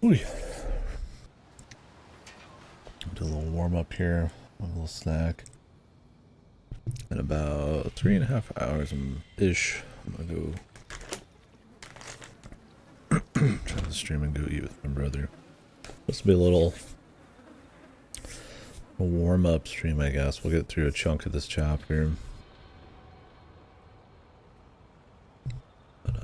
Ooh. Do a little warm up here, a little snack. In about 3.5 hours ish, I'm gonna go try to stream and go eat with my brother. This will be a warm up stream, I guess. We'll get through a chunk of this chapter. But yeah.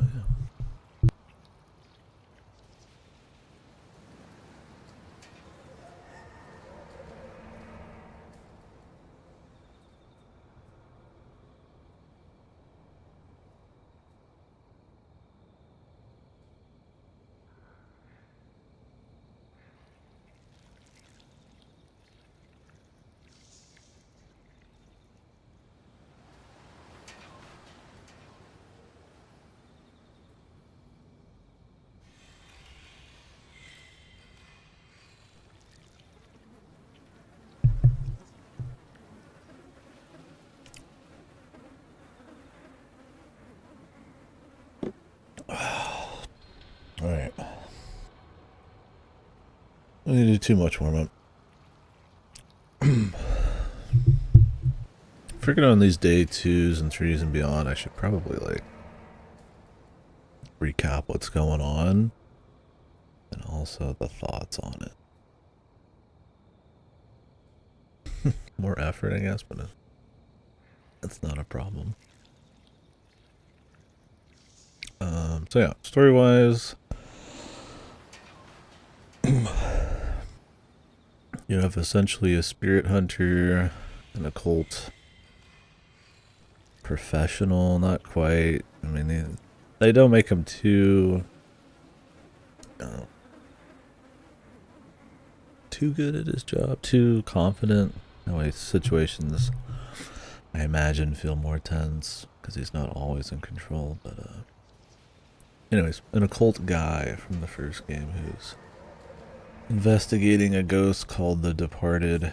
Alright. I didn't do too much warm up. Freaking on these day 2s and 3s and beyond, I should probably recap what's going on and also the thoughts on it. More effort, I guess, but it's not a problem. So yeah, story-wise, you have essentially a spirit hunter, an occult professional, not quite. I mean, they don't make him too good at his job, too confident. That way situations, I imagine, feel more tense because he's not always in control. But anyways, an occult guy from the first game who's investigating a ghost called the Departed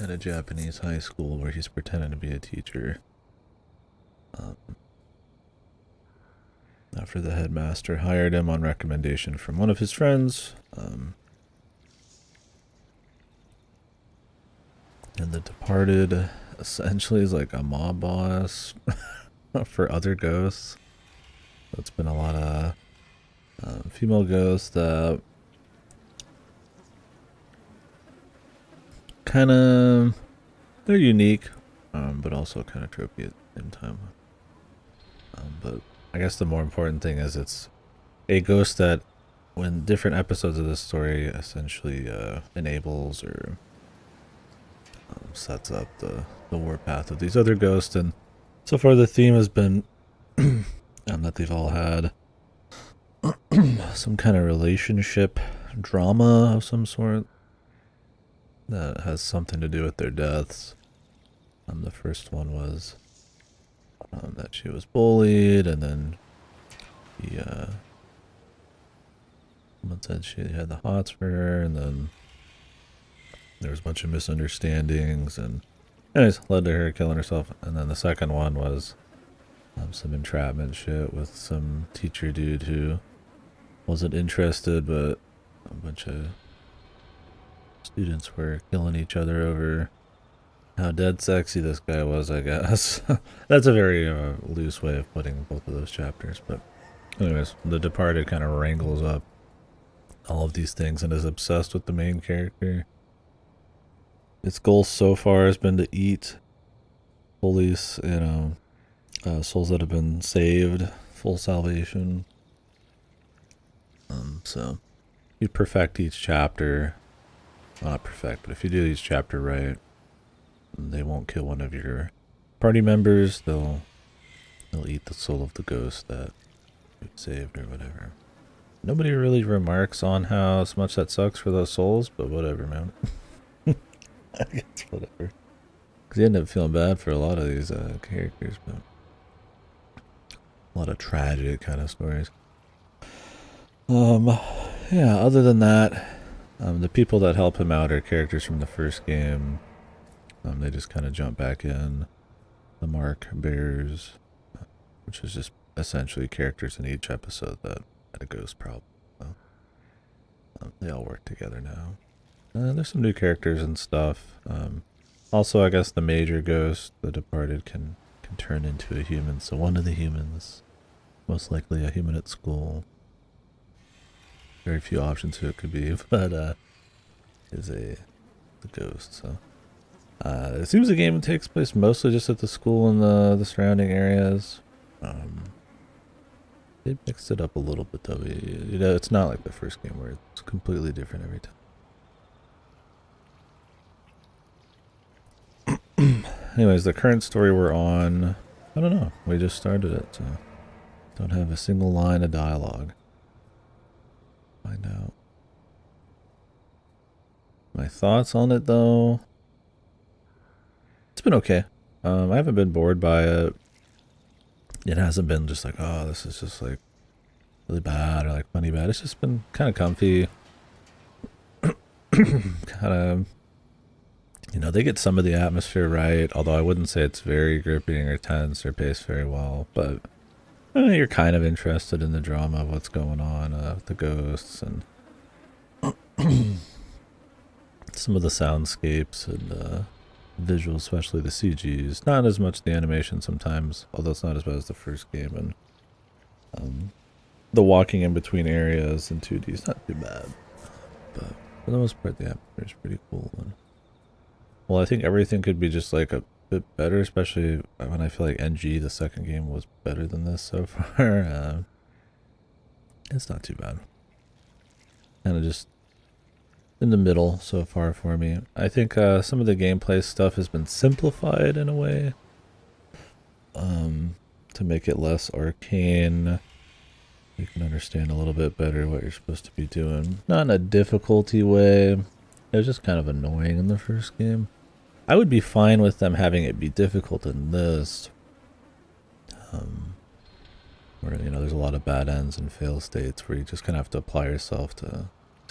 at a Japanese high school where he's pretending to be a teacher. After the headmaster hired him on recommendation from one of his friends. And the Departed essentially is like a mob boss for other ghosts. It's been a lot of female ghosts that kind of, they're unique, but also kind of tropey at the same time. But I guess the more important thing is it's a ghost that, when different episodes of this story essentially enables or sets up the warpath of these other ghosts. And so far the theme has been that they've all had some kind of relationship drama of some sort that has something to do with their deaths. The first one was that she was bullied, and then someone said she had the hots for her, and then there was a bunch of misunderstandings, and anyways, led to her killing herself. And then the second one was some entrapment shit with some teacher dude who wasn't interested, but a bunch of students were killing each other over how dead sexy this guy was, I guess. That's a very loose way of putting both of those chapters. But anyways, the Departed kind of wrangles up all of these things and is obsessed with the main character. Its goal so far has been to eat police, souls that have been saved, full salvation. So you perfect each chapter. Well, not perfect, but if you do each chapter right, they won't kill one of your party members. They'll eat the soul of the ghost that you saved or whatever. Nobody really remarks on how much that sucks for those souls, but whatever, man. I guess whatever. Because you end up feeling bad for a lot of these characters, but a lot of tragic kind of stories. Yeah, other than that, the people that help him out are characters from the first game. They just kind of jump back in. The Mark Bears, which is just essentially characters in each episode that had a ghost problem. So they all work together now. There's some new characters and stuff. Also, I guess the major ghost, the departed, can turn into a human. So one of the humans, most likely a human at school. Very few options who it could be, but is the ghost. So it seems the game takes place mostly just at the school and the surrounding areas. They mixed it up a little bit though. You know, it's not like the first game where it's completely different every time. Anyways, the current story we're on, I don't know. We just started it, so don't have a single line of dialogue. Find out. My thoughts on it though. It's been okay. I haven't been bored by it. It hasn't been just like, oh, this is just like really bad or like funny bad. It's just been kind of comfy. Kind of, you know, they get some of the atmosphere right, although I wouldn't say it's very gripping or tense or paced very well, but you're kind of interested in the drama of what's going on with the ghosts and some of the soundscapes and visuals, especially the CGs. Not as much the animation sometimes, although it's not as bad as the first game. And the walking in between areas in 2D is not too bad, but for the most part the atmosphere is pretty cool. And well, I think everything could be just like a bit better, especially when I feel like NG, the second game, was better than this so far. It's not too bad. Kind of just in the middle so far for me. I think some of the gameplay stuff has been simplified in a way to make it less arcane. You can understand a little bit better what you're supposed to be doing. Not in a difficulty way. It was just kind of annoying in the first game. I would be fine with them having it be difficult in this. Where, you know, there's a lot of bad ends and fail states where you just kind of have to apply yourself to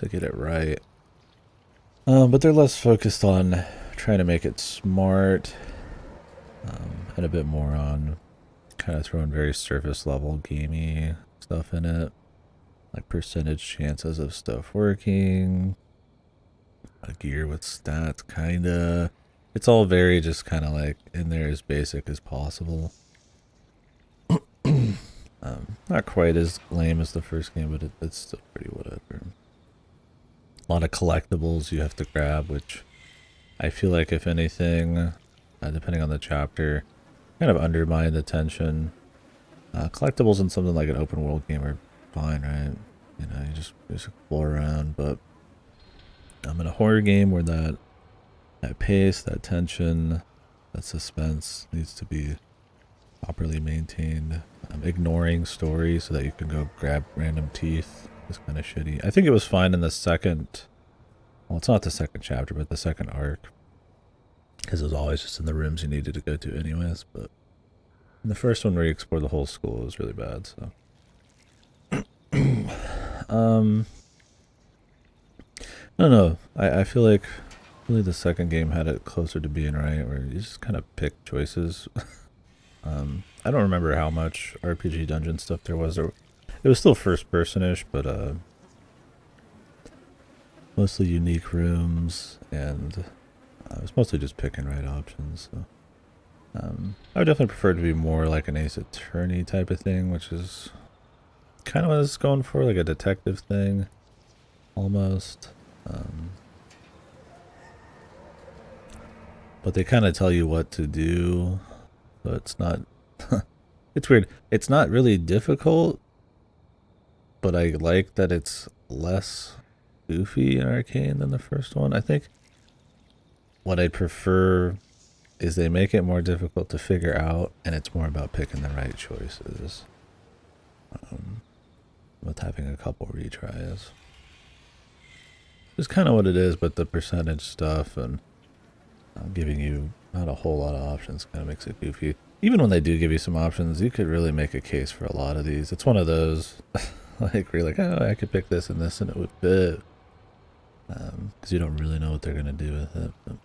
get it right. But they're less focused on trying to make it smart and a bit more on kind of throwing very surface level gamey stuff in it. Like percentage chances of stuff working. A gear with stats, kinda. It's all very just kind of like in there as basic as possible. Not quite as lame as the first game, but it's still pretty whatever. A lot of collectibles you have to grab, which I feel like if anything, depending on the chapter, kind of undermine the tension. Collectibles in something like an open world game are fine, right? You know, you just explore around, but in a horror game where that pace, that tension, that suspense needs to be properly maintained. Ignoring story so that you can go grab random teeth is kind of shitty. I think it was fine in the second, well, it's not the second chapter, but the second arc, because it was always just in the rooms you needed to go to anyways. But in the first one where you explore the whole school, it was really bad. So no, I feel like really the second game had it closer to being right, where you just kind of pick choices. I don't remember how much RPG dungeon stuff there was. It was still first person-ish, but mostly unique rooms, and it was mostly just picking right options. So I would definitely prefer it to be more like an Ace Attorney type of thing, which is kind of what I was going for, like a detective thing, almost. But they kind of tell you what to do, so it's not... It's weird. It's not really difficult, but I like that it's less goofy and arcane than the first one. I think what I prefer is they make it more difficult to figure out, and it's more about picking the right choices. With having a couple retries. It's kind of what it is, but the percentage stuff and giving you not a whole lot of options kind of makes it goofy. Even when they do give you some options, you could really make a case for a lot of these. It's one of those, like, where you're like, oh, I could pick this and this and it would fit. Because you don't really know what they're going to do with it. But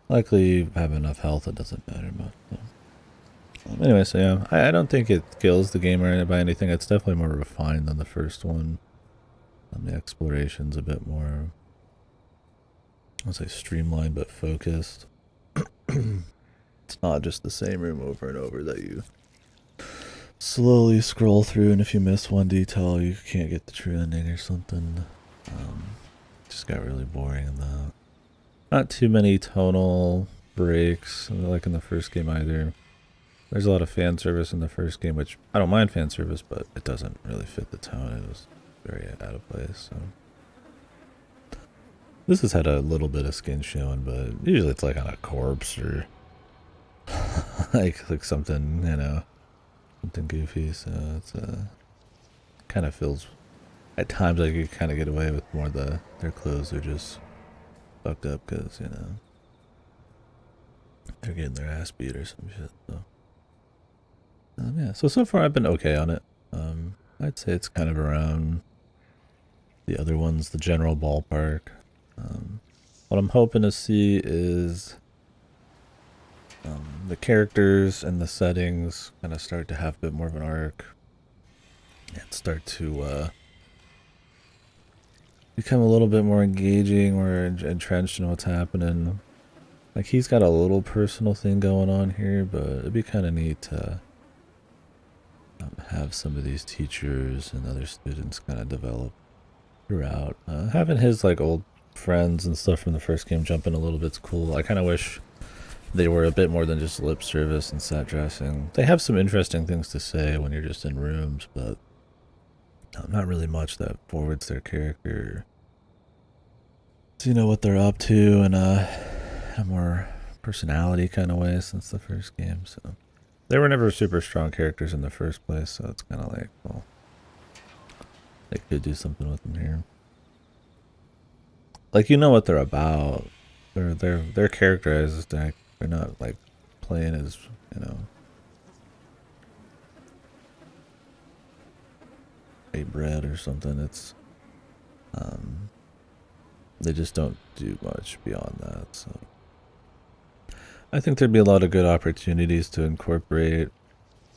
likely you have enough health, it doesn't matter much. So. Anyway, so yeah, I don't think it kills the game by anything. It's definitely more refined than the first one. The exploration's a bit more, I'll say streamlined but focused. It's not just the same room over and over that you slowly scroll through, and if you miss one detail, you can't get the true ending or something. Just got really boring in that. Not too many tonal breaks, like in the first game either. There's a lot of fan service in the first game, which I don't mind fan service, but it doesn't really fit the tone. It was very out of place. So this has had a little bit of skin showing, but usually it's like on a corpse or like something, you know, something goofy. So it's kind of feels at times like you kind of get away with more their clothes are just fucked up because, you know, they're getting their ass beat or some shit. So yeah, so far I've been okay on it. I'd say it's kind of around the other ones, the general ballpark. What I'm hoping to see is the characters and the settings kind of start to have a bit more of an arc and start to become a little bit more engaging or entrenched in what's happening. Like, he's got a little personal thing going on here, but it'd be kind of neat to have some of these teachers and other students kind of develop throughout. Having his like old friends and stuff from the first game jump in a little bit's cool. I kind of wish they were a bit more than just lip service and set dressing. They have some interesting things to say when you're just in rooms, but not really much that forwards their character. So you know what they're up to in a more personality kind of way since the first game. So they were never super strong characters in the first place, so it's kind of like, well, they could do something with them here. Like, you know what they're about. They're characterized. They're not like playing as, you know, a bread or something. It's they just don't do much beyond that. So I think there'd be a lot of good opportunities to incorporate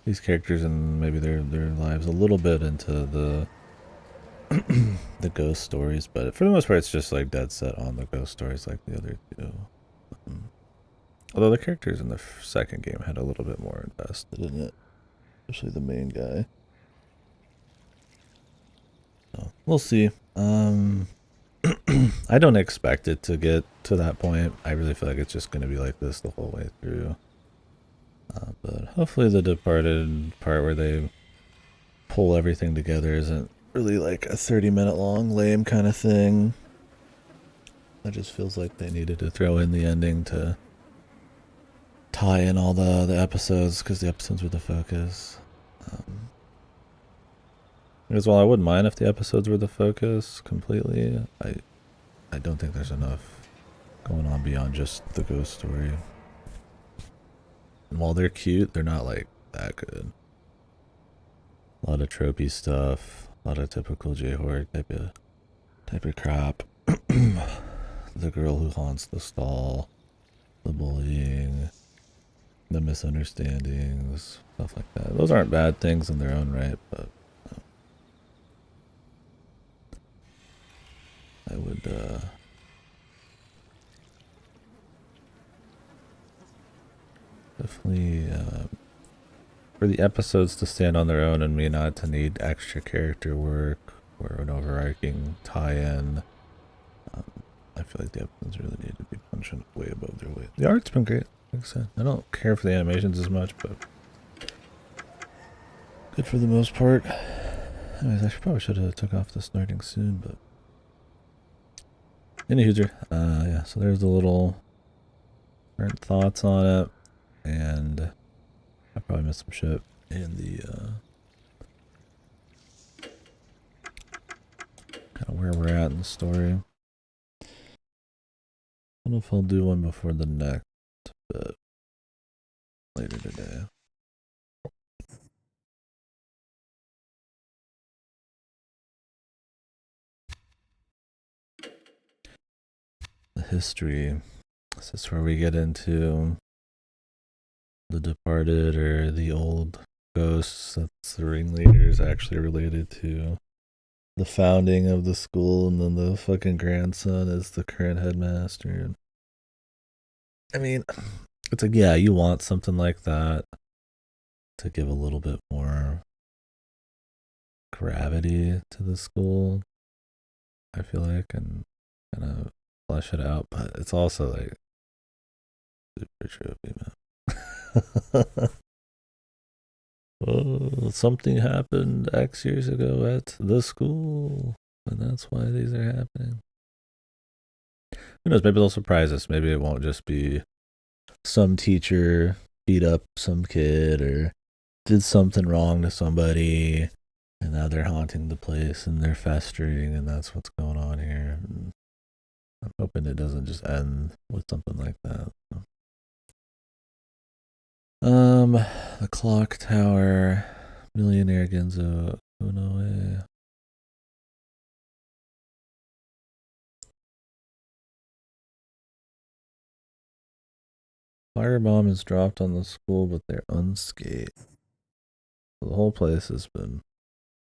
these characters and maybe their lives a little bit into the the ghost stories, but for the most part it's just like dead set on the ghost stories like the other two. Although the characters in the second game had a little bit more invested in it, especially the main guy. So we'll see. I don't expect it to get to that point. I really feel like it's just going to be like this the whole way through. But hopefully the Departed part where they pull everything together isn't really like a 30-minute long lame kind of thing. That just feels like they needed to throw in the ending to tie in all the episodes because the episodes were the focus. Because while I wouldn't mind if the episodes were the focus completely, I don't think there's enough going on beyond just the ghost story. And while they're cute, they're not like that good. A lot of tropey stuff, a lot of typical J-horror type of crap. The girl who haunts the stall, the bullying, the misunderstandings, stuff like that. Those aren't bad things in their own right, but I would definitely for the episodes to stand on their own and me not to need extra character work or an overarching tie-in. I feel like the episodes really need to be punching way above their weight. The art's been great, like I said. I don't care for the animations as much, but good for the most part. Anyways, I probably should have took off the starting soon, but anywho, yeah, so there's the little current thoughts on it, and I probably missed some shit in the kind of where we're at in the story. I don't know if I'll do one before the next, but later today. The history. This is where we get into the departed or the old ghosts that the ringleader is actually related to. the founding of the school, and then the fucking grandson is the current headmaster. I mean, it's like, yeah, you want something like that to give a little bit more gravity to the school, I feel like, and kind of flesh it out. But it's also like super trippy, man. Oh, something happened X years ago at the school, and that's why these are happening. Who knows? Maybe they'll surprise us. Maybe it won't just be some teacher beat up some kid or did something wrong to somebody, and now they're haunting the place and they're festering, and that's what's going on here. And I'm hoping it doesn't just end with something like that. The clock tower, millionaire Genzo Unoe. Firebomb is dropped on the school, but they're unscathed. So the whole place has been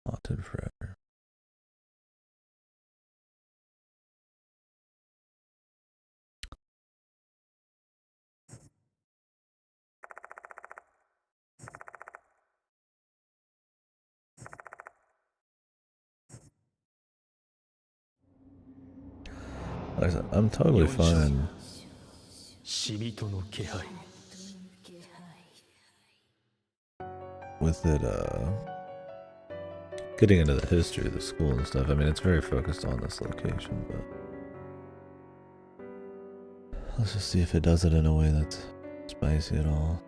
haunted forever. Like I said, I'm totally fine with it getting into the history of the school and stuff. I mean, it's very focused on this location, but let's just see if it does it in a way that's spicy at all.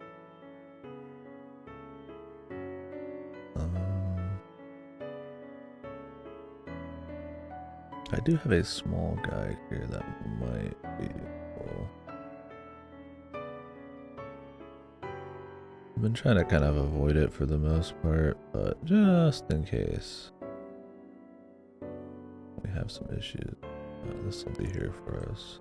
I do have a small guide here that might be cool. I've been trying to kind of avoid it for the most part, but just in case we have some issues, this will be here for us.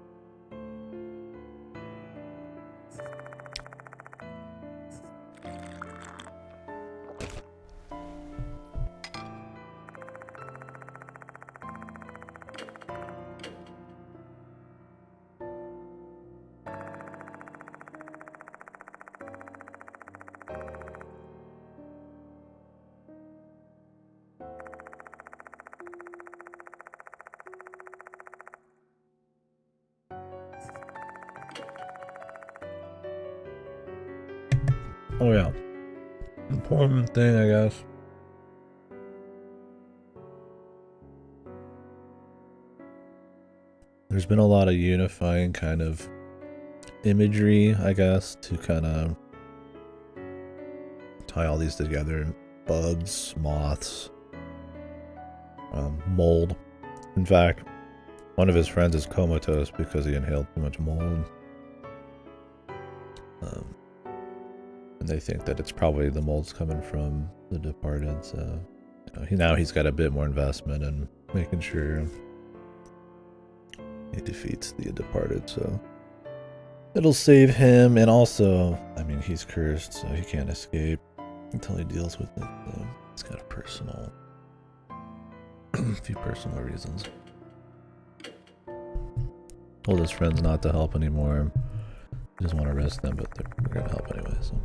Oh yeah, important thing, I guess. There's been a lot of unifying kind of imagery, I guess, to kind of tie all these together. Bugs, moths, mold. In fact, one of his friends is comatose because he inhaled too much mold. And they think that it's probably the mold's coming from the departed, so now he's got a bit more investment in making sure he defeats the departed, so it'll save him. And also, I mean, he's cursed, so he can't escape until he deals with it. So he's got a few personal reasons. Told his friends not to help anymore. He doesn't want to arrest them, but we're gonna help anyway. So.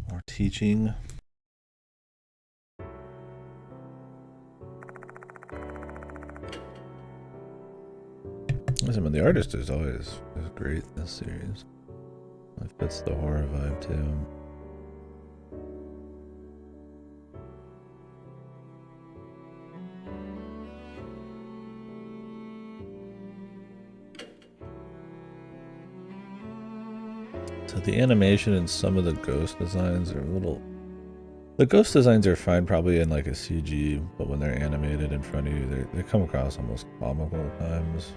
More teaching. Listen, the artist is always great in this series. It fits the horror vibe too. So the animation and some of the ghost designs are a little... The ghost designs are fine probably in like a CG, but when they're animated in front of you, they come across almost comical at times.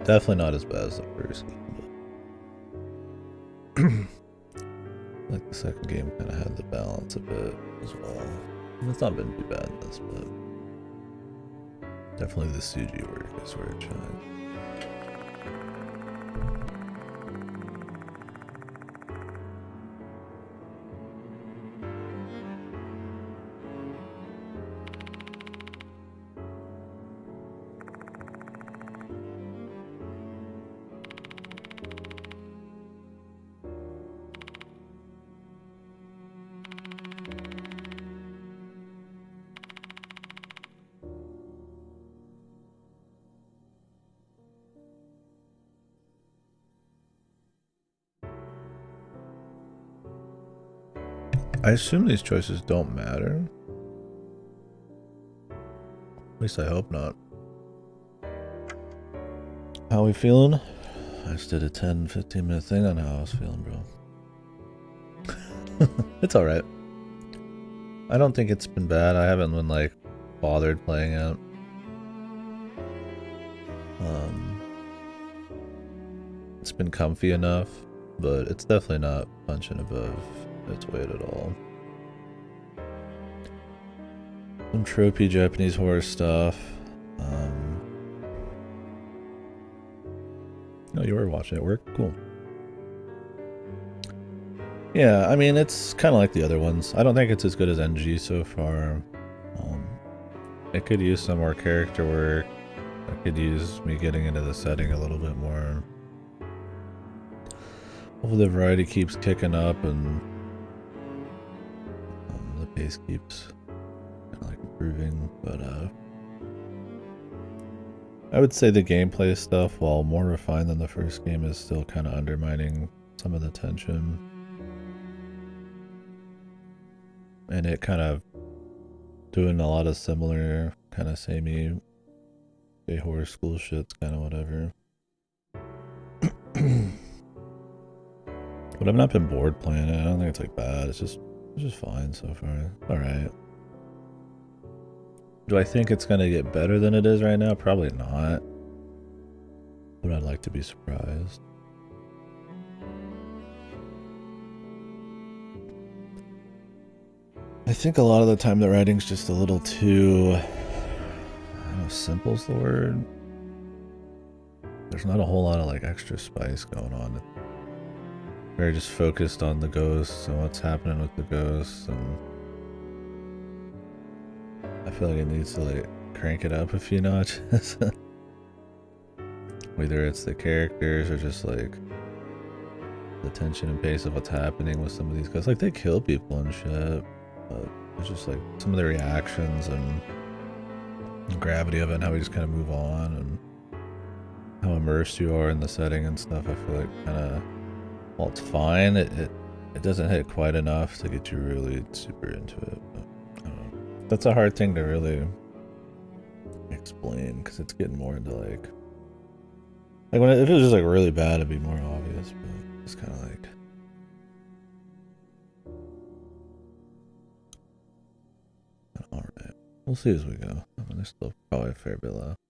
Definitely not as bad as the first game. Like the second game kind of had the balance a bit as well. It's not been too bad in this, but definitely the CG work is where it shines. I assume these choices don't matter. At least I hope not. How we feeling? I just did a 10-15 minute thing on how I was feeling, bro. It's alright. I don't think it's been bad. I haven't been like bothered playing it. It's been comfy enough, but it's definitely not punching above its weight at all. Some tropey Japanese horror stuff. No, you were watching it work? Cool. Yeah, I mean, it's kind of like the other ones. I don't think it's as good as NG so far. It could use some more character work. I could use me getting into the setting a little bit more. Hopefully the variety keeps kicking up and the pace keeps kind of like improving, but I would say the gameplay stuff, while more refined than the first game, is still kind of undermining some of the tension. And it kind of doing a lot of similar kind of samey horror school shits, kind of whatever. But I've not been bored playing it. I don't think it's like bad. It's just fine so far. Alright. Do I think it's gonna get better than it is right now? Probably not. But I'd like to be surprised. I think a lot of the time the writing's just a little too... I don't know, simple's the word? There's not a whole lot of like extra spice going on. Very just focused on the ghosts and what's happening with the ghosts, and I feel like it needs to like crank it up a few notches. Whether it's the characters or just like the tension and pace of what's happening with some of these guys. Like they kill people and shit, but it's just like some of the reactions and the gravity of it and how we just kind of move on and how immersed you are in the setting and stuff. I feel like kind of, well, it's fine. It doesn't hit quite enough to get you really super into it. But I don't know. That's a hard thing to really explain because it's getting more into like when if it was just like really bad, it'd be more obvious. But it's kind of like all right. We'll see as we go. I mean, there's still probably a fair bit left.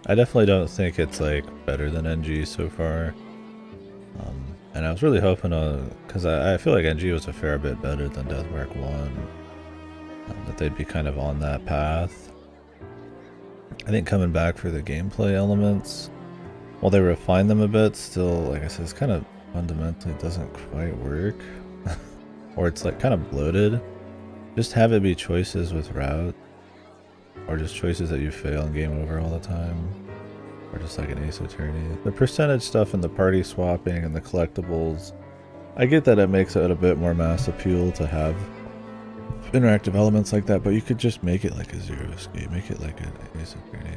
I definitely don't think it's like better than NG so far. And I was really hoping because I feel like NG was a fair bit better than Deathmark 1. That they'd be kind of on that path. I think coming back for the gameplay elements, while they refine them a bit, still, like I said, it's kind of fundamentally doesn't quite work. Or it's like kind of bloated. Just have it be choices with route. or just choices that you fail and game over all the time, or just like an Ace Attorney. The percentage stuff and the party swapping and the collectibles, I get that it makes it a bit more mass appeal to have interactive elements like that, but you could just make it like a Zero Escape, make it like an Ace Attorney.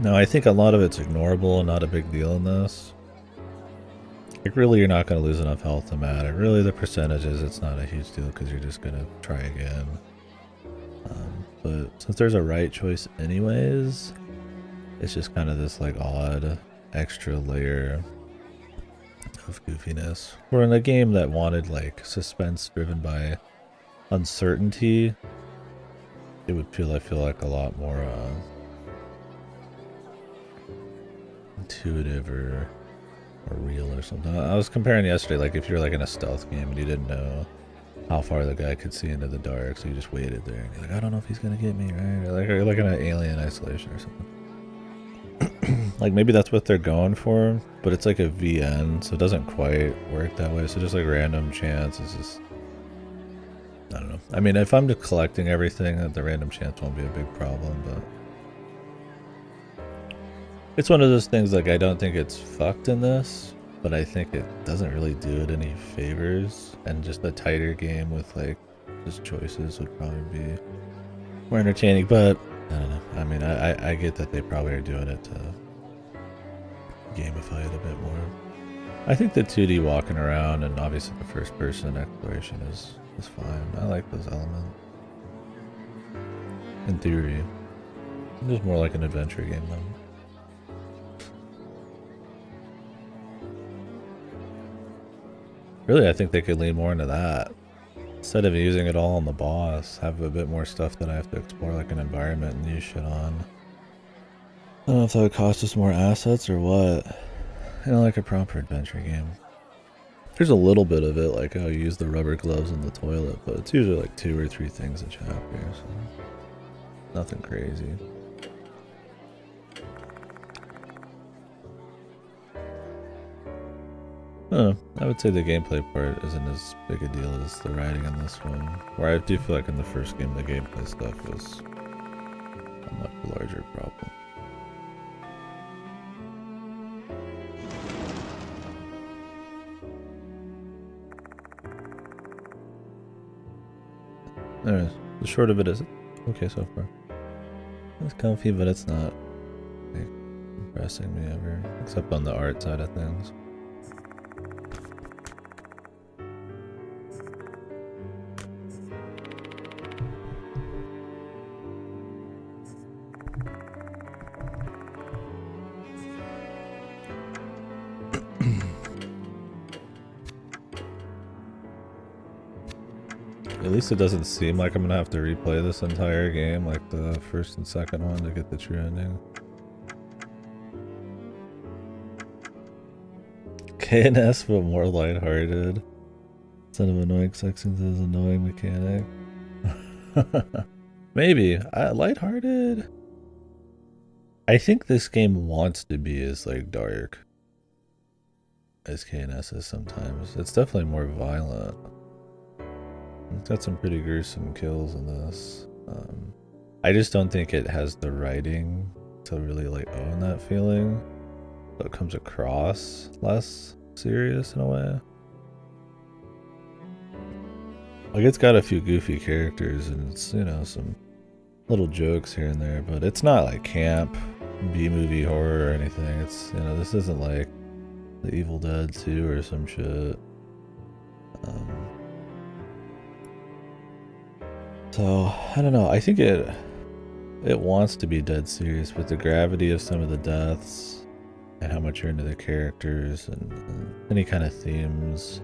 Now, I think a lot of it's ignorable and not a big deal in this. Like, really, you're not going to lose enough health to matter. Really, the percentages, it's not a huge deal because you're just going to try again. But since there's a right choice anyways, it's just kind of this, like, odd extra layer of goofiness. We're in a game that wanted, like, suspense driven by uncertainty. It would feel, I feel like, a lot more intuitive or real or something. I was comparing yesterday, like if you're like in a stealth game and you didn't know how far the guy could see into the dark, so you just waited there and you're like, I don't know if he's gonna get me, right? Or like in an Alien Isolation or something. Like maybe that's what they're going for, but it's like a VN, so it doesn't quite work that way. So just like random chance is just, I don't know. I mean, if I'm just collecting everything, the random chance won't be a big problem, but it's one of those things, like, I don't think it's fucked in this, but I think it doesn't really do it any favors, and just a tighter game with, like, just choices would probably be more entertaining, but, I don't know. I mean, I get that they probably are doing it to gamify it a bit more. I think the 2D walking around, and obviously the first person exploration is fine. I like those elements. In theory. It's just more like an adventure game, though. Really, I think they could lean more into that. Instead of using it all on the boss, have a bit more stuff that I have to explore, like an environment and use shit on. I don't know if that would cost us more assets or what. You know, like a proper adventure game. There's a little bit of it, like, oh, you use the rubber gloves in the toilet, but it's usually like 2 or 3 things a chapter, so nothing crazy. I would say the gameplay part isn't as big a deal as the writing in this one. Where I do feel like in the first game the gameplay stuff was a much larger problem. Anyways, the short of it is okay so far. It's comfy, but it's not like, impressing me ever, except on the art side of things. At least it doesn't seem like I'm gonna have to replay this entire game like the first and second one to get the true ending. KNS but more lighthearted. Instead of annoying sections as annoying mechanic. Maybe. Lighthearted? I think this game wants to be as like dark as KNS is sometimes. It's definitely more violent. It's got some pretty gruesome kills in this. I just don't think it has the writing to really like own that feeling. So it comes across less serious in a way. Like it's got a few goofy characters and it's, you know, some little jokes here and there, but it's not like camp, B-movie horror or anything. It's, you know, this isn't like The Evil Dead 2 or some shit. So, I don't know, I think it wants to be dead serious, but the gravity of some of the deaths and how much you're into the characters and any kind of themes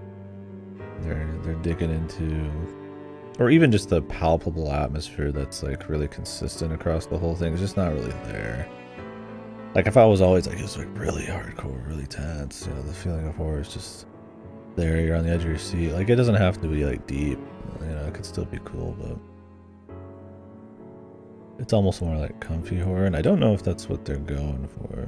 they're digging into, or even just the palpable atmosphere that's like really consistent across the whole thing is just not really there. Like if I was always like, it's like really hardcore, really tense, you know, the feeling of horror is just there, you're on the edge of your seat. Like it doesn't have to be like deep, you know, it could still be cool, but it's almost more like comfy horror, and I don't know if that's what they're going for.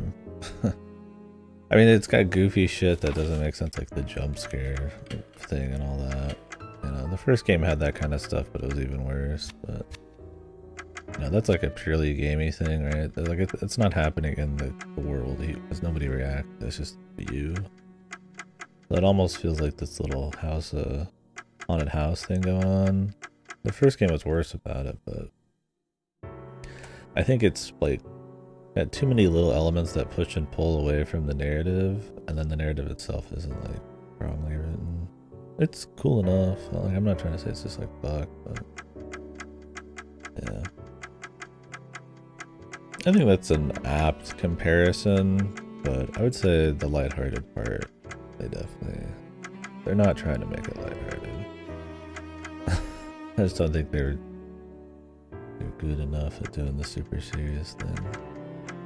I mean, it's got goofy shit that doesn't make sense, like the jump scare thing and all that. You know, the first game had that kind of stuff, but it was even worse. But know, that's like a purely gamey thing, right? Like it's not happening in the world because nobody reacts. It's just you. So it almost feels like this little house, haunted house thing going on. The first game was worse about it, but I think it's like got too many little elements that push and pull away from the narrative, and then the narrative itself isn't like strongly written. It's cool enough. Like, I'm not trying to say it's just like fuck, but yeah. I think that's an apt comparison, but I would say the lighthearted part, they're not trying to make it lighthearted. I just don't think they're good enough at doing the super serious thing.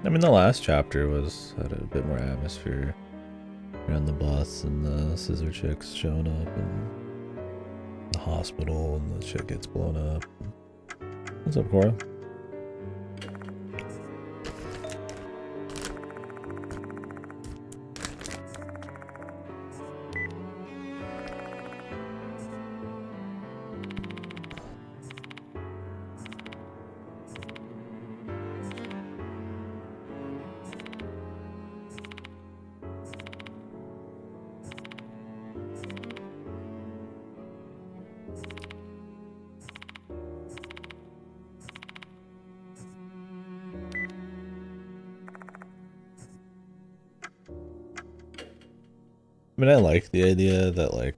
I mean, the last chapter had a bit more atmosphere around the bus and the scissor chicks showing up and the hospital and the shit gets blown up. What's up, Cora? I mean, I like the idea that, like,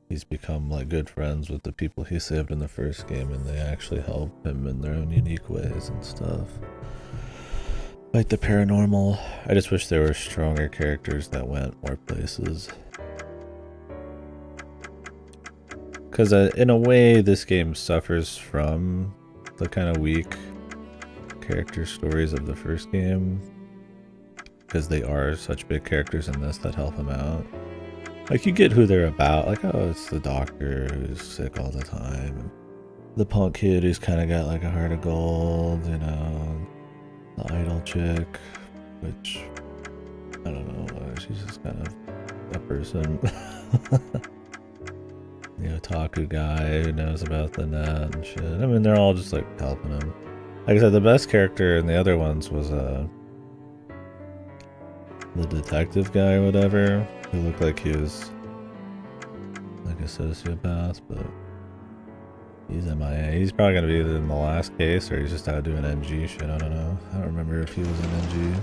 he's become, like, good friends with the people he saved in the first game, and they actually help him in their own unique ways and stuff. Like the paranormal. I just wish there were stronger characters that went more places. Because in a way, this game suffers from the kind of weak character stories of the first game. Because they are such big characters in this that help him out. Like, you get who they're about. Like, oh, it's the doctor who's sick all the time. And the punk kid who's kind of got, like, a heart of gold, you know. The idol chick, which, I don't know, she's just kind of a person. The otaku guy who knows about the net and shit. I mean, they're all just, like, helping him. Like I said, the best character in the other ones was, the detective guy or whatever, who looked like he was like a sociopath, but he's MIA. He's probably gonna be either in the last case or he's just out doing NG shit. I don't know. I don't remember if he was in NG.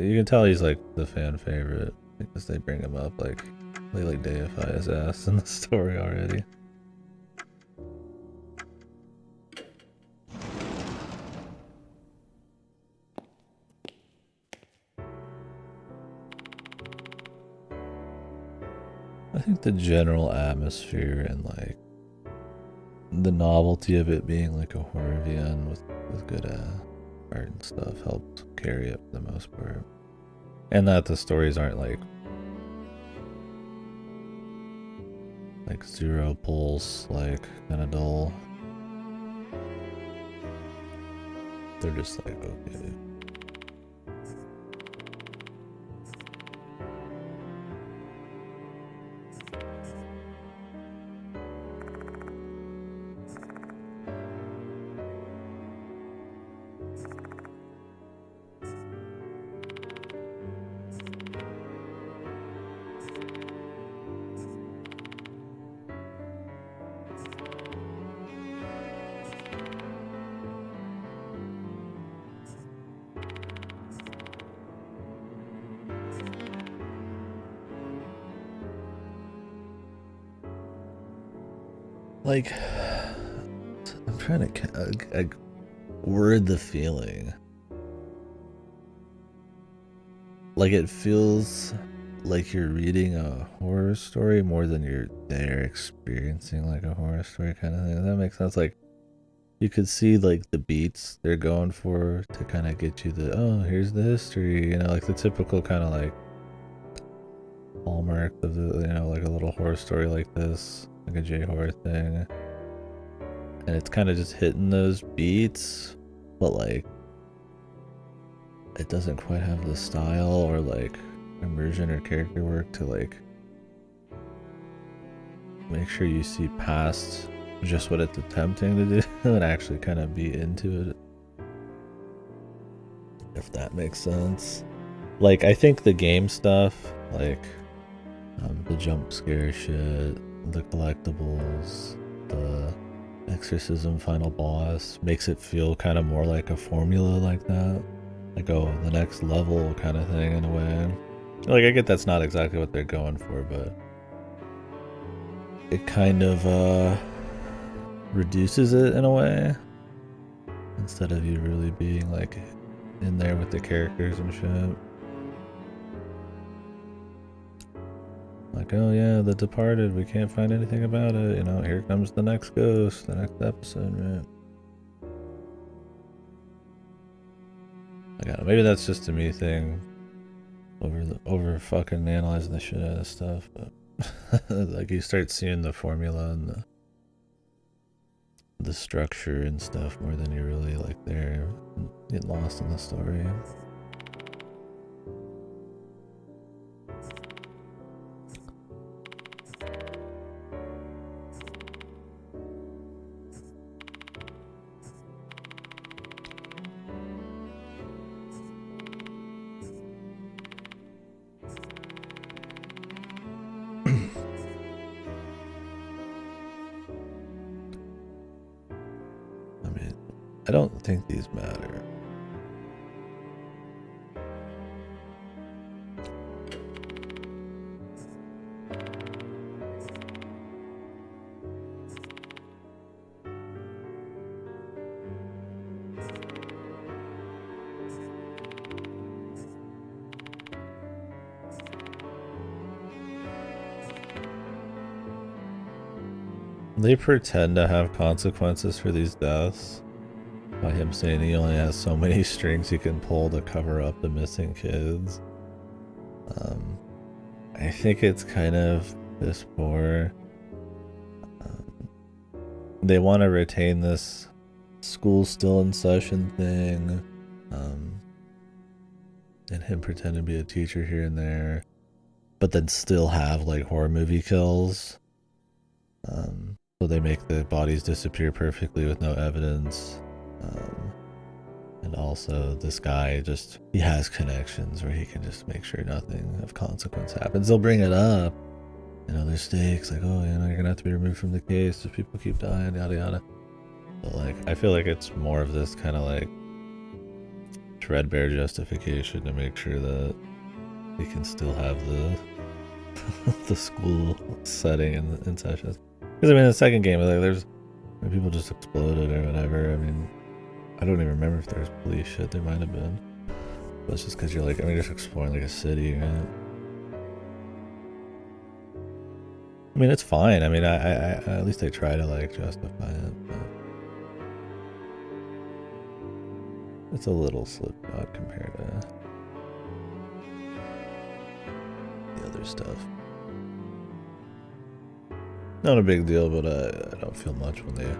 You can tell he's like the fan favorite because they bring him up, like they like deify his ass in the story already. I think the general atmosphere and like the novelty of it being like a horror VN with good art and stuff helped carry it for the most part. And that the stories aren't like zero pulse, like kind of dull. They're just like okay. Like, I'm trying to word the feeling. Like, it feels like you're reading a horror story more than you're there experiencing like a horror story kind of thing. Does that make sense? Like, you could see like the beats they're going for to kind of get you oh, here's the history, you know, like the typical kind of like hallmark of the, you know, like a little horror story like this. Like a J-horror thing, and it's kind of just hitting those beats, but like it doesn't quite have the style or like immersion or character work to like make sure you see past just what it's attempting to do and actually kind of be into it. If that makes sense. Like, I think the game stuff, like the jump scare shit, the collectibles, the exorcism final boss, makes it feel kind of more like a formula like that. Like, oh, the next level kind of thing in a way. Like, I get that's not exactly what they're going for, but it kind of reduces it in a way. Instead of you really being like in there with the characters and shit. Like, oh yeah, The Departed, we can't find anything about it. You know, here comes the next ghost, the next episode, right? I got it. Maybe that's just a me thing. Over fucking analyzing the shit out of stuff, but like you start seeing the formula and the structure and stuff more than you're really like there. Get lost in the story. I don't think these matter. They pretend to have consequences for these deaths by him saying he only has so many strings he can pull to cover up the missing kids. I think it's kind of this poor. They want to retain this school still in session thing, and him pretend to be a teacher here and there, but then still have like horror movie kills. So they make the bodies disappear perfectly with no evidence. And also this guy he has connections where he can just make sure nothing of consequence happens. They'll bring it up, there's stakes, like, oh, you're gonna have to be removed from the case if people keep dying, yada yada. But like, I feel like it's more of this kind of like threadbare justification to make sure that we can still have the the school setting in sessions. Because I mean, the second game, like, people just exploded or whatever. I mean, I don't even remember if there was police shit. There might have been. But it's just because you're like, just exploring like a city, right? I mean, it's fine. I mean, I at least I try to like justify it, but it's a little slipshod compared to the other stuff. Not a big deal, but I don't feel much when they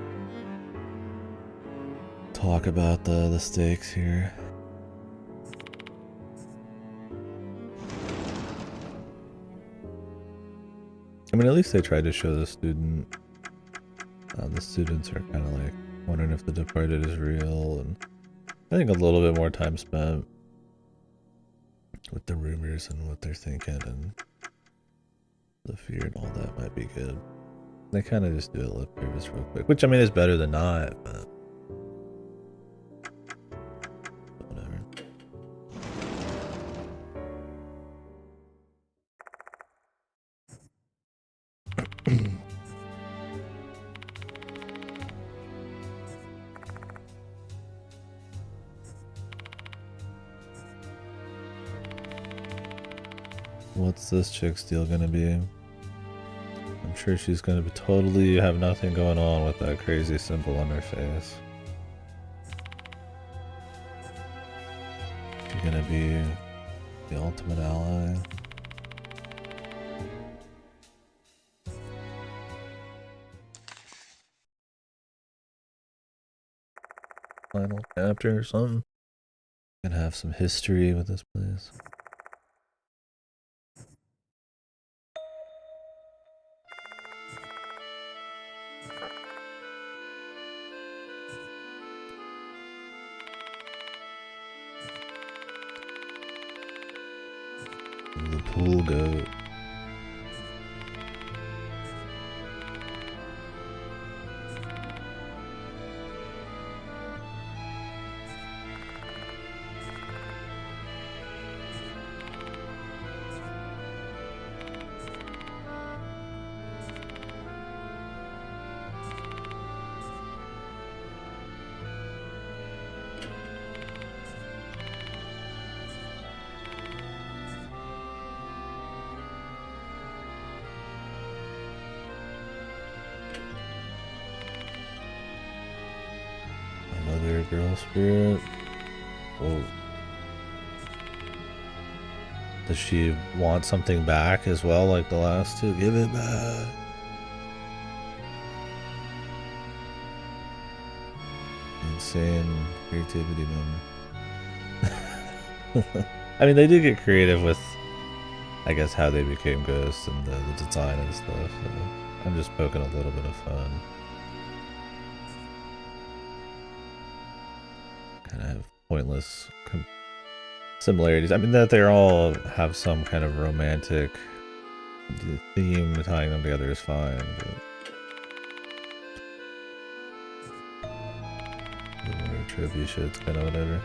talk about the stakes here. I mean, at least they tried to show the student. The students are kind of like wondering if the Departed is real, and I think a little bit more time spent with the rumors and what they're thinking and the fear and all that might be good. They kind of just do a lip service real quick, which I mean is better than not, but whatever. What's this chick's deal gonna be? I'm sure she's gonna be totally have nothing going on with that crazy symbol on her face. She's gonna be the ultimate ally. Final chapter or something. Gonna have some history with this place. The pool goat. Another girl spirit. Whoa. Does she want something back as well, like the last two? Give it back. Insane creativity moment. I mean, they do get creative with, I guess, how they became ghosts and the design and stuff. So I'm just poking a little bit of fun. Kind of have pointless similarities. I mean, that they all have some kind of romantic theme tying them together is fine, but whatever trivia shit's kind of whatever.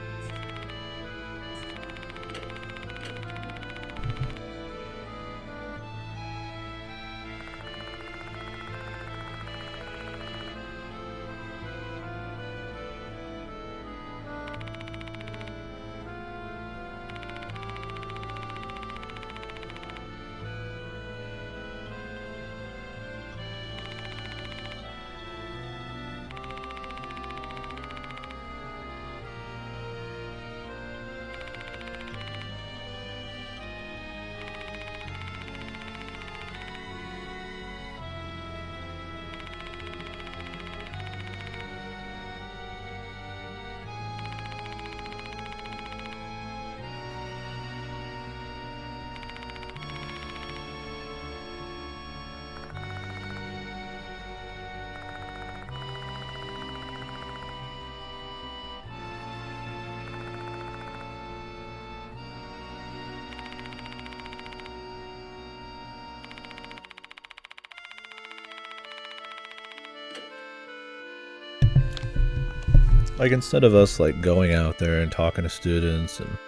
Like, instead of us like going out there and talking to students and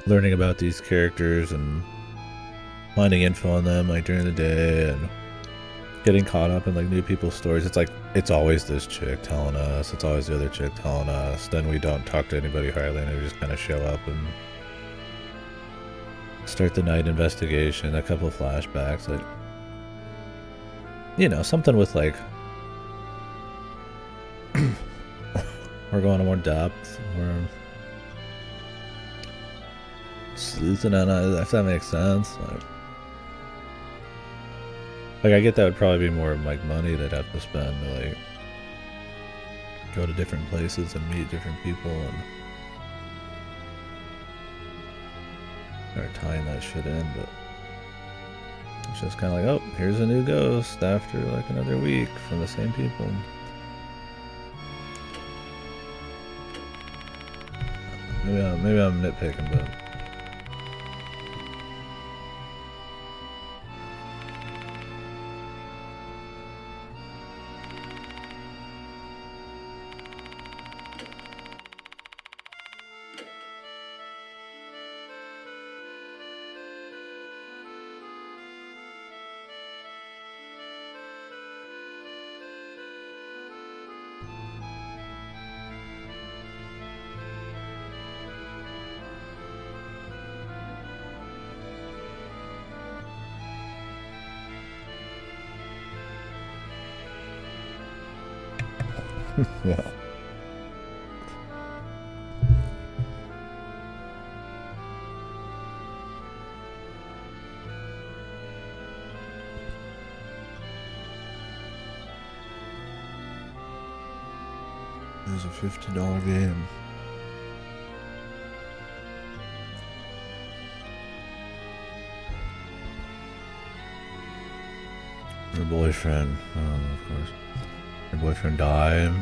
learning about these characters and finding info on them like during the day and getting caught up in like new people's stories, it's like it's always this chick telling us, it's always the other chick telling us, then we don't talk to anybody hardly and we just kind of show up and start the night investigation, a couple of flashbacks, like, you know, something with like we're going to more depth, we're sleuthing on it, if that makes sense. Like I get that would probably be more like money they'd have to spend to like go to different places and meet different people and start tying that shit in, but it's just kind of like, oh, here's a new ghost after like another week from the same people. Maybe I'm nitpicking, but yeah. There's a $50 game. Her boyfriend, of course. Her boyfriend died.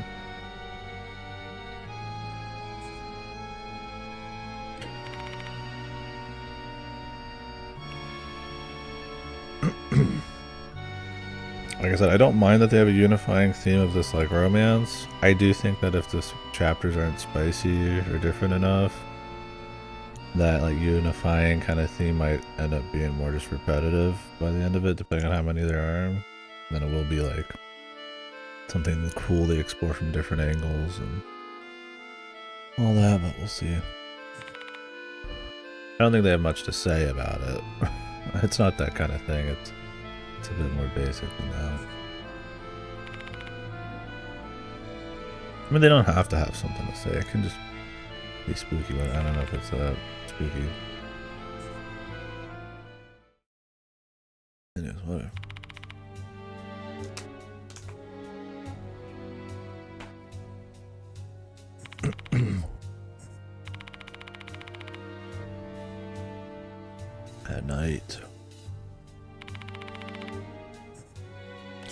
Like I said, I don't mind that they have a unifying theme of this like romance. I do think that if the chapters aren't spicy or different enough, that like unifying kind of theme might end up being more just repetitive by the end of it, depending on how many there are. Then it will be like something cool they explore from different angles and all that, but we'll see. I don't think they have much to say about it. It's not that kind of thing. It's a bit more basic than that. I mean, they don't have to have something to say. It can just be spooky, but I don't know if it's that spooky. Anyways, whatever. At night.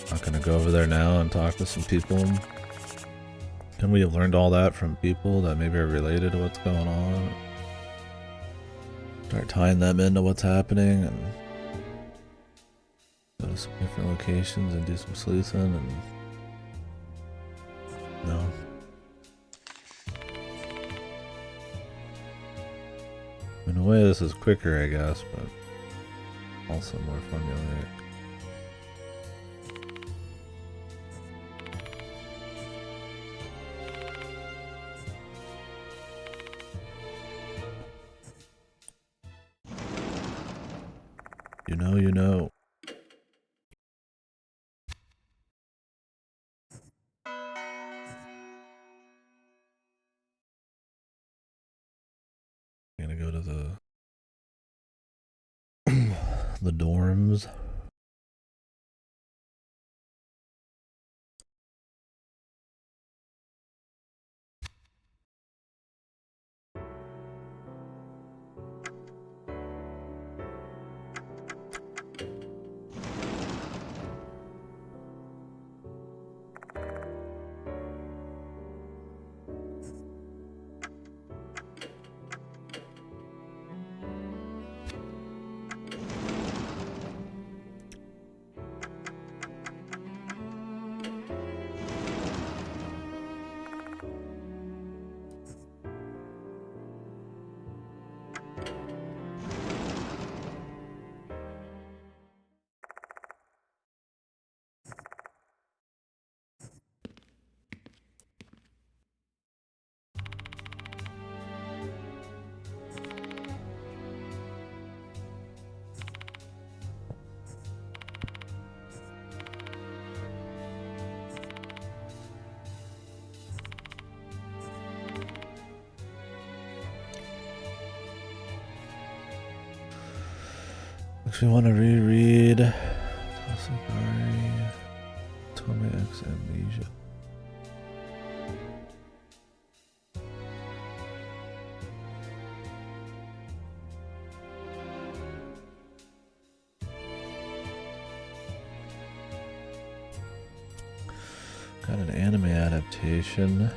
Not gonna go over there now and talk to some people. Can we have learned all that from people that maybe are related to what's going on? Start tying them into what's happening and go to some different locations and do some sleuthing and... No. In a way this is quicker, I guess, but also more formulaic. You know. I'm gonna go to the dorms. Actually want to reread Tasagari, Tome X Amnesia. Got an anime adaptation.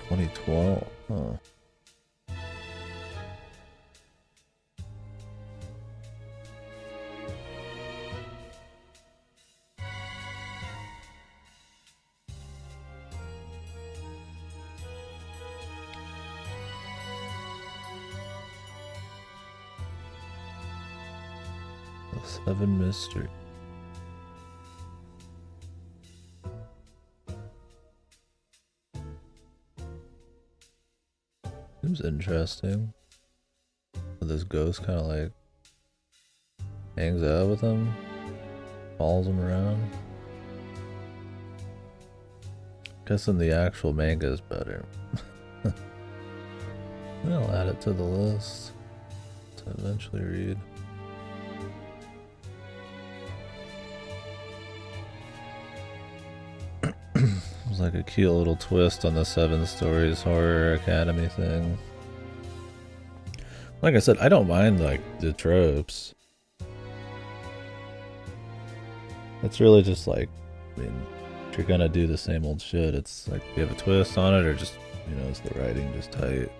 $2012. Huh. The Seven Mystery. Seems interesting. This ghost kind of like hangs out with him, follows him around. Guessing the actual manga is better. I'll add it to the list to eventually read. It's like a cute little twist on the 7 Stories Horror Academy thing. Like I said, I don't mind like the tropes. It's really just like, I mean, if you're gonna do the same old shit, it's like, do you have a twist on it or just You know, is the writing just tight?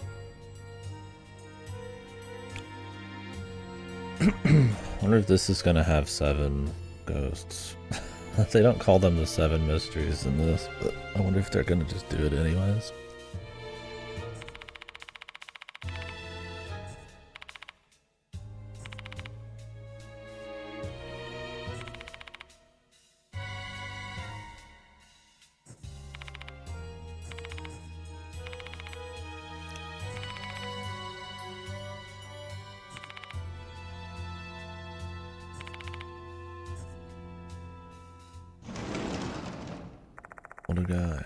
I wonder if this is gonna have 7 ghosts. They don't call them the 7 mysteries in this, but I wonder if they're gonna just do it anyways. What a guy.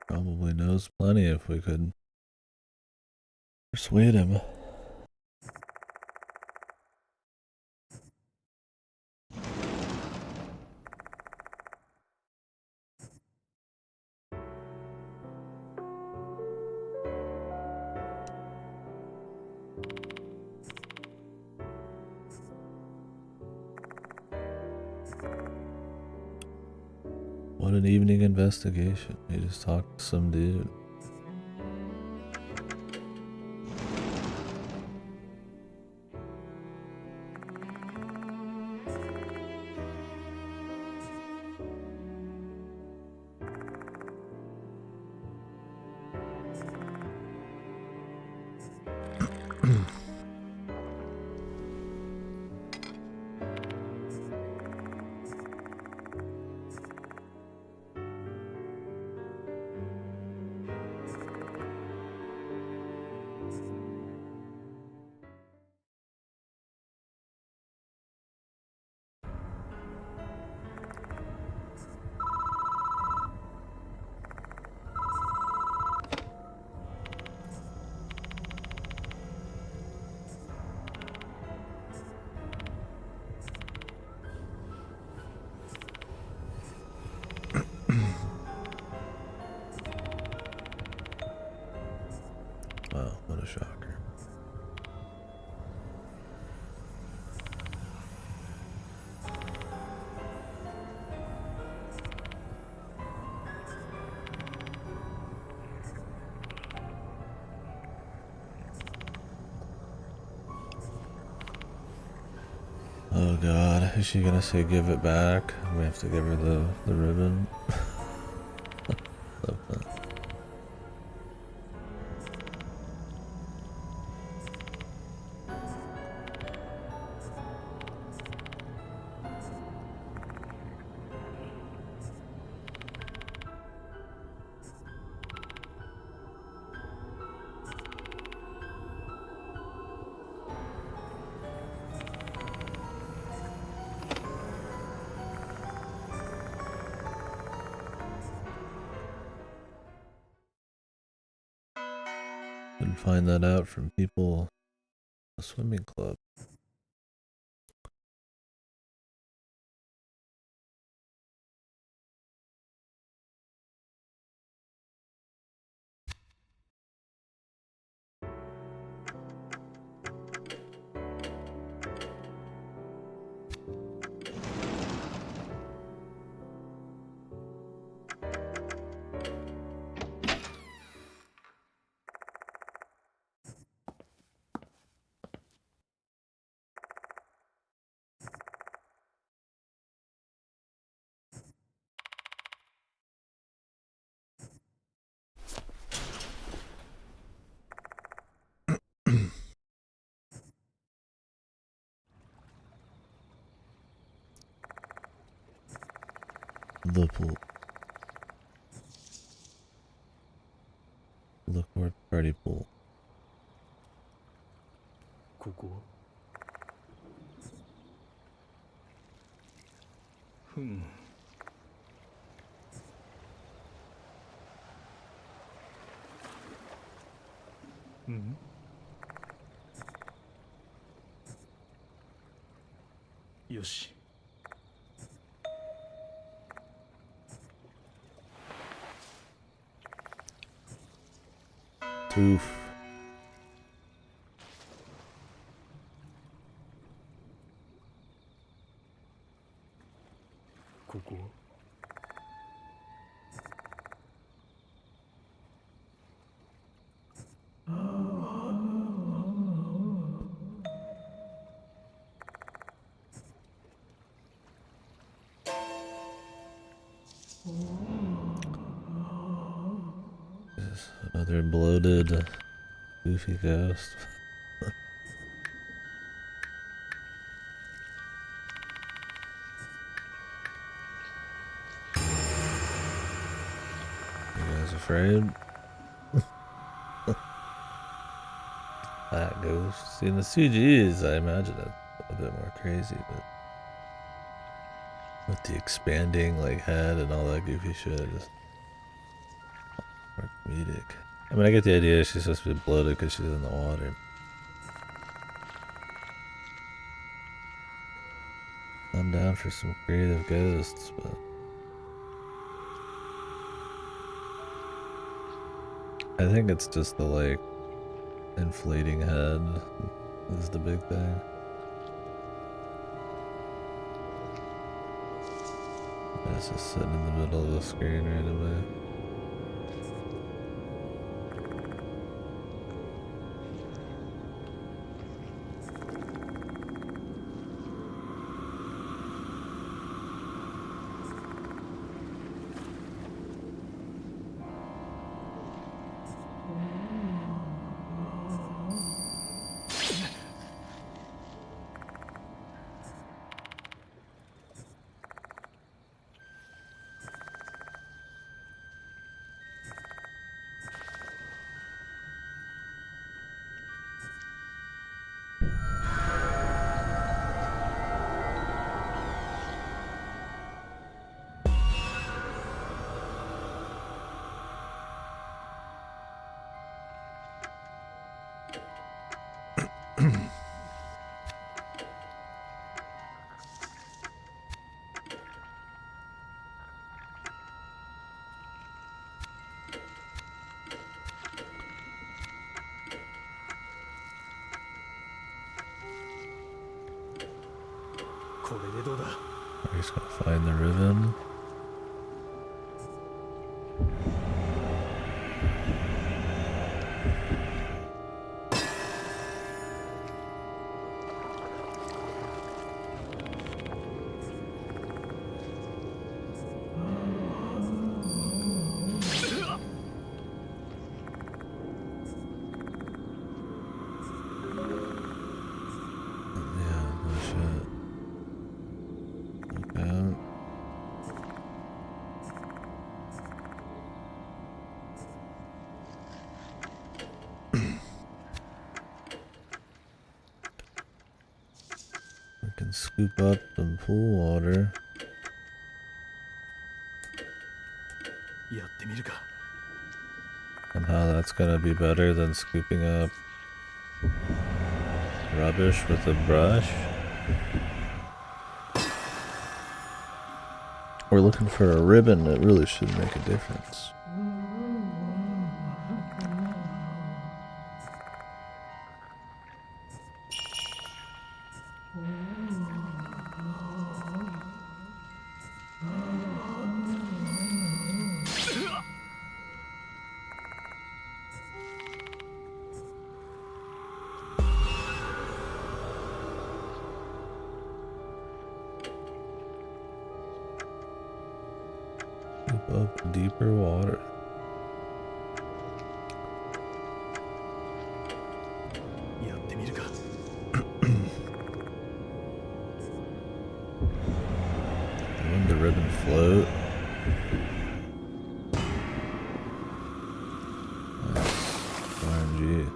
Probably knows plenty if we could persuade him. What an evening investigation. He just talked to some dude. Wow, what a shocker. Oh god, is she gonna say give it back? We have to give her the ribbon. Love that. Couldn't find that out from people at the swimming club. The pool. The court party pool. ここふんうんよし Toof. ここ Another bloated, goofy ghost. You guys afraid? That ghost. See, in the CGs, I imagine it a bit more crazy, but with the expanding like head and all that goofy shit, just more comedic. I mean, I get the idea she's supposed to be bloated because she's in the water. I'm down for some creative ghosts, but I think it's just the like inflating head is the big thing. It's just sitting in the middle of the screen right away. We're just gonna find the ribbon. Scoop up some pool water. Somehow that's gonna be better than scooping up rubbish with a brush. We're looking for a ribbon that really should make a difference. Up deeper water. When the ribbon float. Nice. RNG.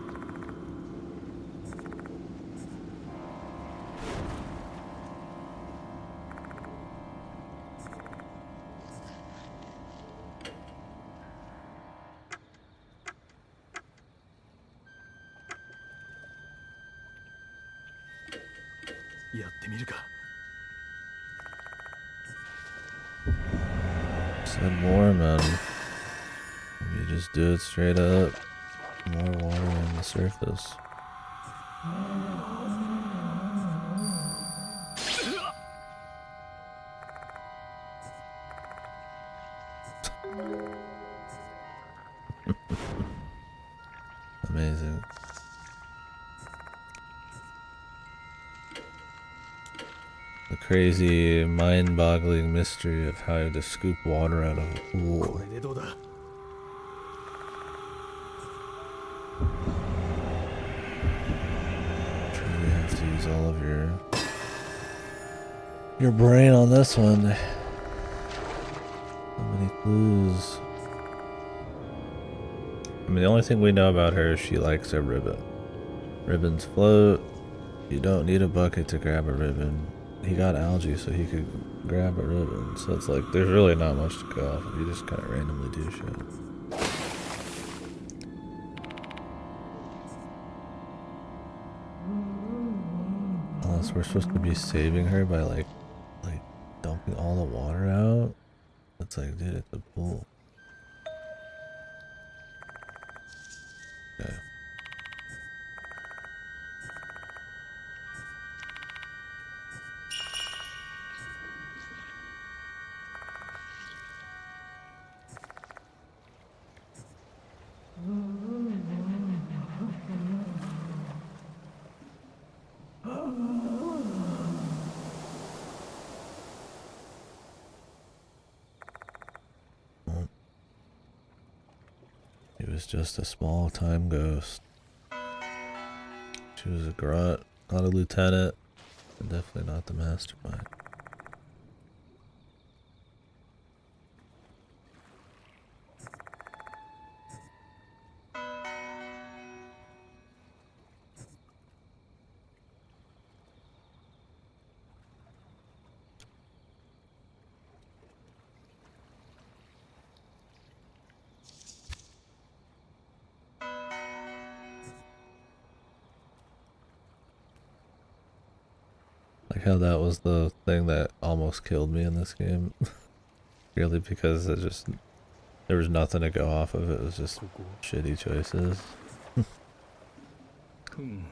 Said more, man. You just do it straight up. More water on the surface. Amazing. The crazy, mind-boggling mystery of how to scoop water out of a こ pool. れでどうだ。 You have to use all of your brain on this one. So many clues. I mean, the only thing we know about her is she likes a ribbon. Ribbons float. You don't need a bucket to grab a ribbon. He got algae so he could grab a ribbon. So it's like, there's really not much to go off of. You just kind of randomly do shit. Unless we're supposed to be saving her by like dumping all the water out. It's like, dude, it's a pool. Okay. Well, he was just a small time ghost. She was a grunt, not a lieutenant, and definitely not the mastermind. Like how that was the thing that almost killed me in this game. Purely because there was nothing to go off of. It was just ここ。 shitty choices. うん。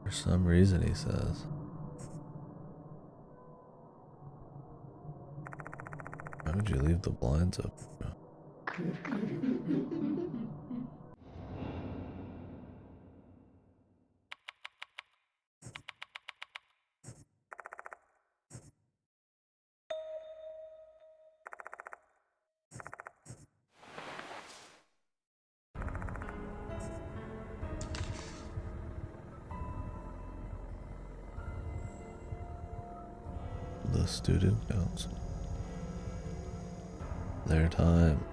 For some reason, he says. Why would you leave the blinds up? The student council. Their time.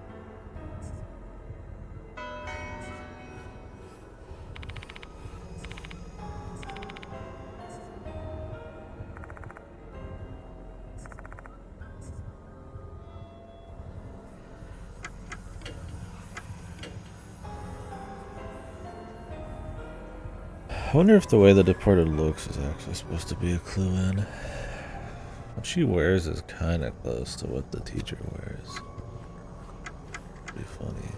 I wonder if the way the deported looks is actually supposed to be a clue in. What she wears is kind of close to what the teacher wears. Be funny.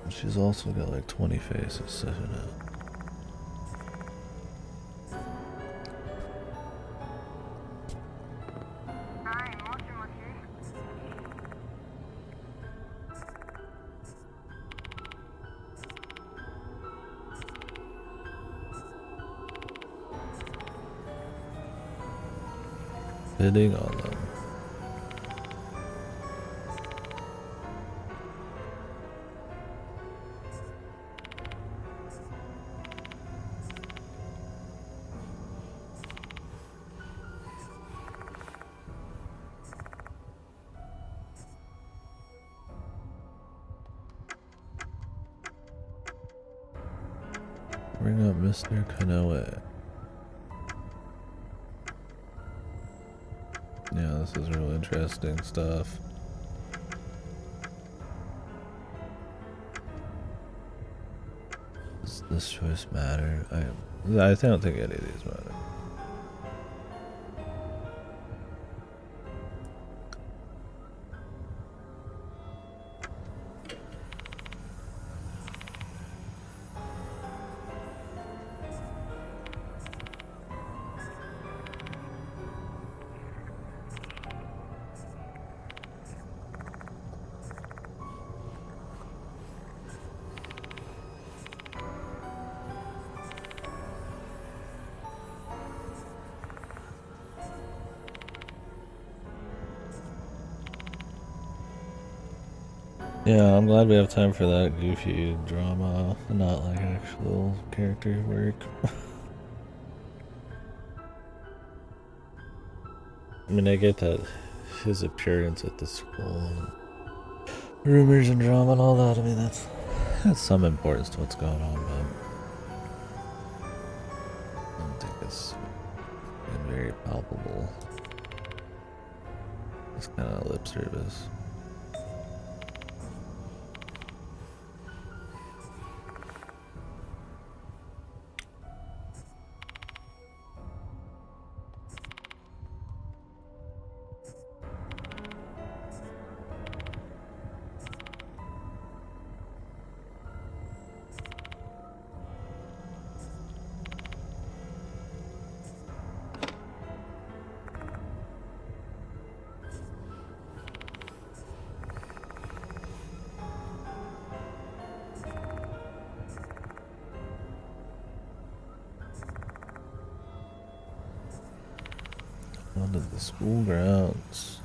And she's also got like 20 faces sitting out. Hitting on them. Bring up Mr. Kanoe. Yeah, this is real interesting stuff. Does this choice matter? I don't think any of these matter. Yeah, I'm glad we have time for that goofy drama, not like actual character work. I mean, I get that his appearance at the school and rumors and drama and all that, I mean, that's some importance to what's going on, but I don't think it's been very palpable. It's kind of lip service. Onto the school grounds.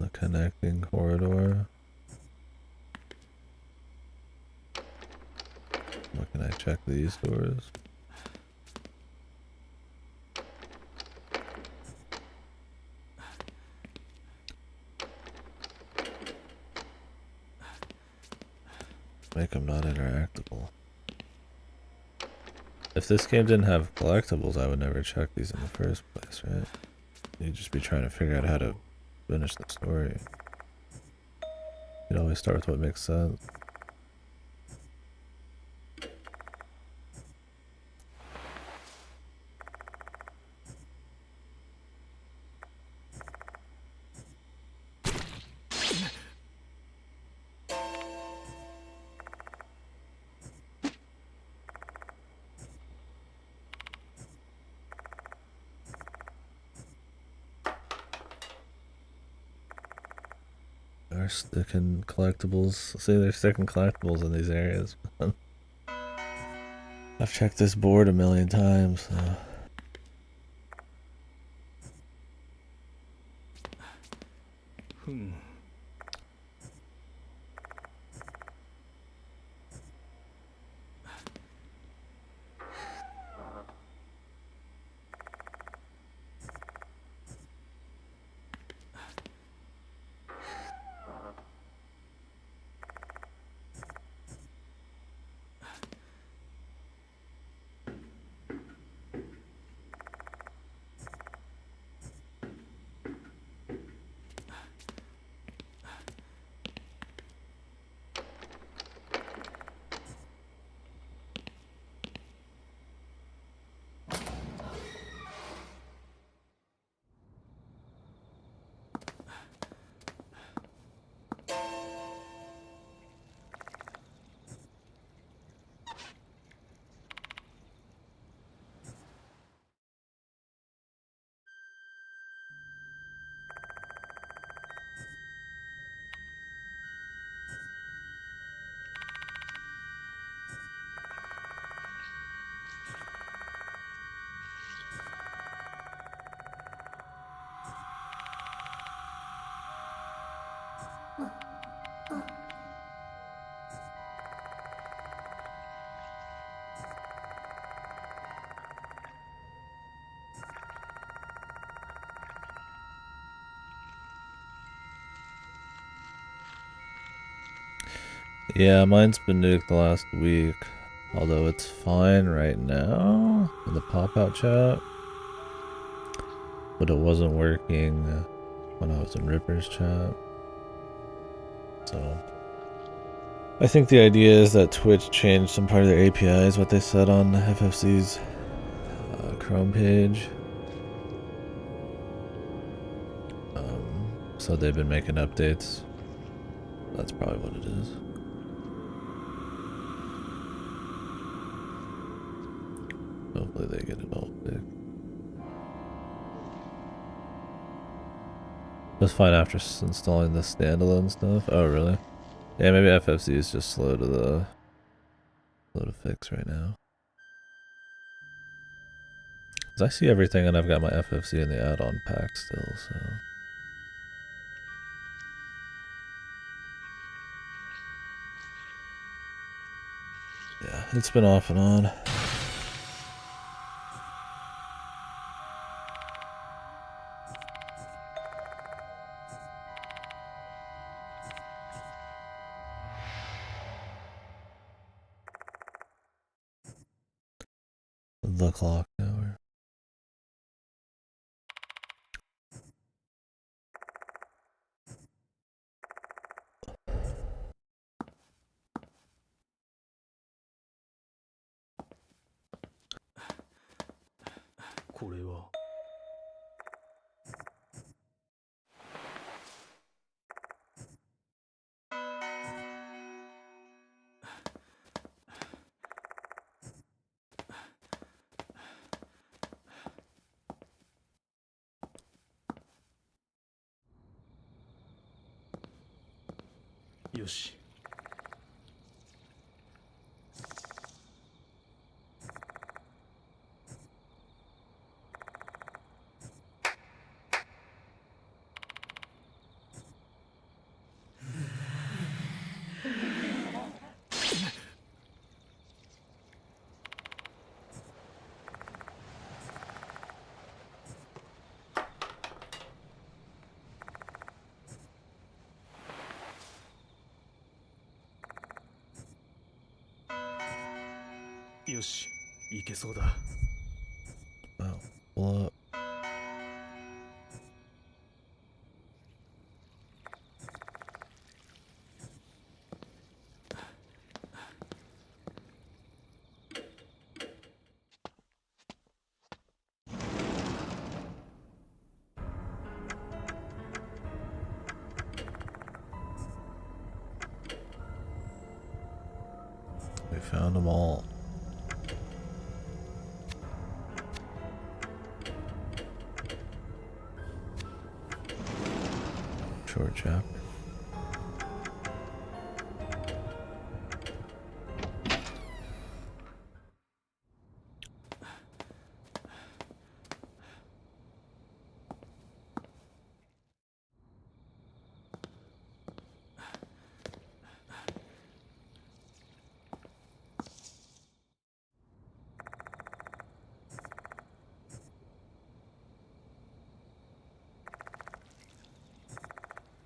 The connecting corridor. What can I check these doors? Make them not interactable. If this game didn't have collectibles, I would never check these in the first place, right? You'd just be trying to figure out how to finish the story. You'd always start with what makes sense. They're sticking collectibles. See, they're sticking collectibles in these areas. I've checked this board a million times. So. Yeah, mine's been nuked the last week. Although it's fine right now in the pop-out chat. But it wasn't working when I was in Ripper's chat. So I think the idea is that Twitch changed some part of their APIs, what they said on FFC's Chrome page. So they've been making updates. That's probably what it is. Hopefully they get it all fixed. It was fine after installing the standalone stuff. Oh really? Yeah, maybe FFC is just slow to fix right now. Cause I see everything and I've got my FFC in the add-on pack still, so. Yeah, it's been off and on. The clock tower. Yoshi. Yoshi, いけそうだ。 Oh, blow up. We found them all. Short chapter.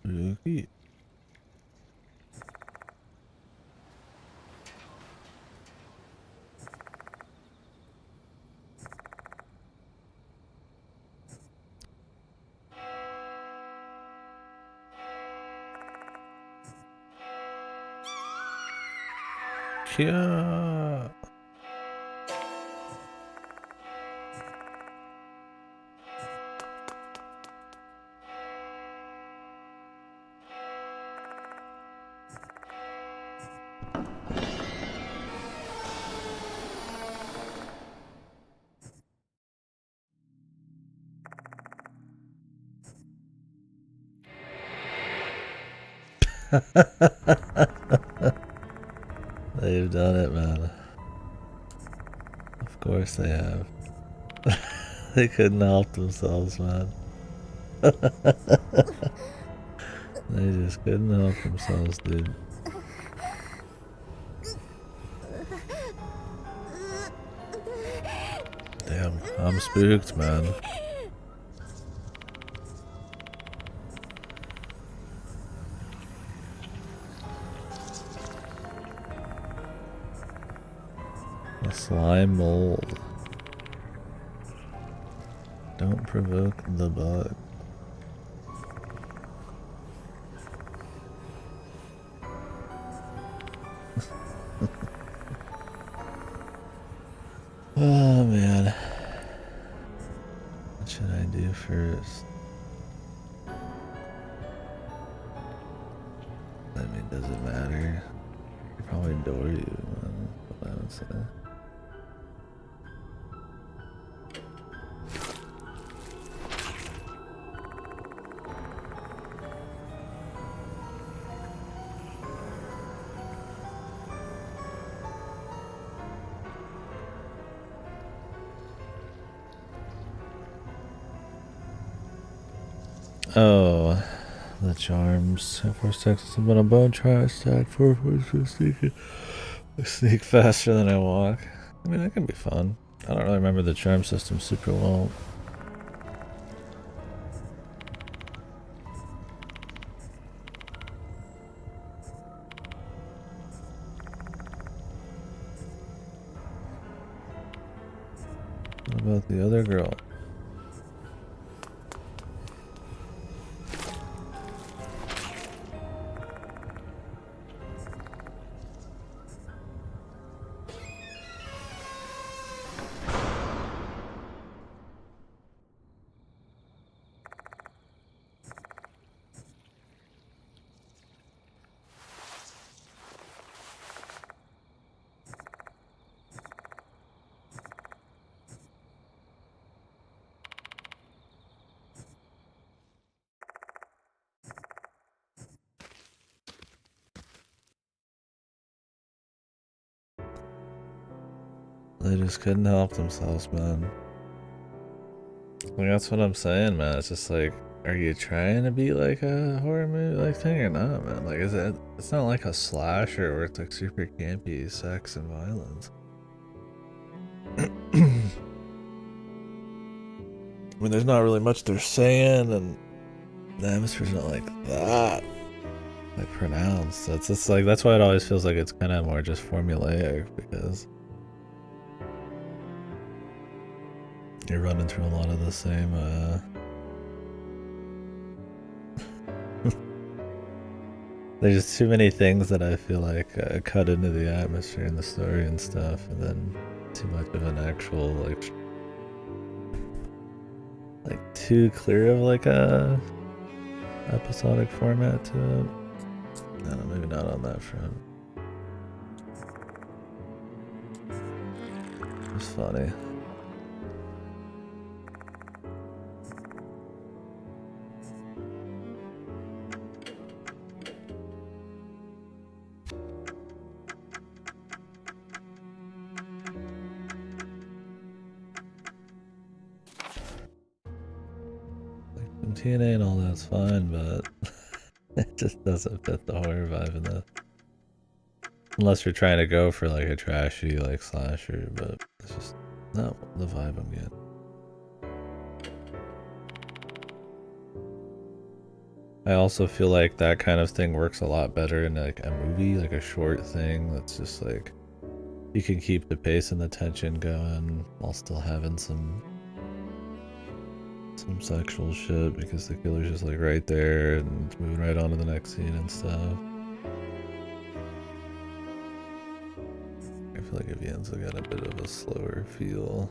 Okay. Yeah. They've done it, man. Of course they have. They couldn't help themselves, man. They just couldn't help themselves, dude. Damn, I'm spooked, man. A slime mold. Don't provoke the bug. Oh man. What should I do first? I mean, does it matter? They probably adore you, man. What I would say. Oh, the charms. Force Texas have been a bone try stack 4 points for sneak faster than I walk. I mean, that can be fun. I don't really remember the charm system super well. What about the other girl? They just couldn't help themselves, man. Like, that's what I'm saying, man. It's just like, are you trying to be like a horror movie like thing or not, man? Like, is it? It's not like a slasher where it's like super campy sex and violence. I mean, there's not really much they're saying, and the atmosphere's not like that, like pronounced. So it's just like, that's why it always feels like it's kind of more just formulaic, because you're running through a lot of the same there's just too many things that I feel like cut into the atmosphere and the story and stuff, and then too much of an actual like too clear of like a episodic format to it. I don't know, maybe not on that front. It's funny. TNA and all that's fine, but it just doesn't fit the horror vibe enough. Unless you're trying to go for like a trashy like slasher, but it's just not the vibe I'm getting. I also feel like that kind of thing works a lot better in like a movie, like a short thing that's just like you can keep the pace and the tension going while still having some sexual shit because the killer's just like right there and it's moving right on to the next scene and stuff. I feel like Evian's got a bit of a slower feel.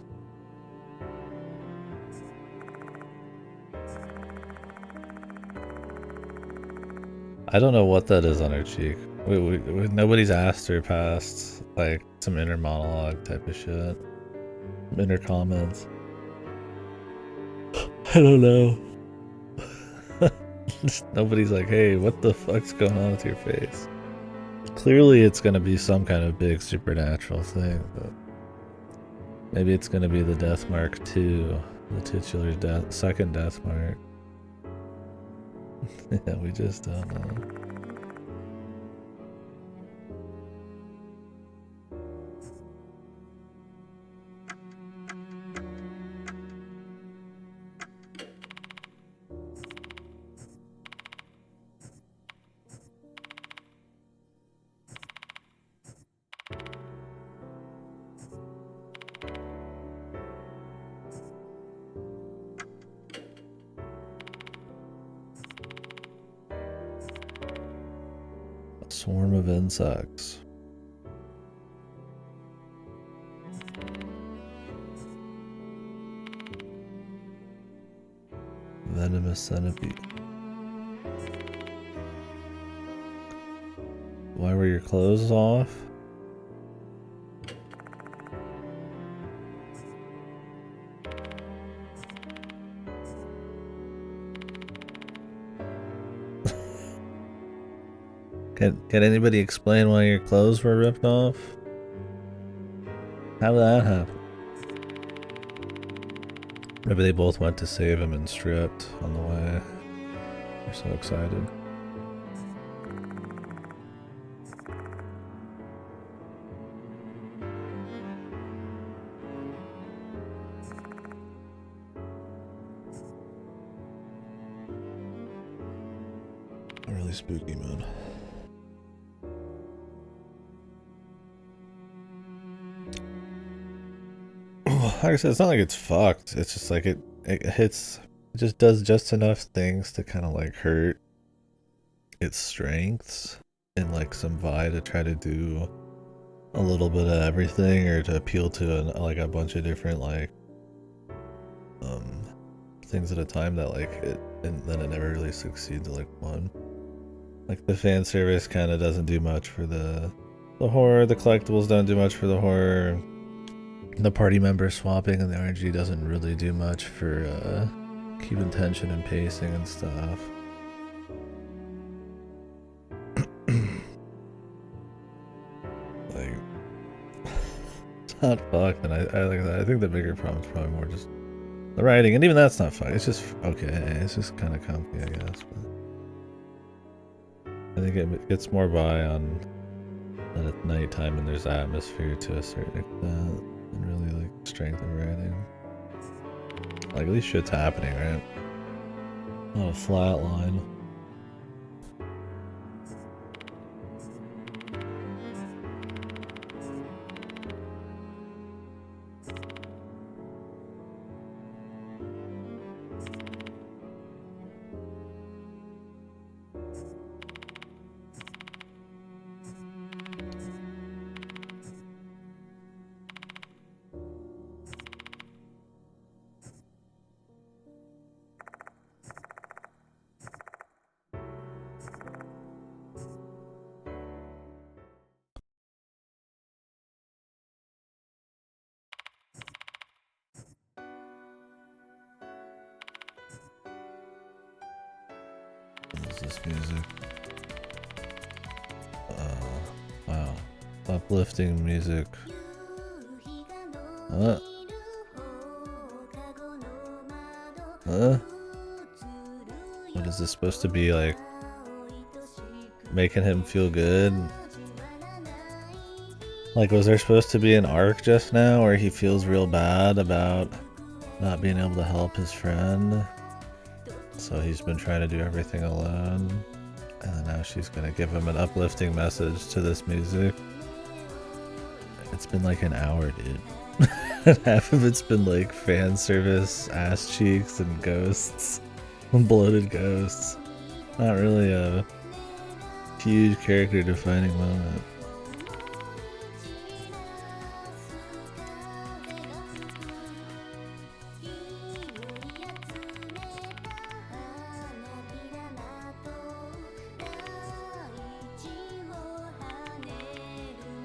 I don't know what that is on her cheek. Nobody's asked her past like some inner monologue type of shit. Inner comments. I don't know. Nobody's like, hey, what the fuck's going on with your face? Clearly it's gonna be some kind of big supernatural thing, but maybe it's gonna be the death mark 2, the titular second death mark. Yeah, we just don't know. A swarm of insects. Venomous centipede. Why were your clothes off? Can anybody explain why your clothes were ripped off? How did that happen? Maybe they both went to save him and stripped on the way. They're so excited. Really spooky mood. Like I said, it's not like it's fucked. It's just like it hits. It just does just enough things to kind of like hurt its strengths and like some vibe to try to do a little bit of everything or to appeal to like a bunch of different like things at a time that like it, and then it never really succeeds at like one. Like the fan service kind of doesn't do much for the horror. The collectibles don't do much for the horror. The party member swapping and the RNG doesn't really do much for keeping tension and pacing and stuff. Like, it's not fucked, and I think the bigger problem is probably more just the writing, and even that's not fucked. It's just okay. It's just kind of comfy, I guess. But I think it gets more by on that it's nighttime and there's atmosphere to a certain extent, and really like strength of writing. Like at least shit's happening, right? Not a flat line. What is this music? Wow. Uplifting music. Huh? What is this supposed to be like? Making him feel good? Like, was there supposed to be an arc just now where he feels real bad about not being able to help his friend? So he's been trying to do everything alone. And now she's gonna give him an uplifting message to this music. It's been like an hour, dude. And half of it's been like fan service, ass cheeks, and ghosts. Bloated ghosts. Not really a huge character defining moment.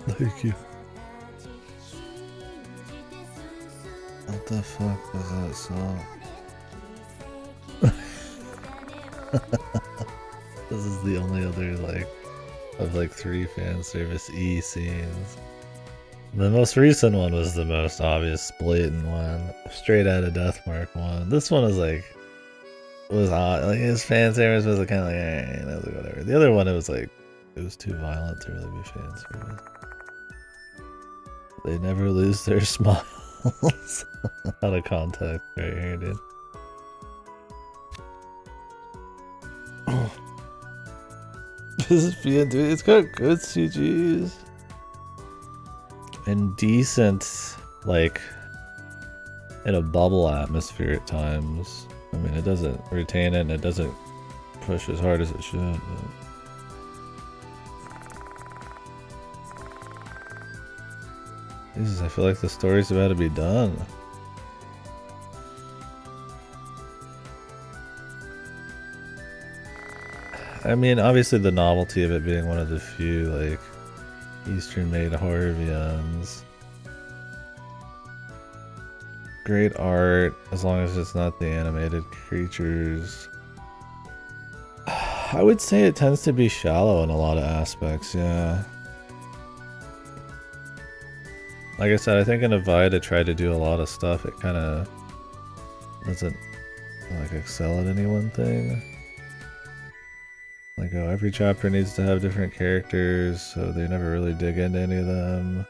Thank you. What the fuck was that song? This is the only other like of like 3 fan service E scenes. The most recent one was the most obvious blatant one, straight out of Deathmark one. This one is like was odd. Like his fan service was kind of like, eh, I was like, whatever. The other one, it was like, it was too violent to really be fan service. They never lose their smiles. Out of context right here, dude. This is being, dude. It's got good CGs and decent, like, in a bubble atmosphere at times. I mean, it doesn't retain it and it doesn't push as hard as it should. But... Jesus, I feel like the story's about to be done. I mean, obviously the novelty of it being one of the few, like, Eastern-made horror VNs. Great art, as long as it's not the animated creatures. I would say it tends to be shallow in a lot of aspects, yeah. Like I said, I think in Avida tried to do a lot of stuff. It kind of doesn't, like, excel at any one thing. Like, oh, every chapter needs to have different characters, so they never really dig into any of them.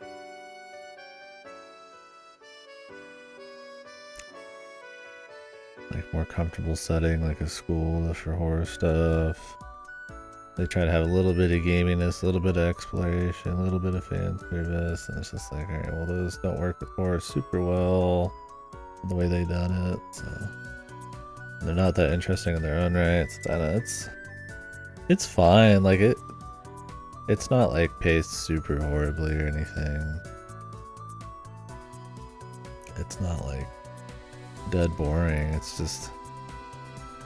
Like, more comfortable setting, like a school for horror stuff. They try to have a little bit of gaminess, a little bit of exploration, a little bit of fan service, and it's just like, alright, well, those don't work with horror super well, the way they done it, so... They're not that interesting in their own right, it's fine, like, it's not, like, paced super horribly or anything. It's not, like, dead boring, it's just...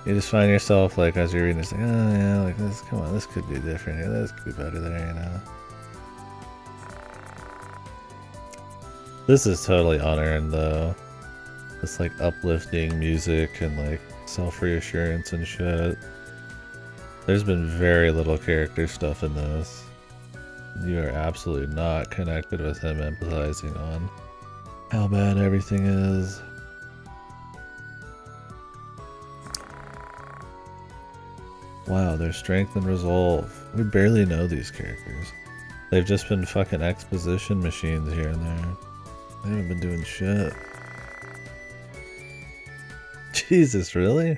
You just find yourself, like, as you're reading, it's like, oh yeah, like, this, come on, this could be different, yeah, this could be better there, you know? This is totally unearned, though. This, like, uplifting music and, like, self-reassurance and shit. There's been very little character stuff in this. You are absolutely not connected with him, empathizing on how bad everything is. Wow, their strength and resolve. We barely know these characters. They've just been fucking exposition machines here and there. They haven't been doing shit. Jesus, really?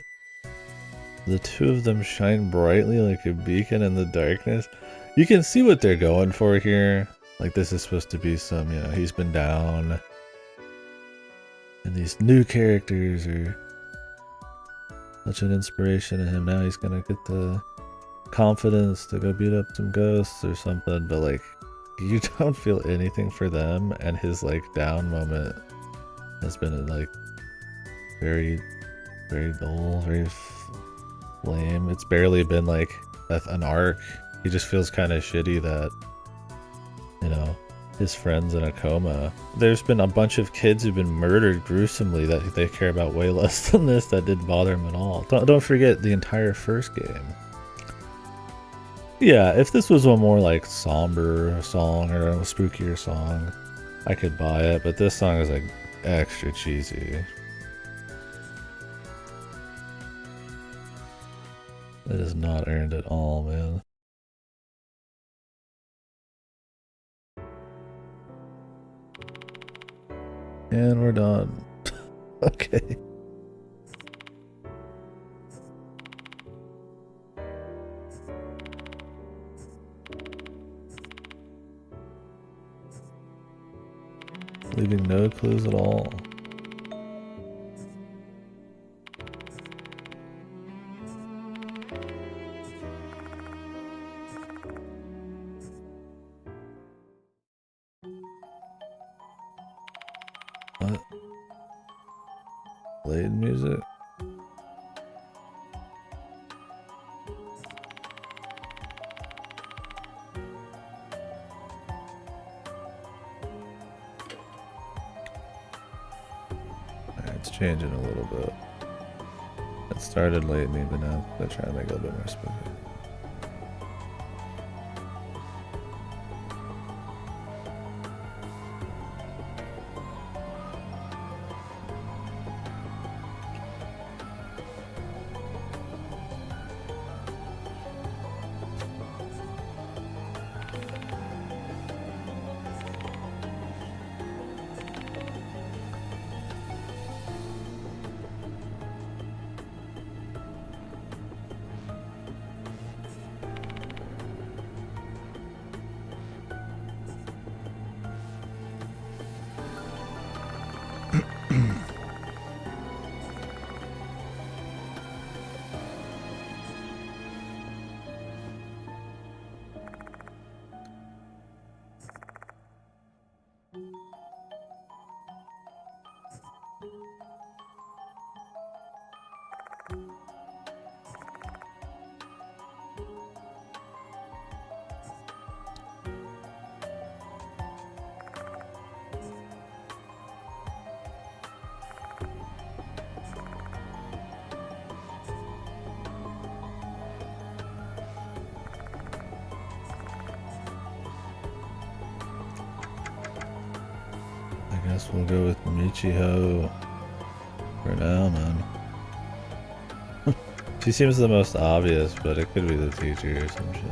The two of them shine brightly like a beacon in the darkness. You can see what they're going for here. Like, this is supposed to be some, you know, he's been down. And these new characters are such an inspiration to him. Now he's gonna get the confidence to go beat up some ghosts or something. But, like, you don't feel anything for them. And his, like, down moment has been, like, very, very dull, very lame. It's barely been, like, an arc. He just feels kind of shitty that, you know, his friend's in a coma. There's been a bunch of kids who've been murdered gruesomely that they care about way less than this. That didn't bother him at all. Don't forget the entire first game. Yeah, if this was a more, like, somber song or a spookier song, I could buy it, but this song is, like, extra cheesy. It is not earned at all, man. And we're done. Okay. Leaving no clues at all. What? Blade music? Alright, it's changing a little bit. It started late me, but now they're trying to make it a little bit more spooky. I guess we'll go with Michiho for now, man. She seems the most obvious, but it could be the teacher or some shit.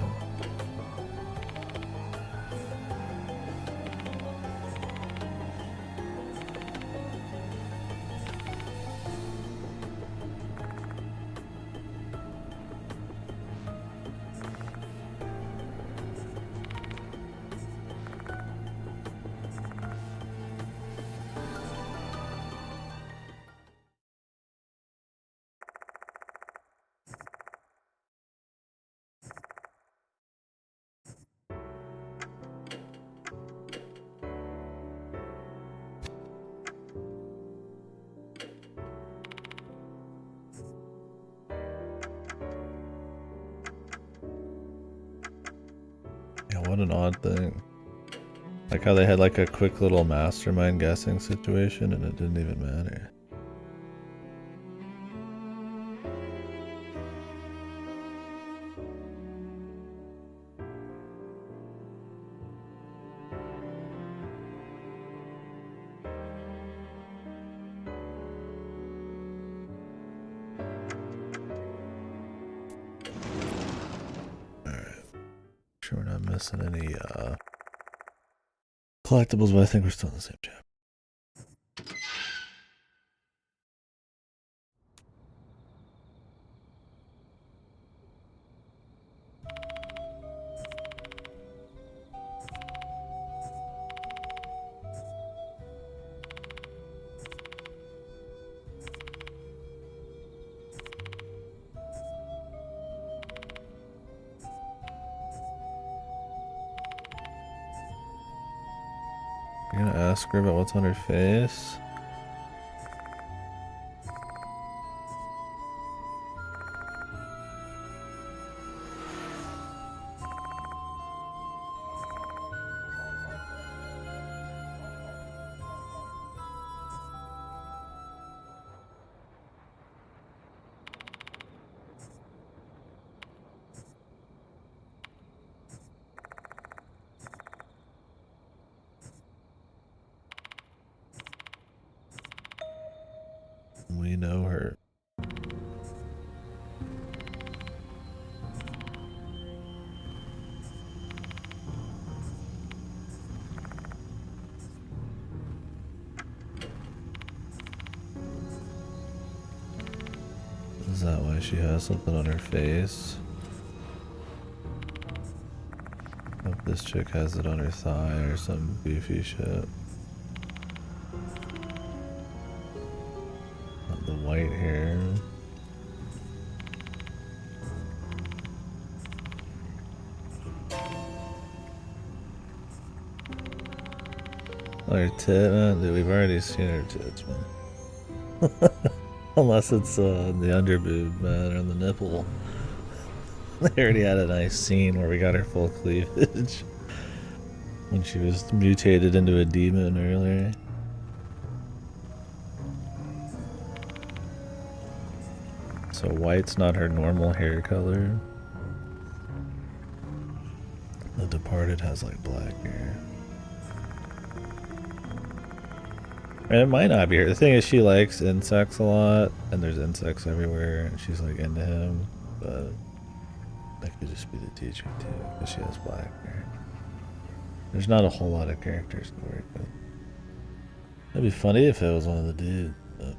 What an odd thing. Like how they had like a quick little mastermind guessing situation and it didn't even matter. Sure we're not missing any collectibles, but I think we're still in the same chapter. You're gonna ask her about what's on her face? We know her. Is that why she has something on her face? Hope this chick has it on her thigh or some beefy shit. Not the white hair. Oh, her tit? Dude, we've already seen her tits, man. Unless it's the underboob, man, or the nipple. They already had a nice scene where we got her full cleavage. When she was mutated into a demon earlier. So white's not her normal hair color. The Departed has like black hair. And it might not be her. The thing is, she likes insects a lot, and there's insects everywhere, and she's like into him, but that could just be the teacher too, because she has black hair. There's not a whole lot of characters to work with. It'd be funny if it was one of the dudes, but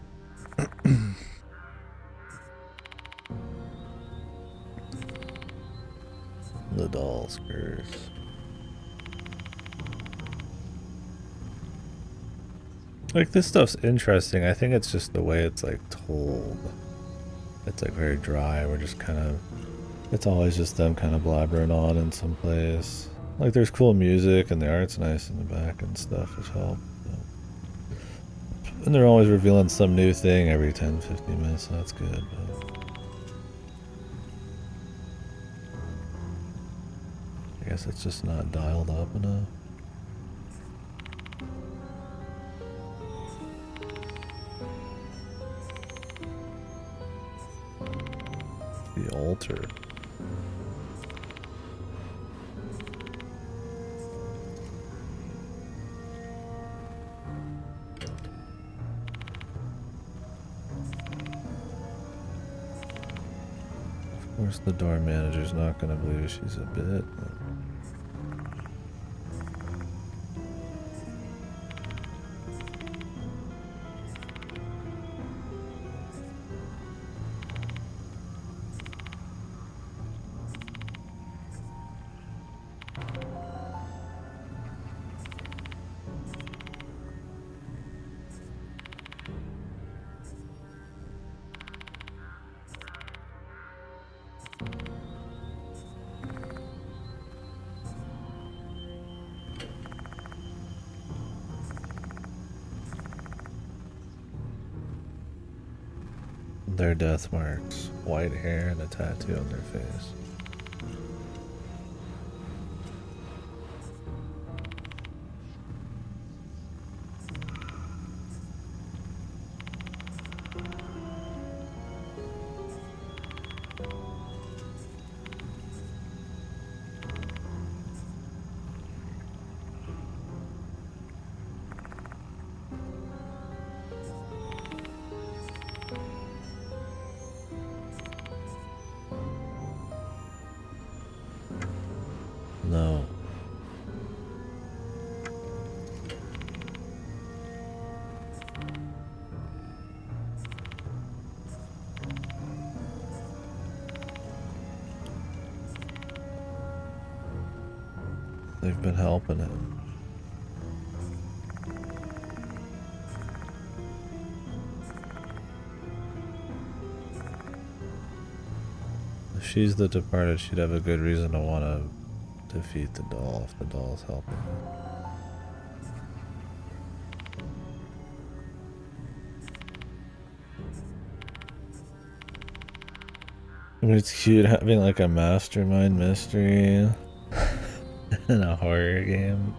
the doll's curse. Like, this stuff's interesting. I think it's just the way it's like told. It's like very dry. We're just kind of, it's always just them kind of blabbering on in some place. Like, there's cool music and the art's nice in the back and stuff, which helps. And they're always revealing some new thing every 10, 15 minutes, so that's good. But I guess it's just not dialed up enough. The altar. Of course the door manager's not gonna believe she's a bit, but their death marks, white hair and a tattoo on their face. No. They've been helping him. If she's the departed, she'd have a good reason to want to defeat the doll if the doll's helping him. I mean, it's cute having like a mastermind mystery in a horror game.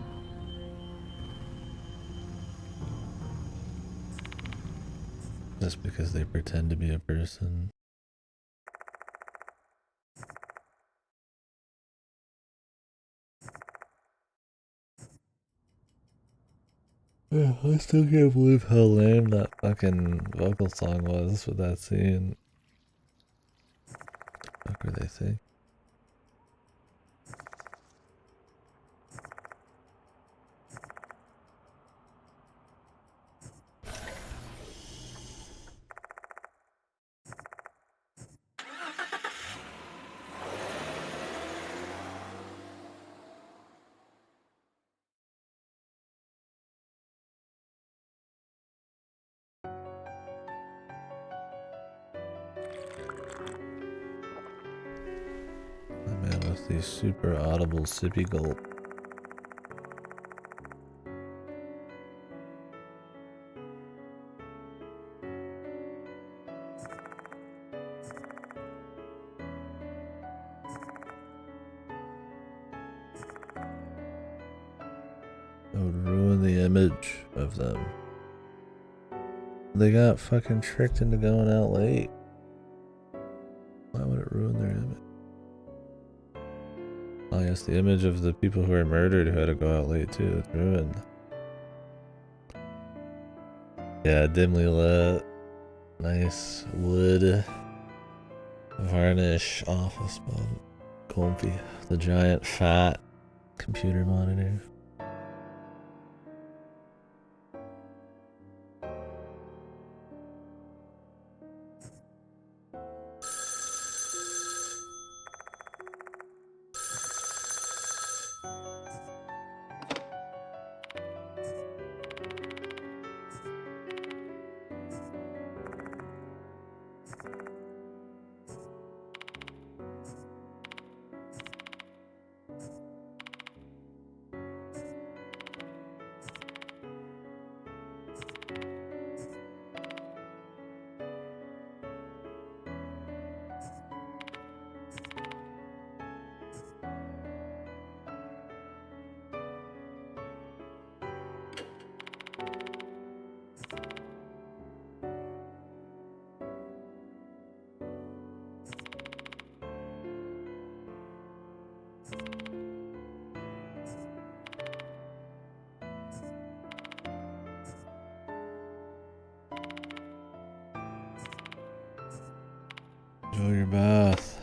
Just because they pretend to be a person. Yeah, I still can't believe how lame that fucking vocal song was with that scene. What were they think? The man with the super audible sippy gulp. It would ruin the image of them. They got fucking tricked into going out late. Why would it ruin their image? Oh yes, the image of the people who were murdered who had to go out late too. It's ruined. Yeah, dimly lit. Nice wood varnish office spot. Comfy. The giant fat computer monitor. Enjoy your bath.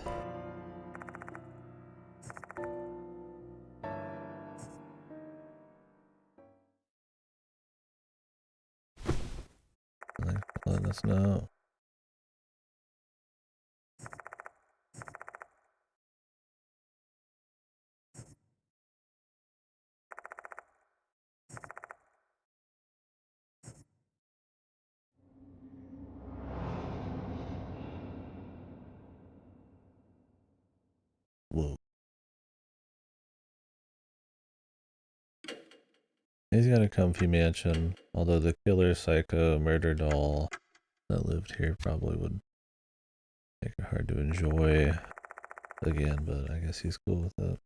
Thanks for letting us know. Whoa. He's got a comfy mansion, although the killer psycho murder doll that lived here probably would make it hard to enjoy again, but I guess he's cool with it.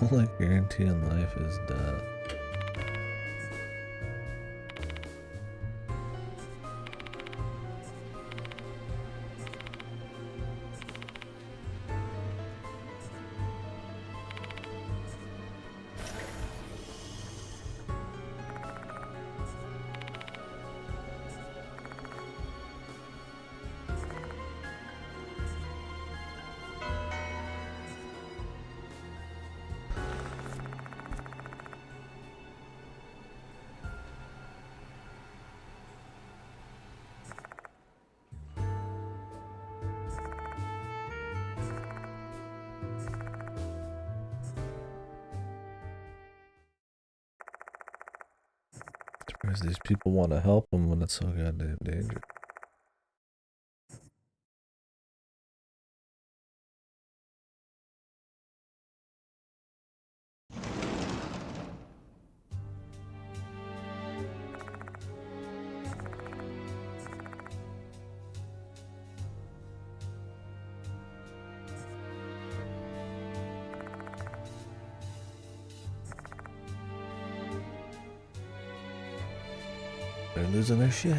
All I guarantee in life is death. Surprised these people want to help them when it's so goddamn dangerous. They're losing their shit.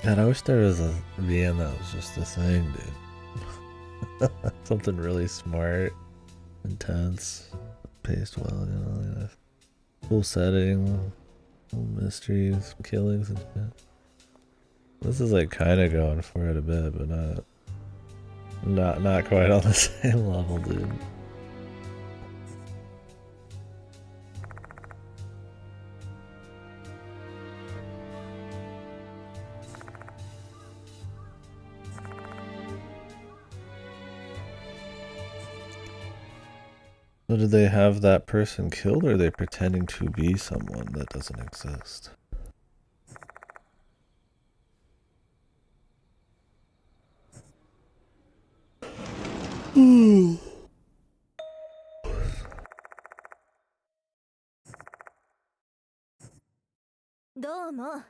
God, I wish there was a VM that was just a thing, dude. Something really smart, intense, paced well, you know, like a cool setting, cool mysteries, killings and shit. This is like kind of going for it a bit, but not quite on the same level, dude. So did they have that person killed, or are they pretending to be someone that doesn't exist? どうも。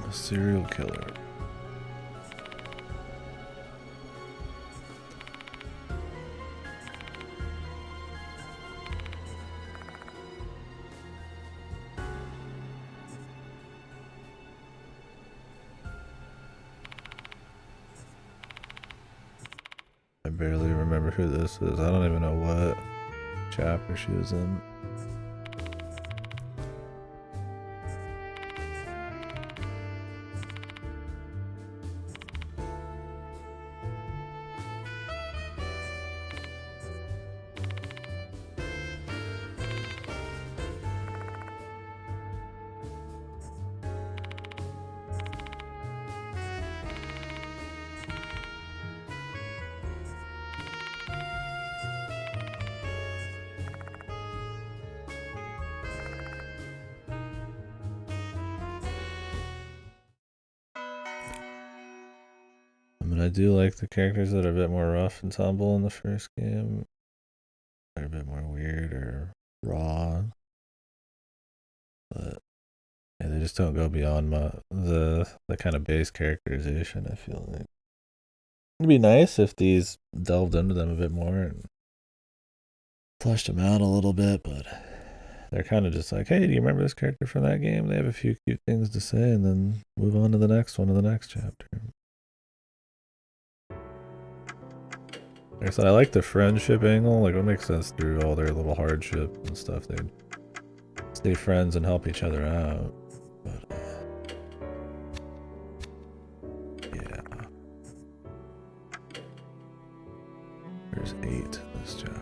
A serial killer. I barely remember who this is. I don't even know what chapter she was in. I mean, I do like the characters that are a bit more rough and tumble in the first game. They're a bit more weird or raw. But yeah, they just don't go beyond the kind of base characterization, I feel like. It'd be nice if these delved into them a bit more and fleshed them out a little bit, but they're kind of just like, hey, do you remember this character from that game? They have a few cute things to say and then move on to the next one in the next chapter. Like I said, I like the friendship angle. Like, it makes sense through all their little hardship and stuff. They'd stay friends and help each other out. But, yeah. There's 8 this chapter.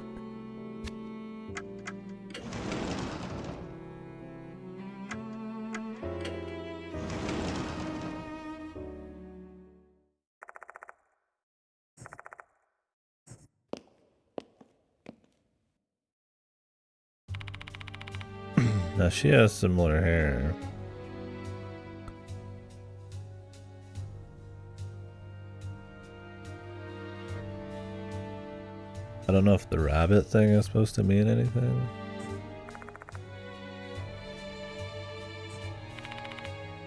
Now she has similar hair. I don't know if the rabbit thing is supposed to mean anything.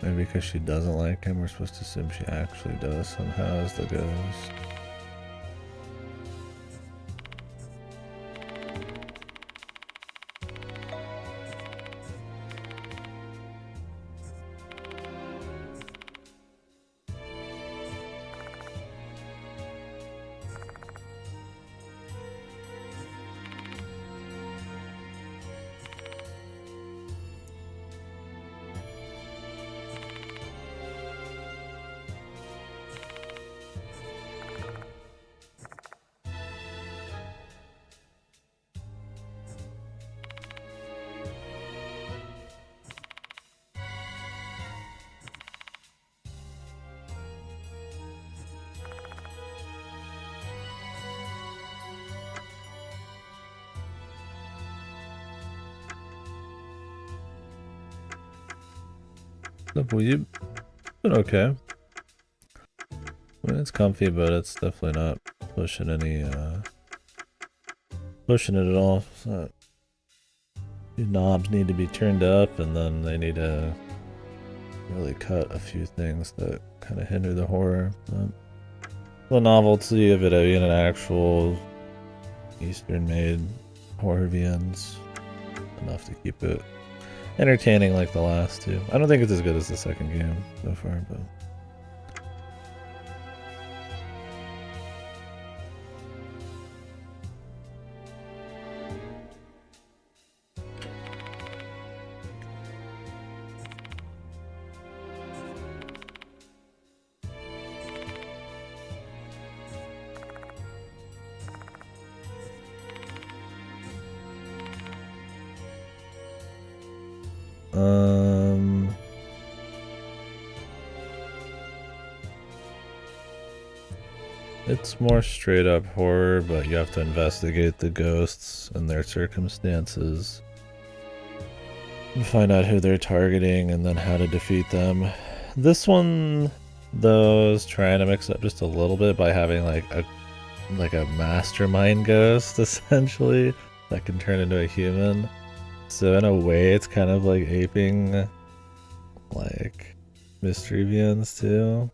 Maybe because she doesn't like him, we're supposed to assume she actually does somehow as the ghost. Well, you've been okay. I mean, it's comfy, but it's definitely not pushing any, pushing it at all. It's not The knobs need to be turned up, and then they need to really cut a few things that kind of hinder the horror. But the novelty of it being an actual Eastern-made horror VN's enough to keep it entertaining like the last two. I don't think it's as good as the second game so far, but... It's more straight up horror, but you have to investigate the ghosts and their circumstances and find out who they're targeting and then how to defeat them. This one, though, is trying to mix up just a little bit by having like a mastermind ghost, essentially, that can turn into a human. So in a way, it's kind of like aping like mystery VNs too.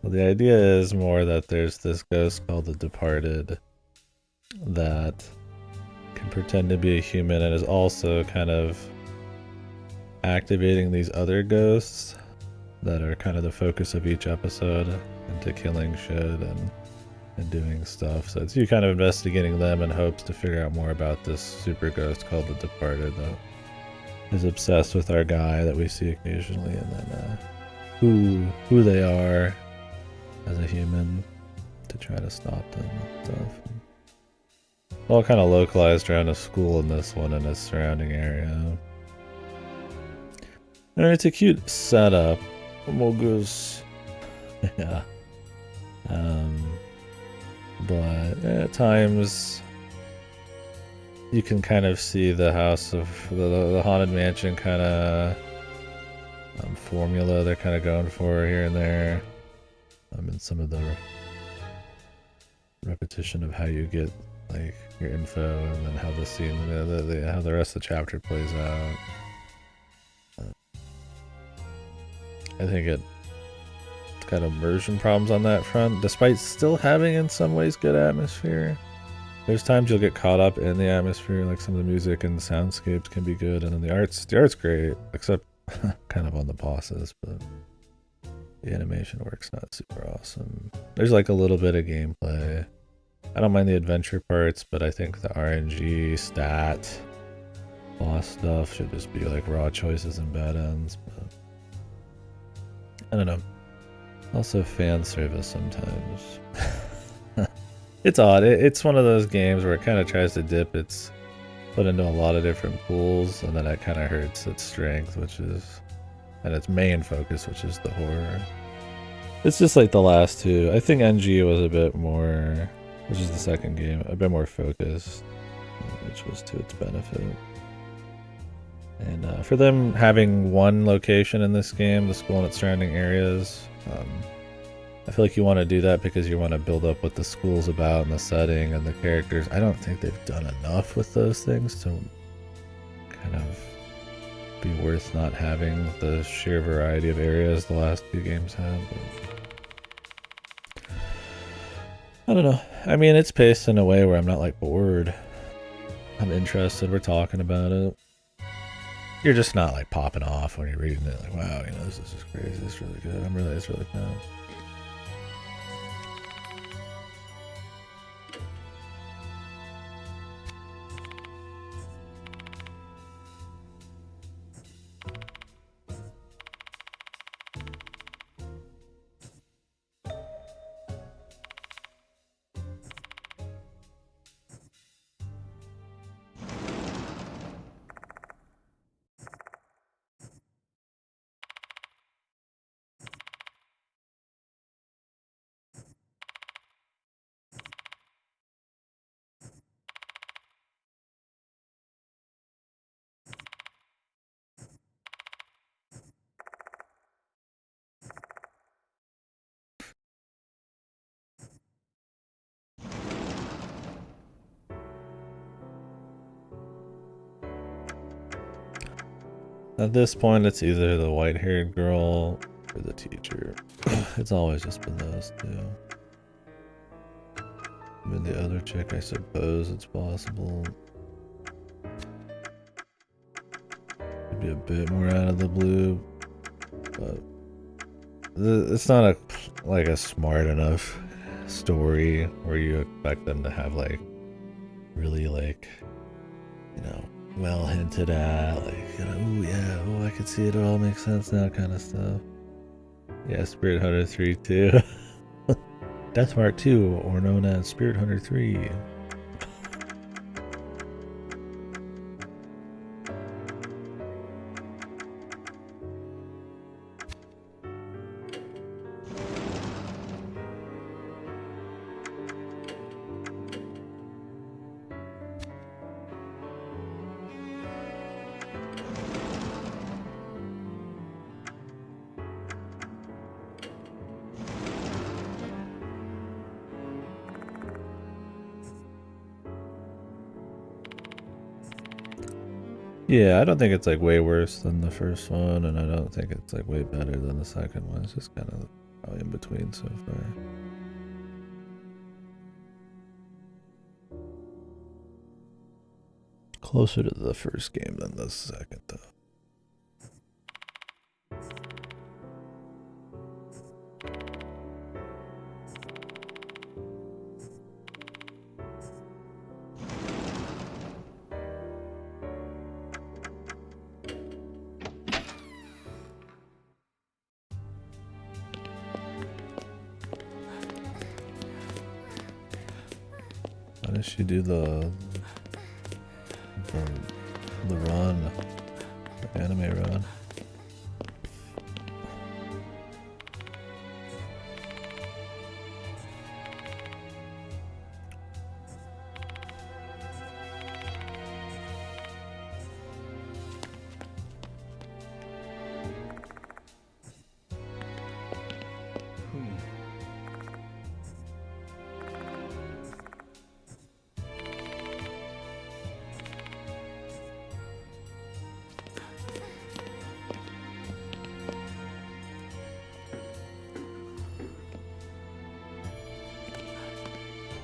Well, the idea is more that there's this ghost called the Departed that can pretend to be a human and is also kind of activating these other ghosts that are kind of the focus of each episode into killing shit and doing stuff. So it's you kind of investigating them in hopes to figure out more about this super ghost called the Departed that is obsessed with our guy that we see occasionally, and then who they are as a human to try to stop them and stuff. All kind of localized around a school in this one and its surrounding area. And it's a cute setup. Mogus. Yeah. But at times you can kind of see the house of the haunted mansion kind of formula they're kind of going for here and there. And some of the repetition of how you get like your info and then how the scene, how the rest of the chapter plays out. I think it's got immersion problems on that front, despite still having in some ways good atmosphere. There's times you'll get caught up in the atmosphere, like some of the music and the soundscapes can be good, and then the art's great, except kind of on the bosses, but the animation work's not super awesome. There's like a little bit of gameplay. I don't mind the adventure parts, but I think the RNG, stat, boss stuff should just be like raw choices and bad ends, but I don't know. Also fan service sometimes. It's odd. It's one of those games where it kind of tries to dip its foot into a lot of different pools, and then it kind of hurts its strength, and its main focus, which is the horror. It's just like the last two. I think NG was a bit more, which is the second game, a bit more focused, which was to its benefit. And for them having one location in this game, the school and its surrounding areas, I feel like you want to do that because you want to build up what the school's about and the setting and the characters. I don't think they've done enough with those things to kind of be worth not having the sheer variety of areas the last two games had. But I don't know. I mean, it's paced in a way where I'm not like bored. I'm interested. We're talking about it. You're just not like popping off when you're reading it. Like, wow, this is just crazy. It's really good. It's really fun. At this point, it's either the white-haired girl or the teacher. It's always just been those two. I mean, the other chick, I suppose it's possible. Could be a bit more out of the blue, but it's not a smart enough story where you expect them to have really well hinted at, oh yeah, oh I can see it all makes sense now kind of stuff. Yeah, Spirit Hunter 3 too. Death Mark 2, or known as Spirit Hunter 3. Yeah, I don't think it's way worse than the first one, and I don't think it's way better than the second one. It's just kind of probably in between so far. Closer to the first game than the second, though. How does she do the run, the anime run?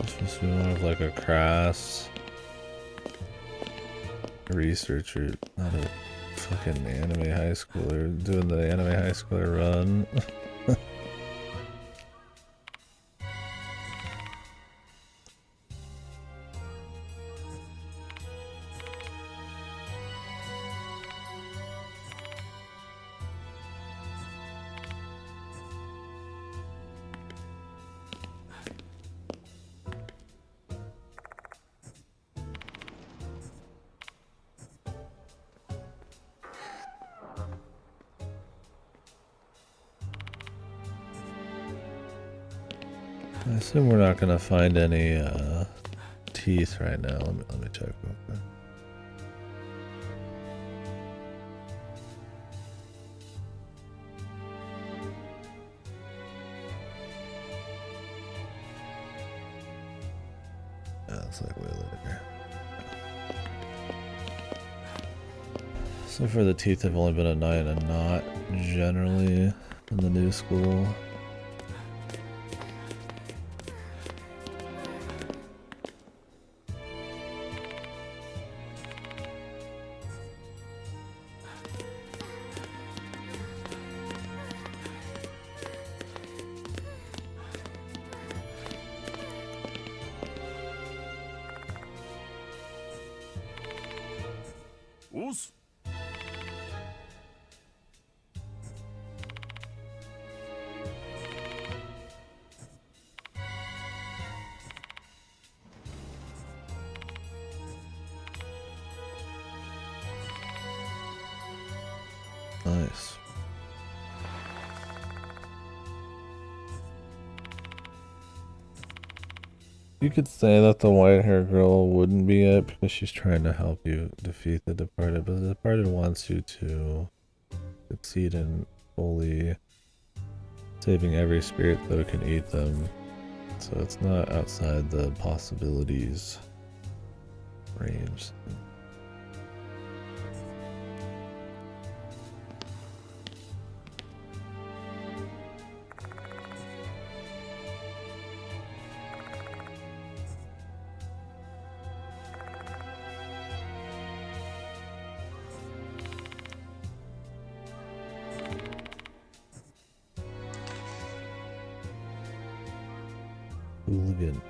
Supposed to be more of a crass researcher, not a fucking anime high schooler doing the anime high schooler run. I assume we're not gonna find any teeth right now. Let me check real quick. Yeah, it's way later. So for the teeth, they've only been a 9 and not generally in the new school. Nice. You could say that the white hair girl wouldn't be it because she's trying to help you defeat the departed, but the departed wants you to succeed in fully saving every spirit so it can eat them. So it's not outside the possibilities range. Hooligan.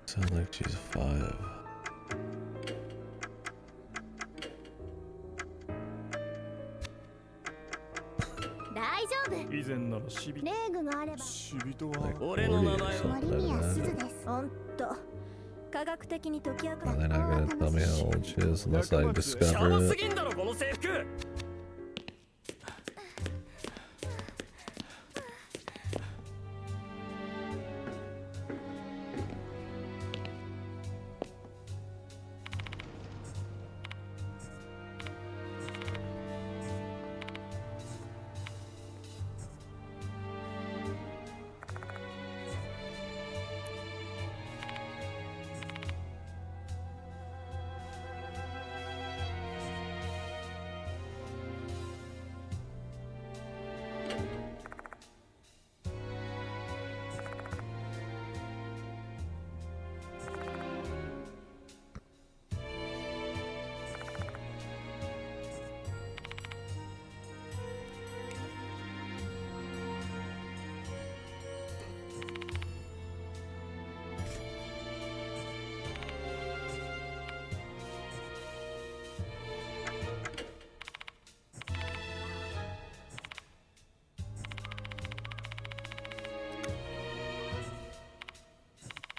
Sounds like she's 5. 大丈夫。以前なら死人霊具があれば。死人 Like は 40 or something, 森 I 宮すず imagine. です。ほんと。科学的に解き明か They're not gonna tell me how old she is unless I discover it. んだろこの制服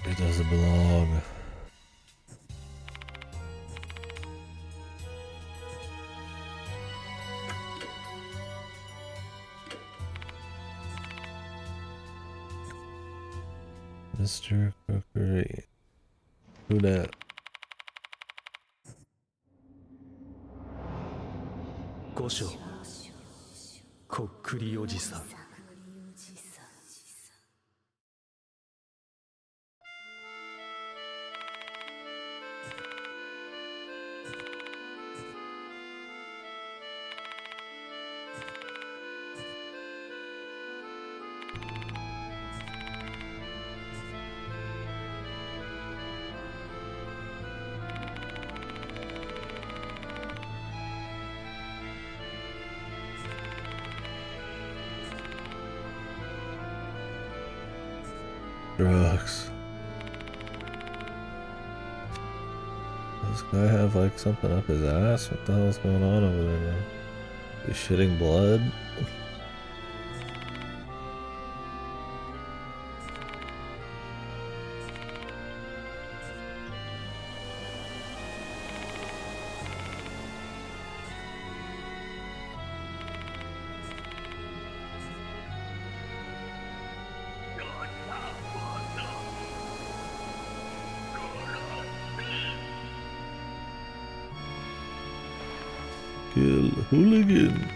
It doesn't belong. Mr. Cookery. Who dat? 五章こっくりおじさん Drugs. Does this guy have like something up his ass? What the hell's going on over there, man? He's shitting blood? Kill hooligan.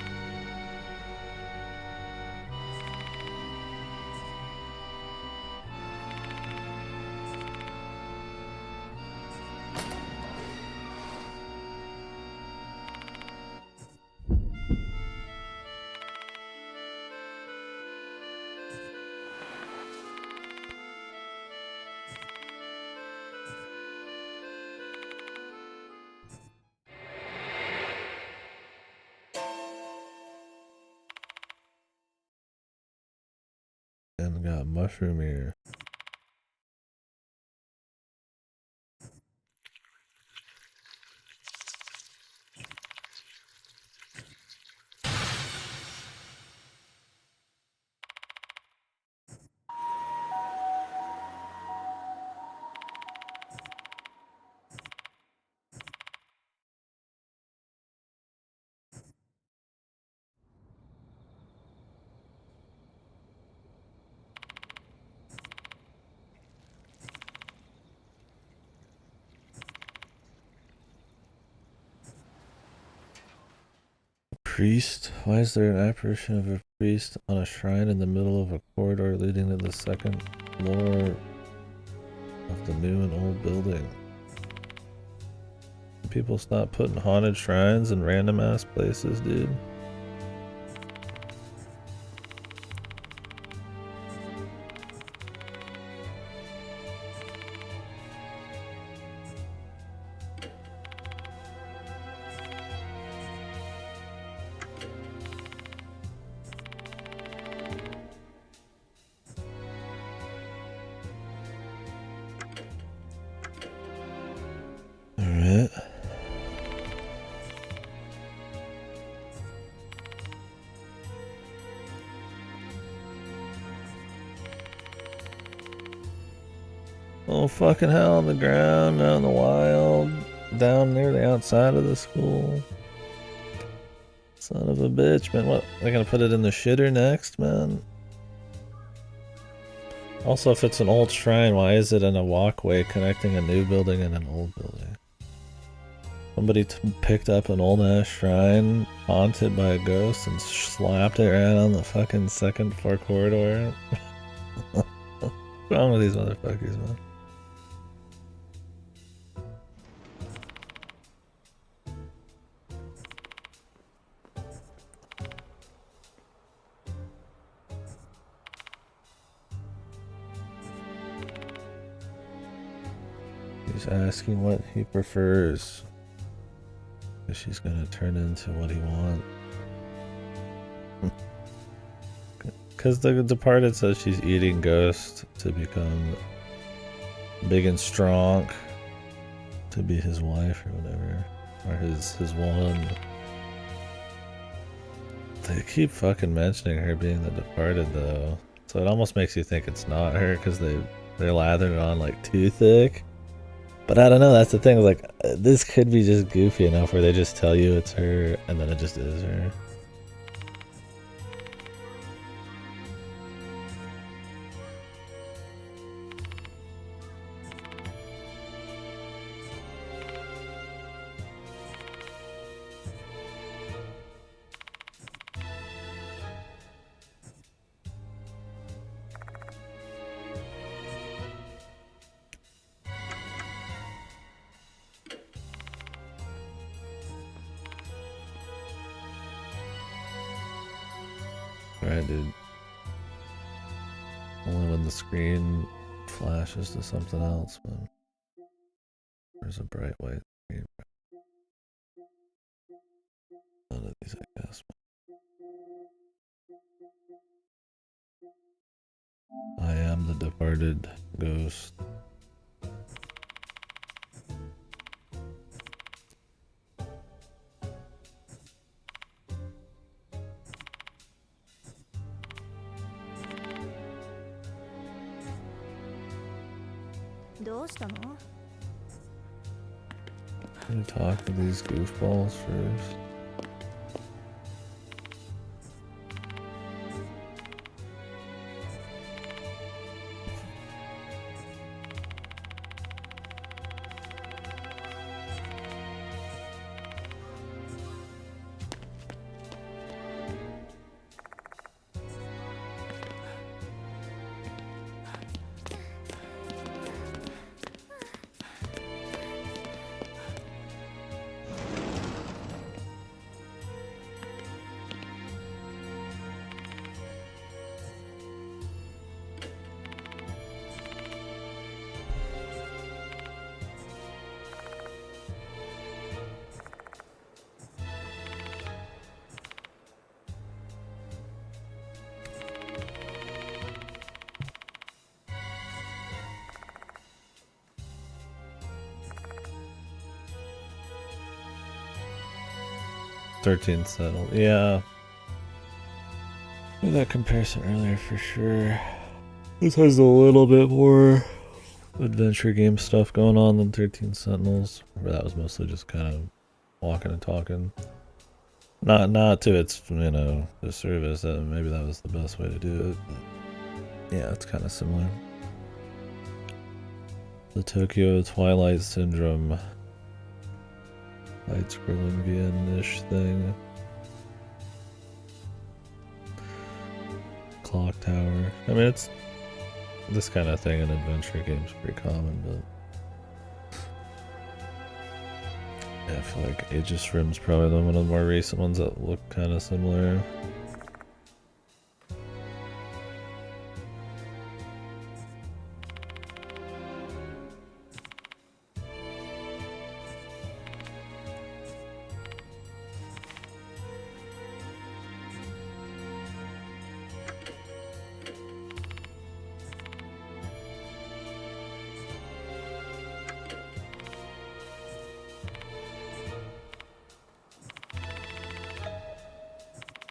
And got mushroom ear. priest? Why is there an apparition of a priest on a shrine in the middle of a corridor leading to the second floor of the new and old building? People stop putting haunted shrines in random ass places, dude. Alright. Oh fucking hell, on the ground, out in the wild, down near the outside of the school. Son of a bitch, man. What? They're gonna put it in the shitter next, man? Also, if it's an old shrine, why is it in a walkway connecting a new building and an old building? Somebody picked up an old ass shrine haunted by a ghost and slapped it right on the fucking second floor corridor. What's wrong with these motherfuckers, man? He's asking what he prefers. If she's gonna turn into what he wants. Because the Departed says she's eating ghost to become big and strong, to be his wife or whatever, or his one. They keep fucking mentioning her being the Departed though, so it almost makes you think it's not her because they're lathering it on like too thick. But I don't know, that's the thing, like, this could be just goofy enough where they just tell you it's her, and then it just is her. Alright, dude. Only when the screen flashes to something else, man. There's a bright white screen. None of these, I guess. I am the Departed ghost. Can you talk to these goofballs first? $13 settled. Yeah. Made that comparison earlier for sure. This has a little bit more adventure game stuff going on than 13 Sentinels. Where that was mostly just kind of walking and talking. Not to its, disservice. Maybe that was the best way to do it. But yeah, it's kind of similar. The Tokyo Twilight Syndrome. Light scrolling Vienna-ish thing. clock tower. I mean, it's this kind of thing in adventure games pretty common, but yeah, I feel like Aegis Rim's probably one of the more recent ones that look kind of similar.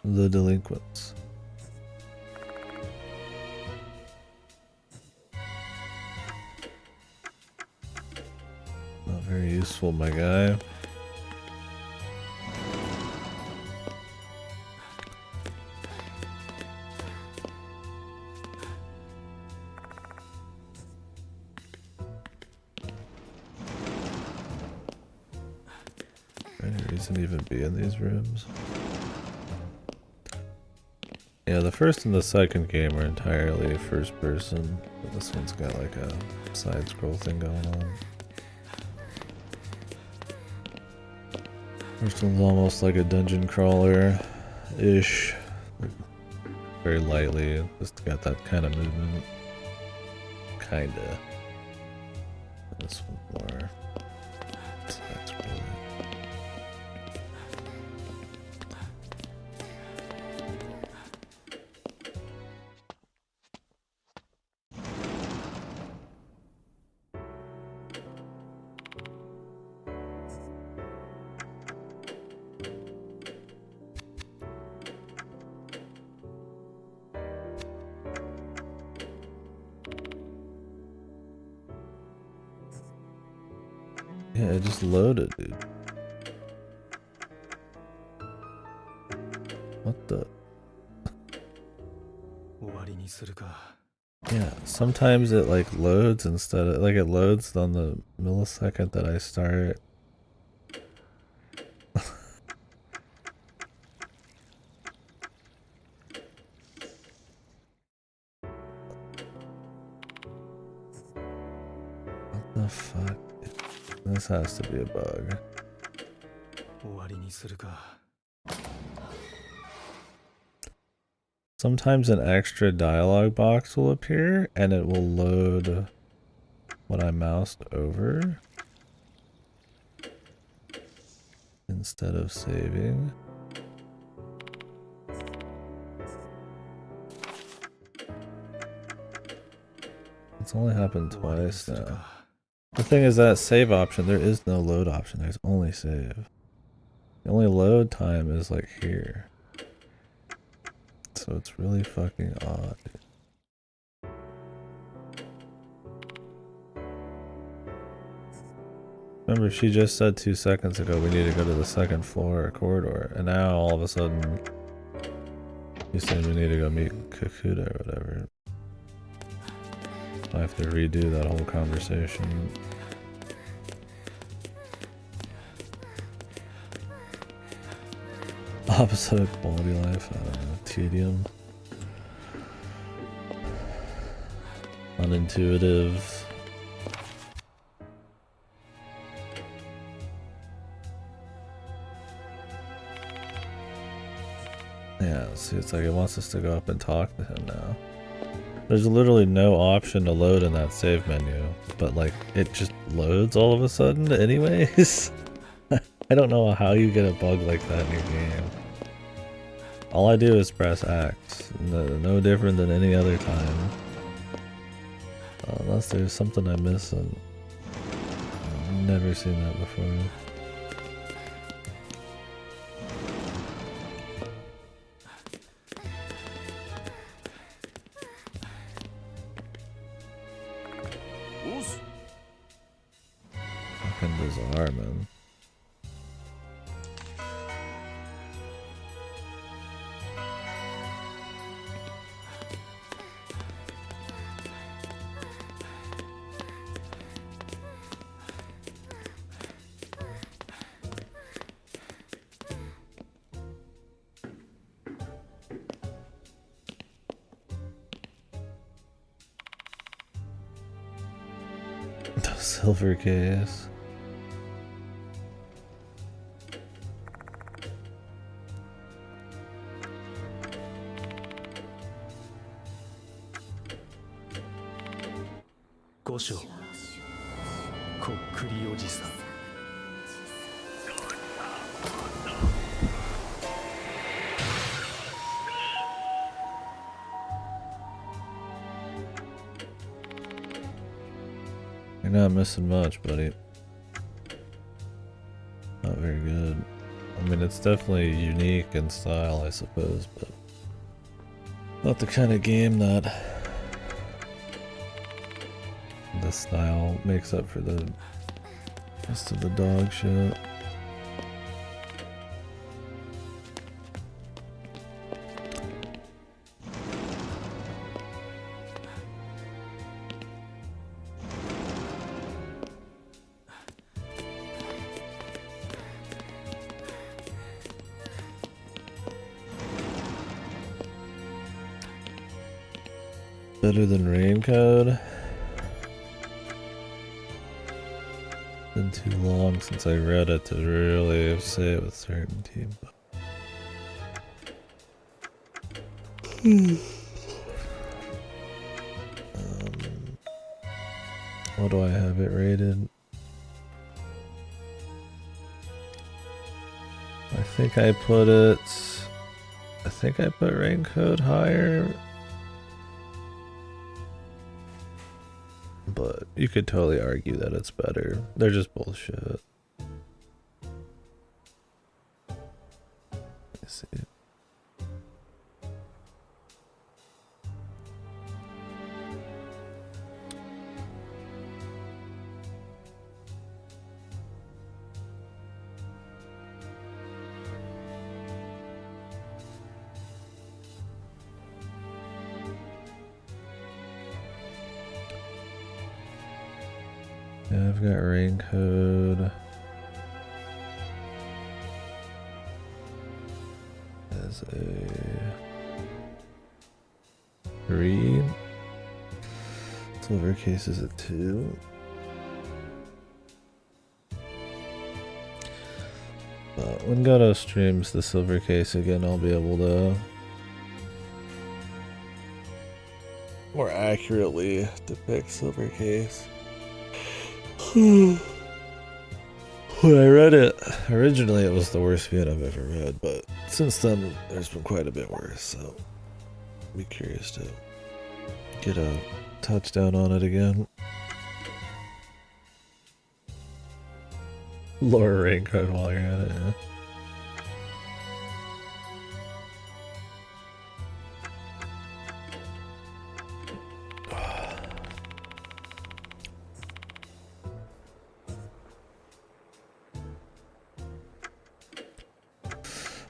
The delinquents. Not very useful, my guy. Any reason to even be in these rooms? Yeah, the first and the second game are entirely first person, but this one's got like a side scroll thing going on. First one's almost like a dungeon crawler-ish. Very lightly, just got that kind of movement. Kinda. This one's more side scrolling. Yeah, it just loaded, dude. What the? 終わりにするか。 Yeah, sometimes it like loads instead of like it loads on the millisecond that I start. What the fuck? This has to be a bug. 終わりにするか。 Sometimes an extra dialogue box will appear and it will load when I moused over instead of saving. It's only happened twice now. The thing is that save option, there is no load option, there's only save. The only load time is like here. So it's really fucking odd. Remember, she just said 2 seconds ago we need to go to the second floor corridor, and now all of a sudden you said we need to go meet Kakuta or whatever. I have to redo that whole conversation. Opposite of quality life, I don't know, tedium. Unintuitive. Yeah, see, it's like it wants us to go up and talk to him now. There's literally no option to load in that save menu, but like it just loads all of a sudden anyways. I don't know how you get a bug like that in your game. All I do is press X, no different than any other time. Unless there's something I'm missing. I've never seen that before. Fucking bizarre, man. The silver case. Go show. こっくりおじさん You're not missing much, buddy. Not very good. I mean, it's definitely unique in style, I suppose, but not the kind of game that the style makes up for the rest of the dog shit. Better than Raincode? Been too long since I read it to really say it with certainty. What do I have it rated? I think I put Raincode higher. But you could totally argue that it's better. They're just bullshit. Let's see. Yeah, I've got Raincode as a 3. Silver case is a 2. But when Goto streams the silver case again, I'll be able to more accurately depict silver case. When I read it, originally it was the worst fiend I've ever read, but since then there's been quite a bit worse, so I'd be curious to get a touchdown on it again. Lower Raincode while you're at it, yeah.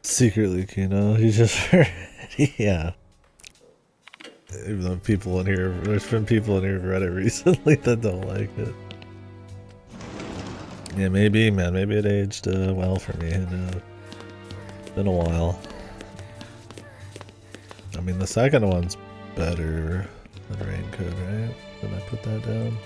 Secretly, Kino, he just yeah. Even though people in here, there's been people in here who've read it recently that don't like it. Yeah, maybe, man, maybe it aged well for me. Who knows? It's been a while. I mean, the second one's better than Raincode, right? Did I put that down?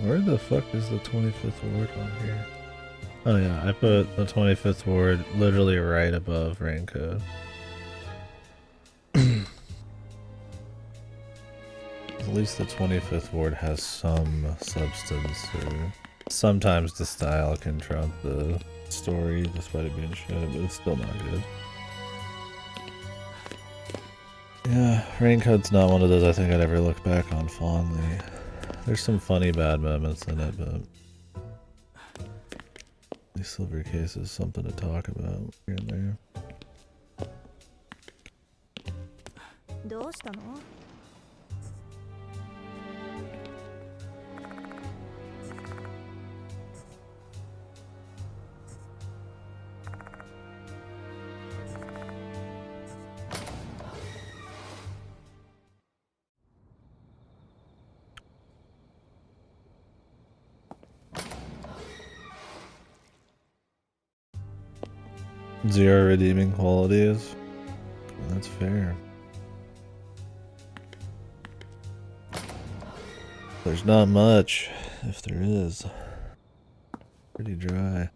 Where the fuck is the 25th ward on here? Oh yeah, I put the 25th ward literally right above Raincode. At least the 25th ward has some substance, or sometimes the style can trump the story despite it being shit, but it's still not good. Yeah, Raincode's not one of those I think I'd ever look back on fondly. There's some funny bad moments in it, but the silver case is something to talk about here and there. どうしたの？ I 0 redeeming qualities. That's fair. There's not much, if there is. Pretty dry.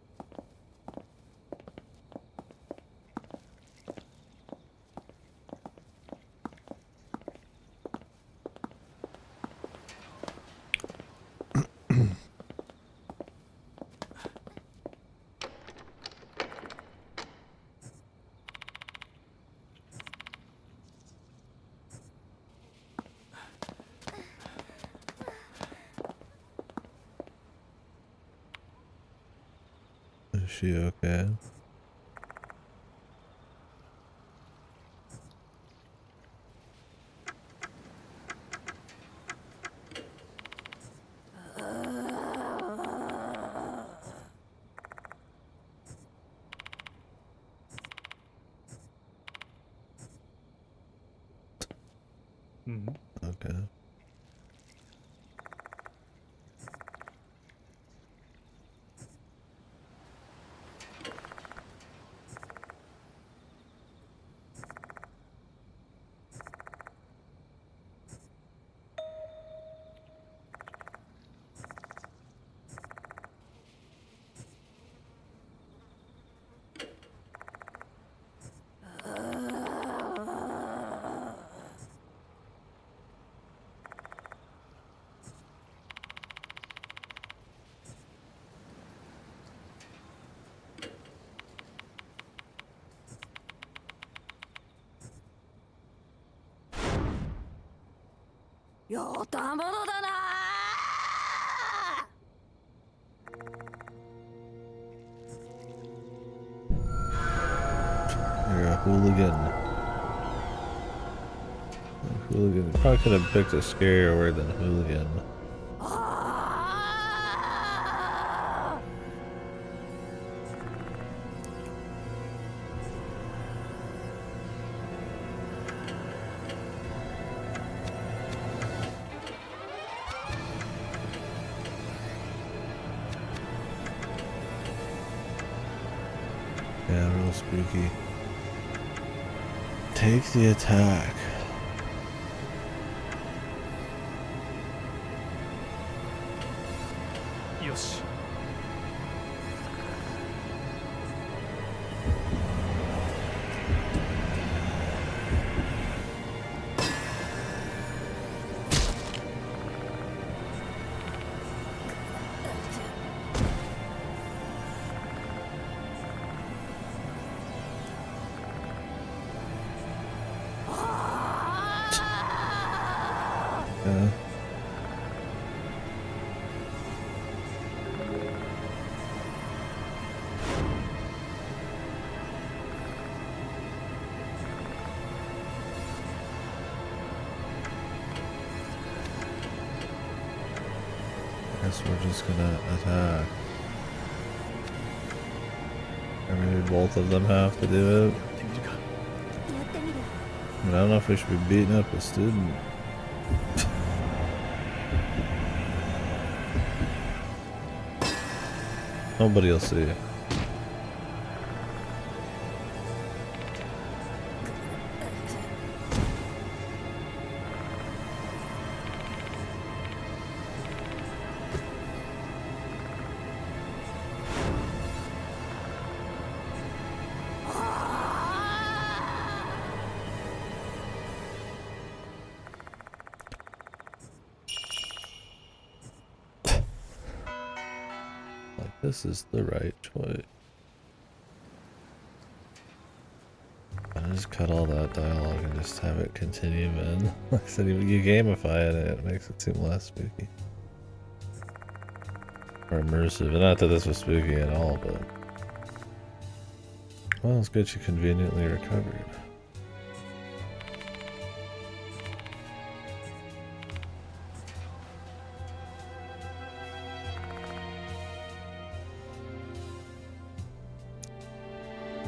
Is she okay? Okay. You're a hooligan. A hooligan. You probably could have picked a scarier word than hooligan. Yeah, real spooky. Take the attack. Yoshi. Yeah. Guess we're just gonna attack. Or maybe both of them have to do it. I don't know if we should be beating up a student. Nobody will see. Like, this is the right choice. I just cut all that dialogue and just have it continue, man. Like I said, you gamify it and it makes it seem less spooky. Or immersive. And not that this was spooky at all, but... Well, it's good she conveniently recovered.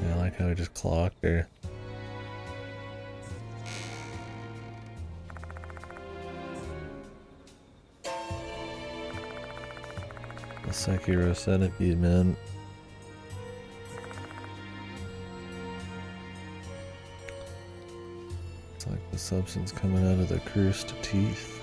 Yeah, I like how I just clocked her. The Sekiro Centipede, man. It's like the substance coming out of the cursed teeth.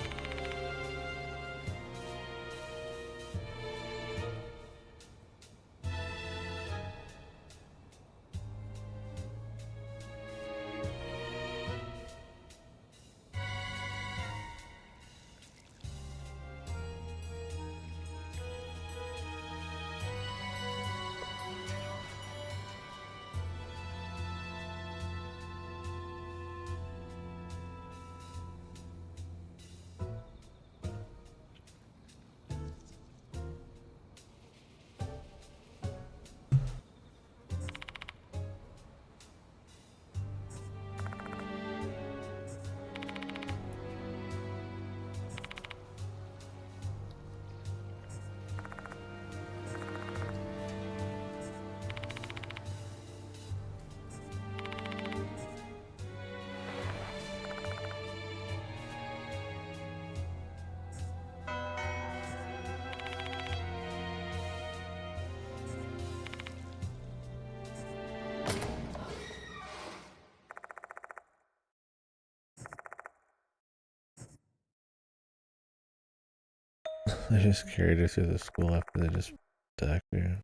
They just carried her through the school after they just attacked her.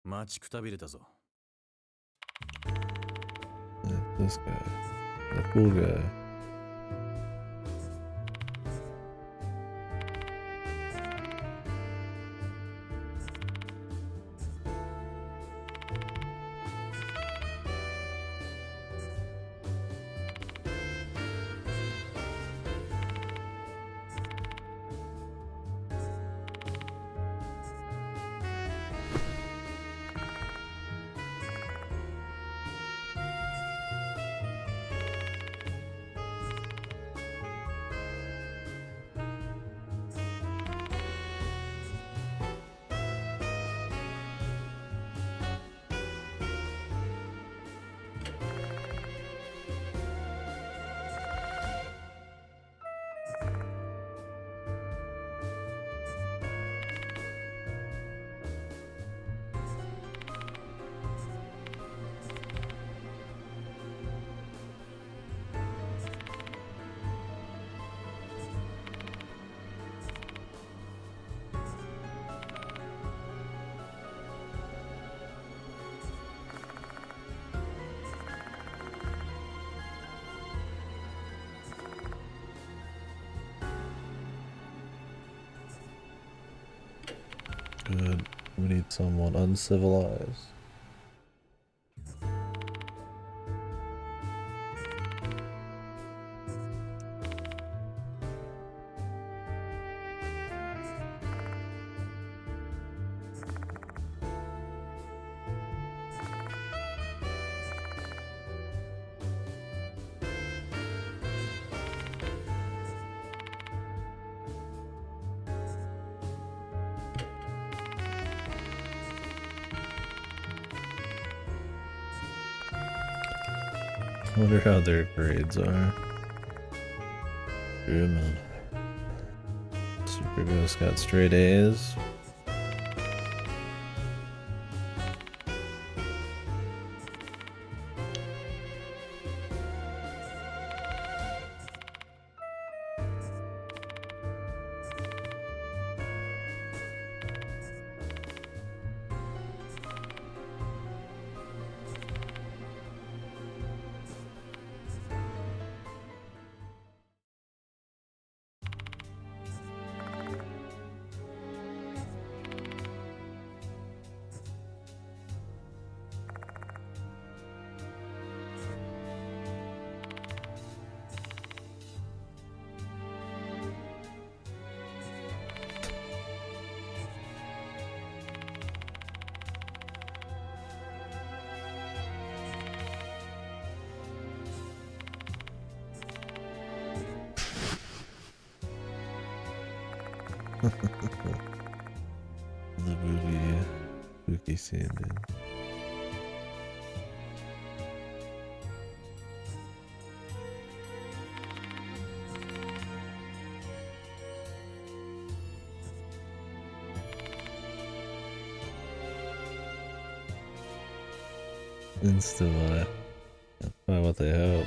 待ちくたびれたぞ。 This guy. The cool guy. Good. We need someone uncivilized. I wonder how their grades are. Yeah, man. Super Ghost got straight A's. The movie Spooky Sandin. Insta-life. That's probably what they hope.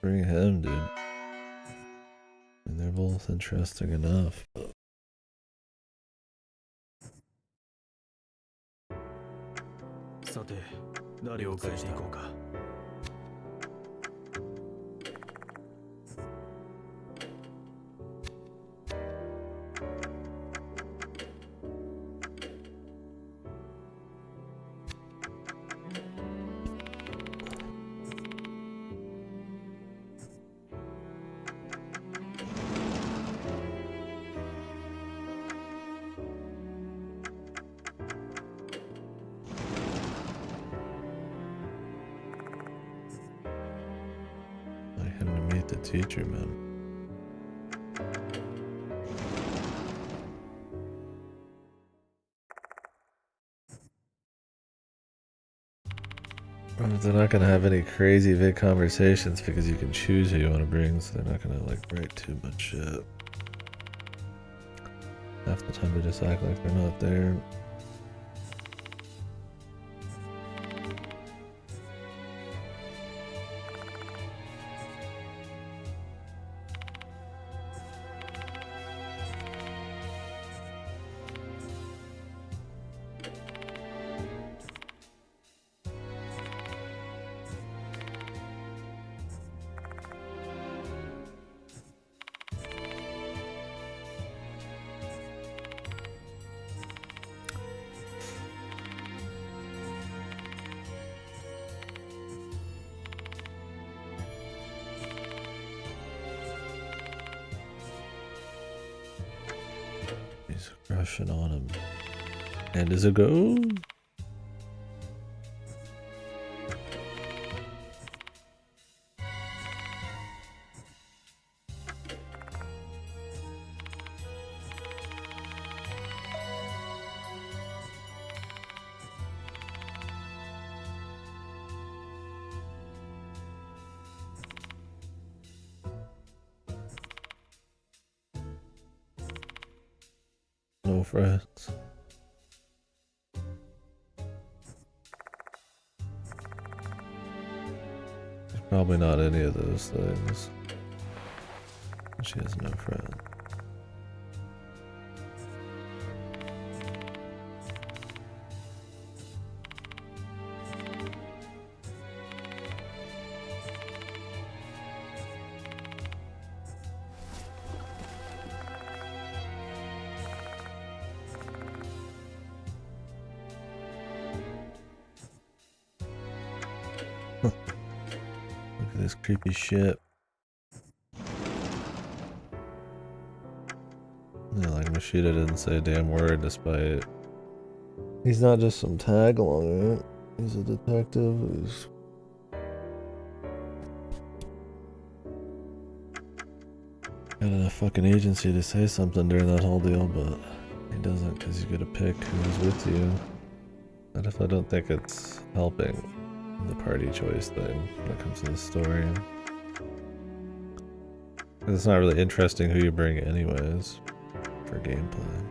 bring him, dude. I mean, they're both interesting enough, but... Like him to meet the teacher, man. They're not gonna have any crazy big conversations because you can choose who you want to bring, so they're not gonna like write too much shit. Half the time they just act like they're not there. He's crushing on him. And is a go? No friends. Probably not any of those things. She has no friend. Look at this creepy shit. Yeah, like Machida didn't say a damn word despite... He's not just some tag along, right? He's a detective who's... got enough fucking agency to say something during that whole deal, but he doesn't because you gotta pick who's with you. I definitely don't think it's helping the party choice thing when it comes to the story. It's not really interesting who you bring anyways for gameplay.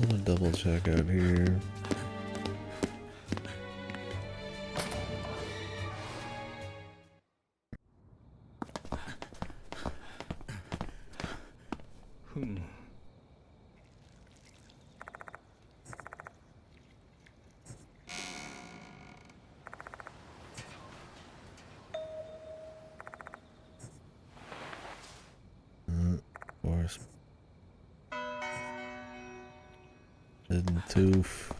I'm gonna double check out here. Forest. Hidden tooth.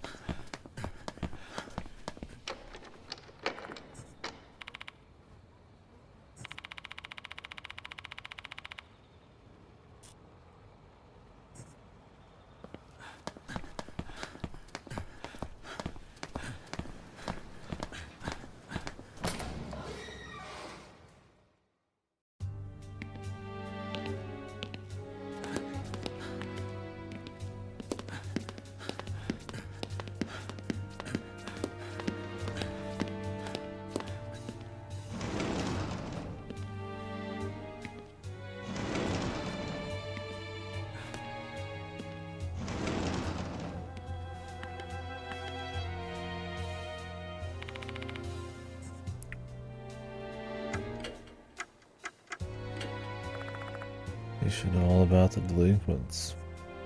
You should know all about the delinquents,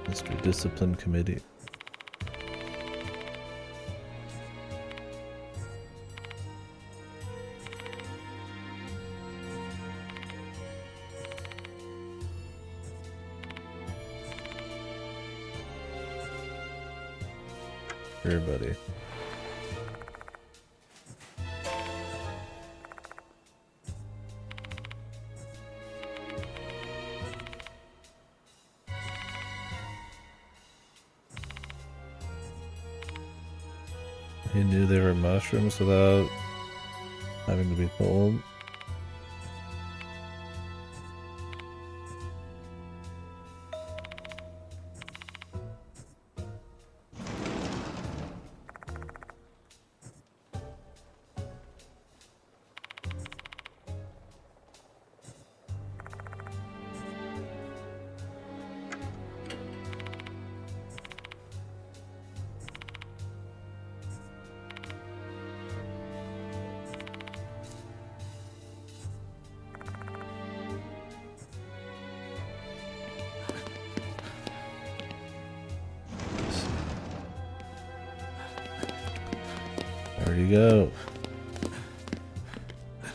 Mr. Discipline Committee. Sure, buddy. He knew they were mushrooms without having to be told. Where'd he go?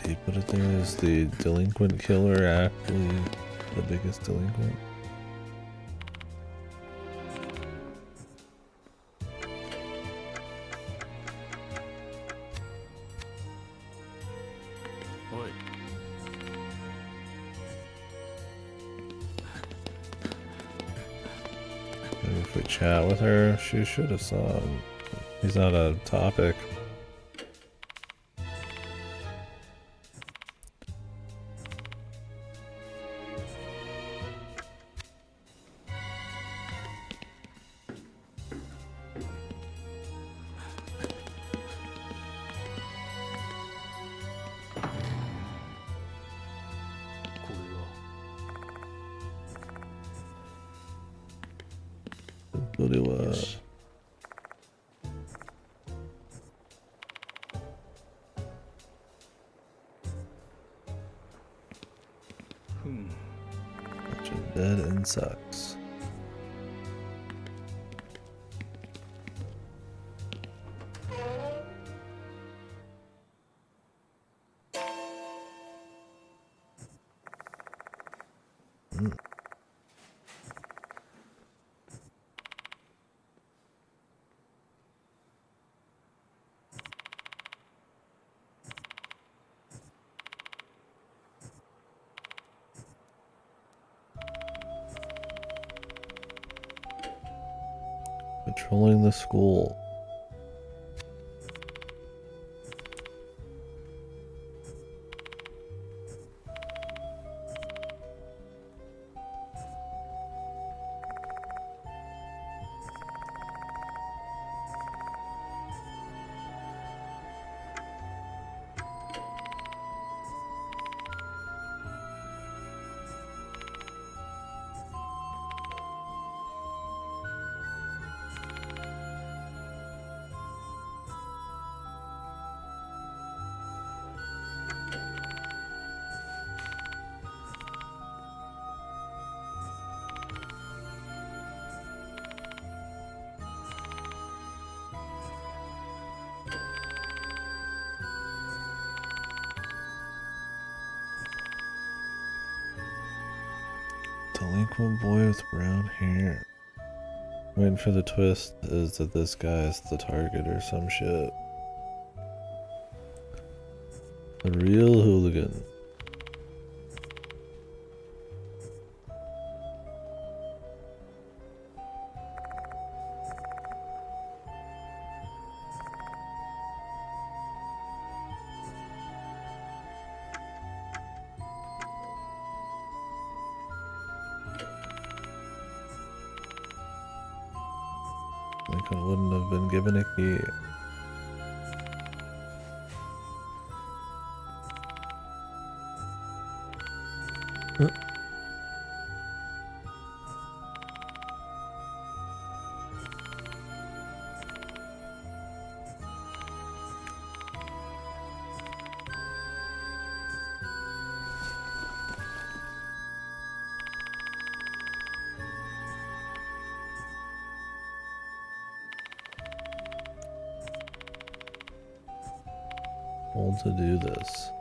Did he put it there as the delinquent killer actually the biggest delinquent? Maybe if we chat with her, she should have saw him. He's not a topic. But it was. Bunch of dead insects. Patrolling the school. Delinquent boy with brown hair. Waiting for the twist is that this guy is the target or some shit. The real hooligan. Lincoln wouldn't have been given a key. Told to do this.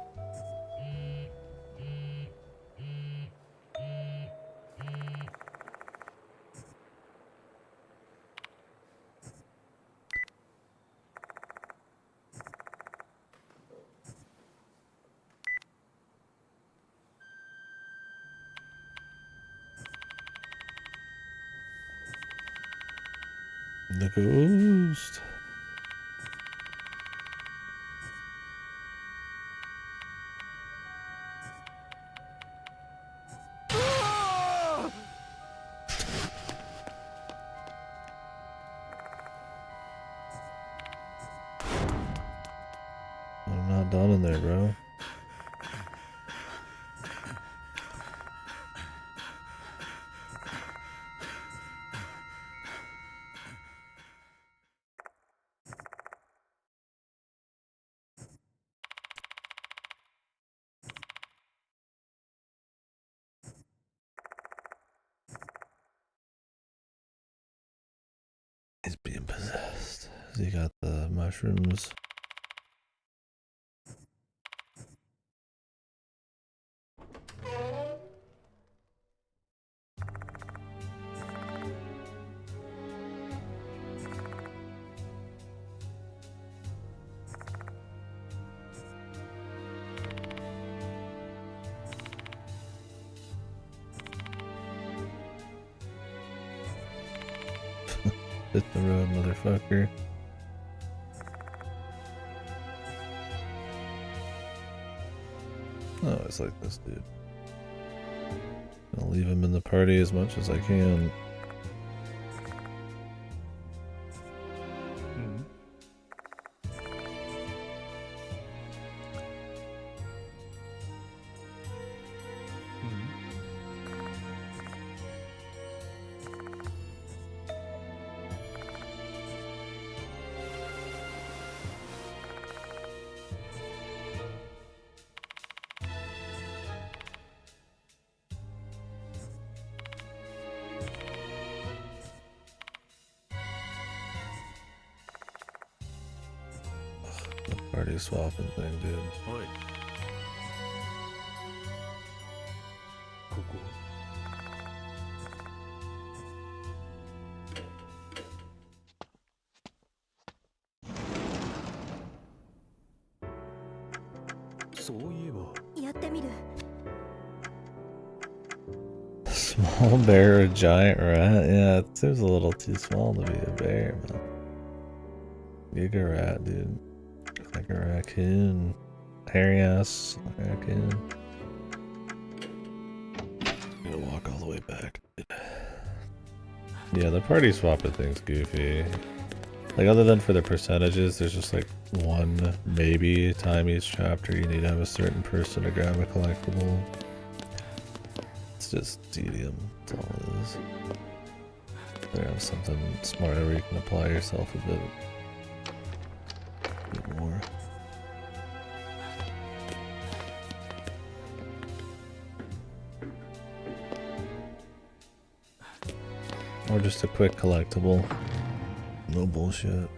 The ghost. I'm not done in there, bro. He's being possessed. He got the mushrooms. Hit the road, motherfucker. Oh, it's like this dude. I'll leave him in the party as much as I can. Party swapping thing, dude. おいここそういえばやってみる。 Small bear or giant rat? Yeah, it seems a little too small to be a bear, man. Giga rat, dude. Like a raccoon. Hairy ass raccoon. I'm gonna walk all the way back. Yeah, the party swapping thing's goofy. Like, other than for the percentages, there's just like one, maybe, time each chapter you need to have a certain person to grab a collectible. It's just tedium, that's all it is. There have something smarter where you can apply yourself a bit more. Or just a quick collectible. No bullshit.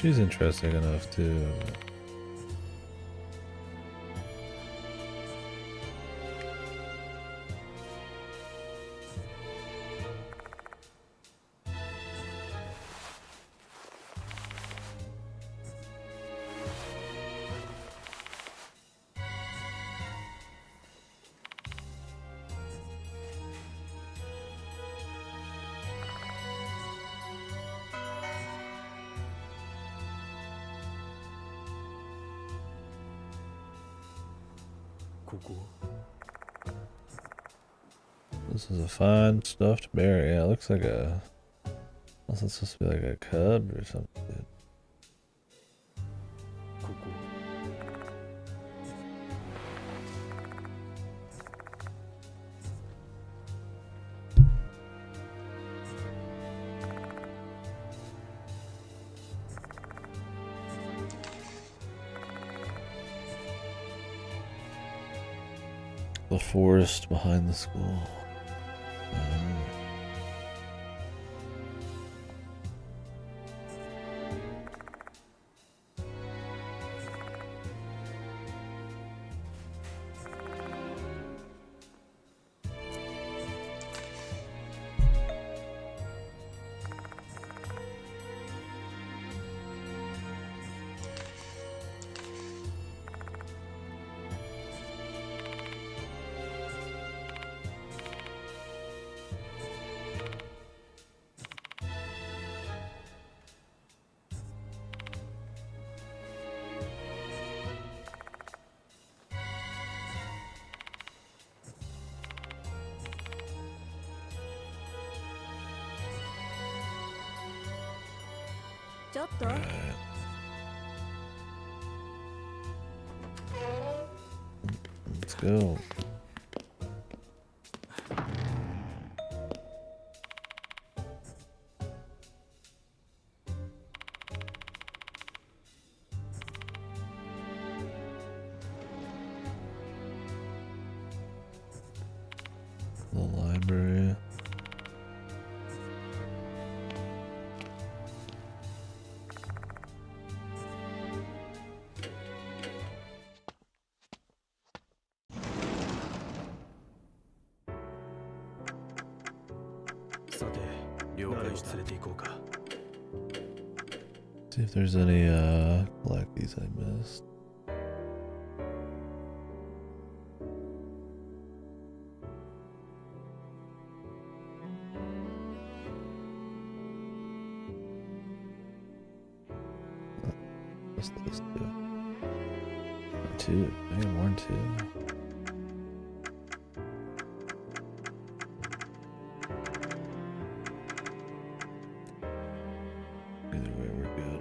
she's interesting enough too. This is a fine stuffed bear. Yeah, it looks like a. Unless it's supposed to be like a cub or something. The forest behind the school. Let's go. The library. See if there's any collecties I missed. What's this do? Two. I got more than two. Either way, we're good.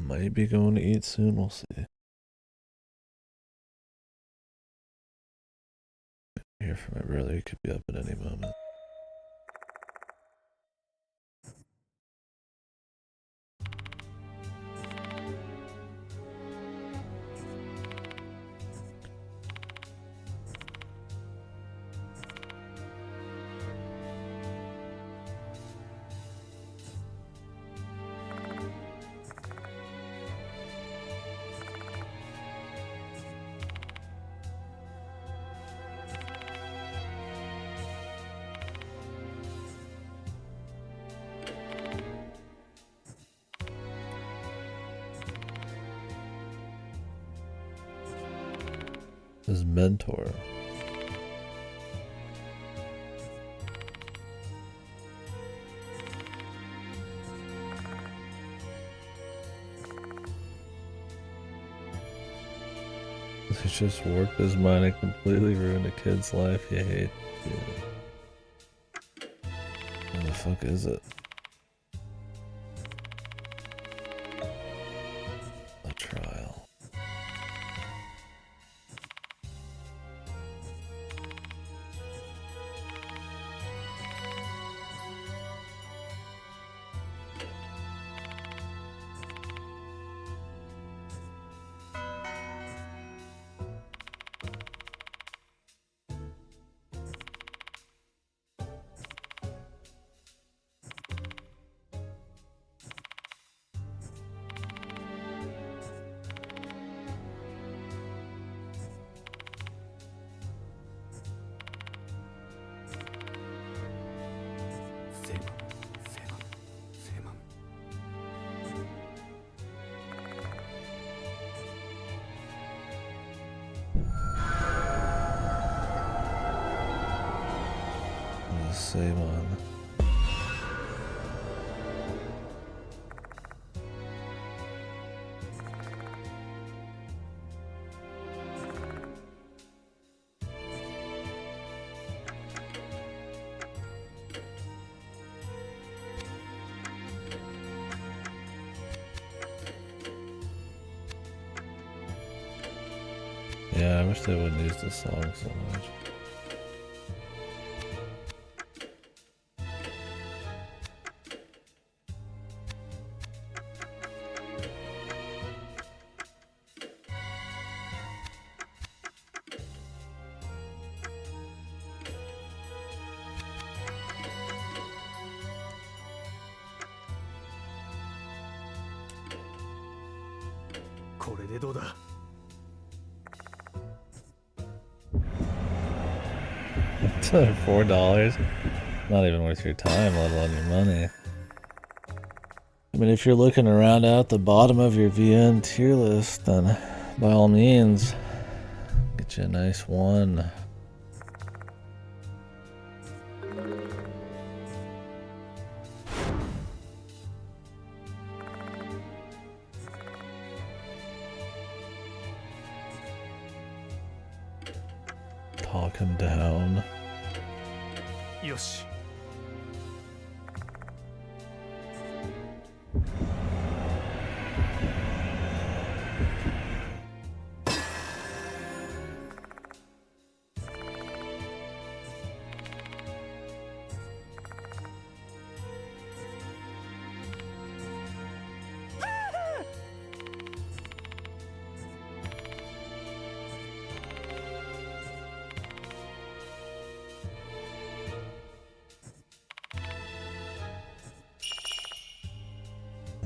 Might be going to eat soon, we'll see. Hear from my brother, he could be up at any moment. His mentor. He just warped his mind and completely ruined a kid's life. You hate. Yeah. What the fuck is it? A trial. save on. Yeah, I wish they wouldn't use this song so much. $4? Not even worth your time, let alone your money. I mean, if you're looking around at the bottom of your VN tier list, then by all means, get you a nice one. Talk him down. よし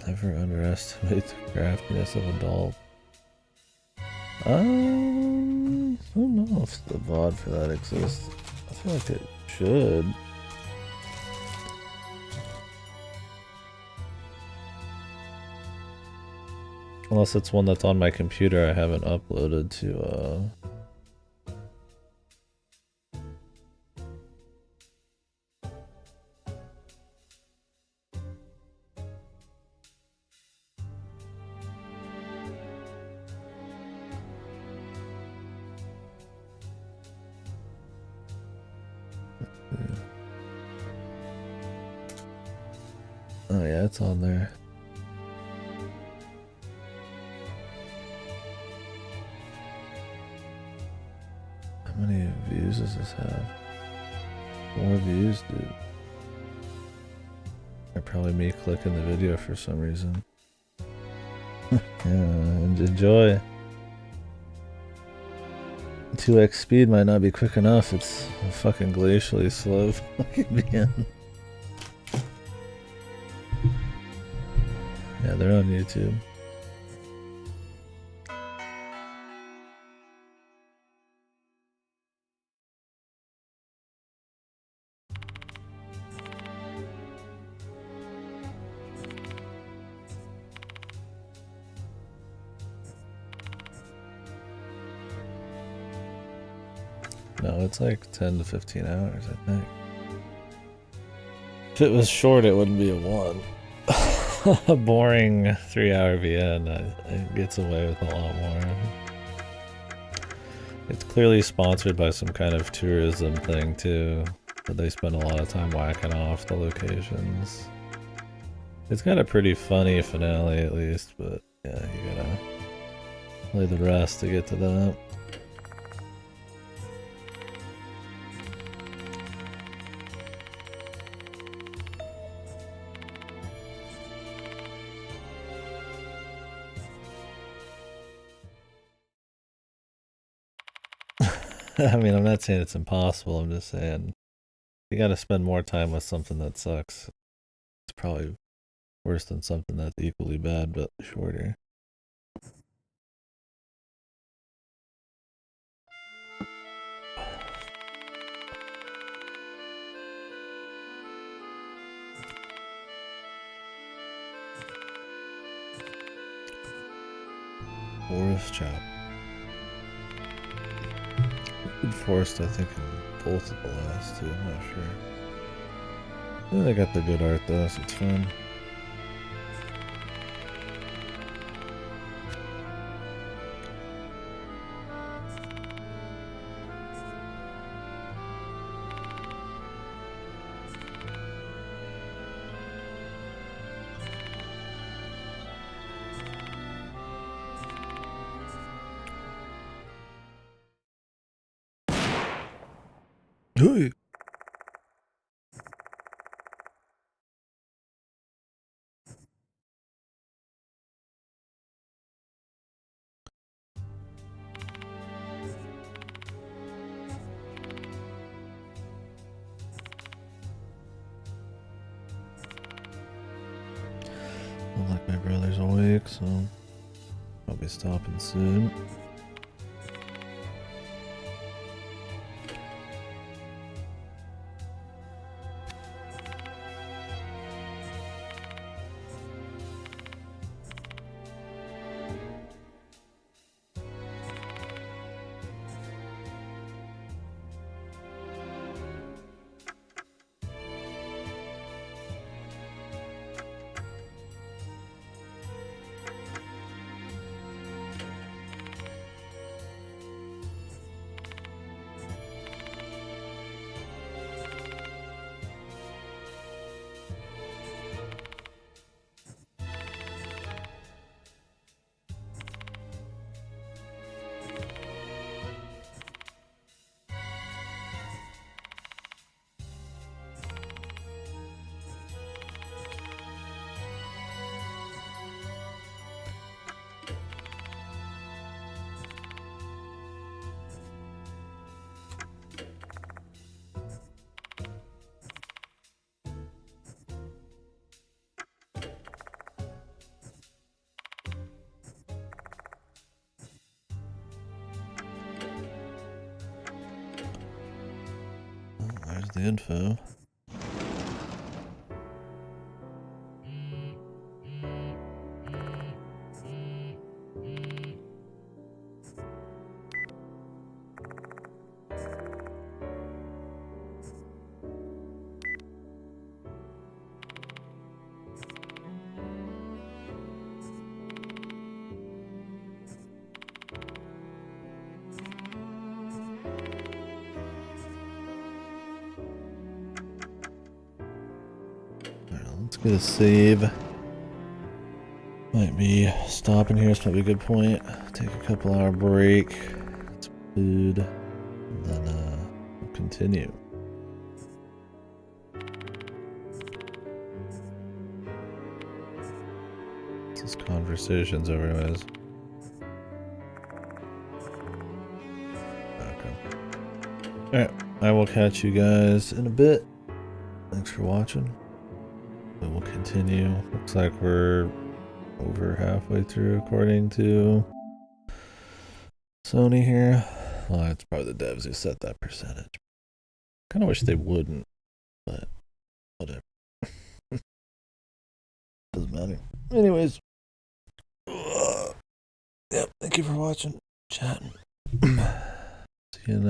Never underestimate the craftiness of adult. Who knows if the VOD for that exists. I feel like it should. Unless it's one that's on my computer I haven't uploaded to, Oh yeah, it's on there. How many views does this have? More views, dude. Or probably me clicking the video for some reason. Yeah, and enjoy. 2x speed might not be quick enough. It's fucking glacially slow. Yeah, they're on YouTube. No, it's like 10 to 15 hours, I think. If it was short, it wouldn't be a 1. A boring 3-hour VN it gets away with a lot more. It's clearly sponsored by some kind of tourism thing too, but they spend a lot of time whacking off the locations. It's got a pretty funny finale at least, but yeah, you gotta play the rest to get to that. I mean, I'm not saying it's impossible, I'm just saying you gotta spend more time with something that sucks. It's probably worse than something that's equally bad, but shorter. Forest chop. Good forest, I think, in both of the last two, I'm not sure. Yeah, they got the good art though, so it's fun. Hey. Not like my brother's awake, so I'll be stopping soon. Oh, there's the info. Let's get a save. Might be stopping here. This might be a good point. Take a couple hour break. Get some food. And then we'll continue. This is conversations otherwise. Okay. Alright. I will catch you guys in a bit. Thanks for watching. But we'll continue. Looks like we're over halfway through according to Sony here. Well, it's probably the devs who set that percentage. Kind of wish they wouldn't, but whatever. Doesn't matter. Anyways. Yep, thank you for watching. Chatting. See you in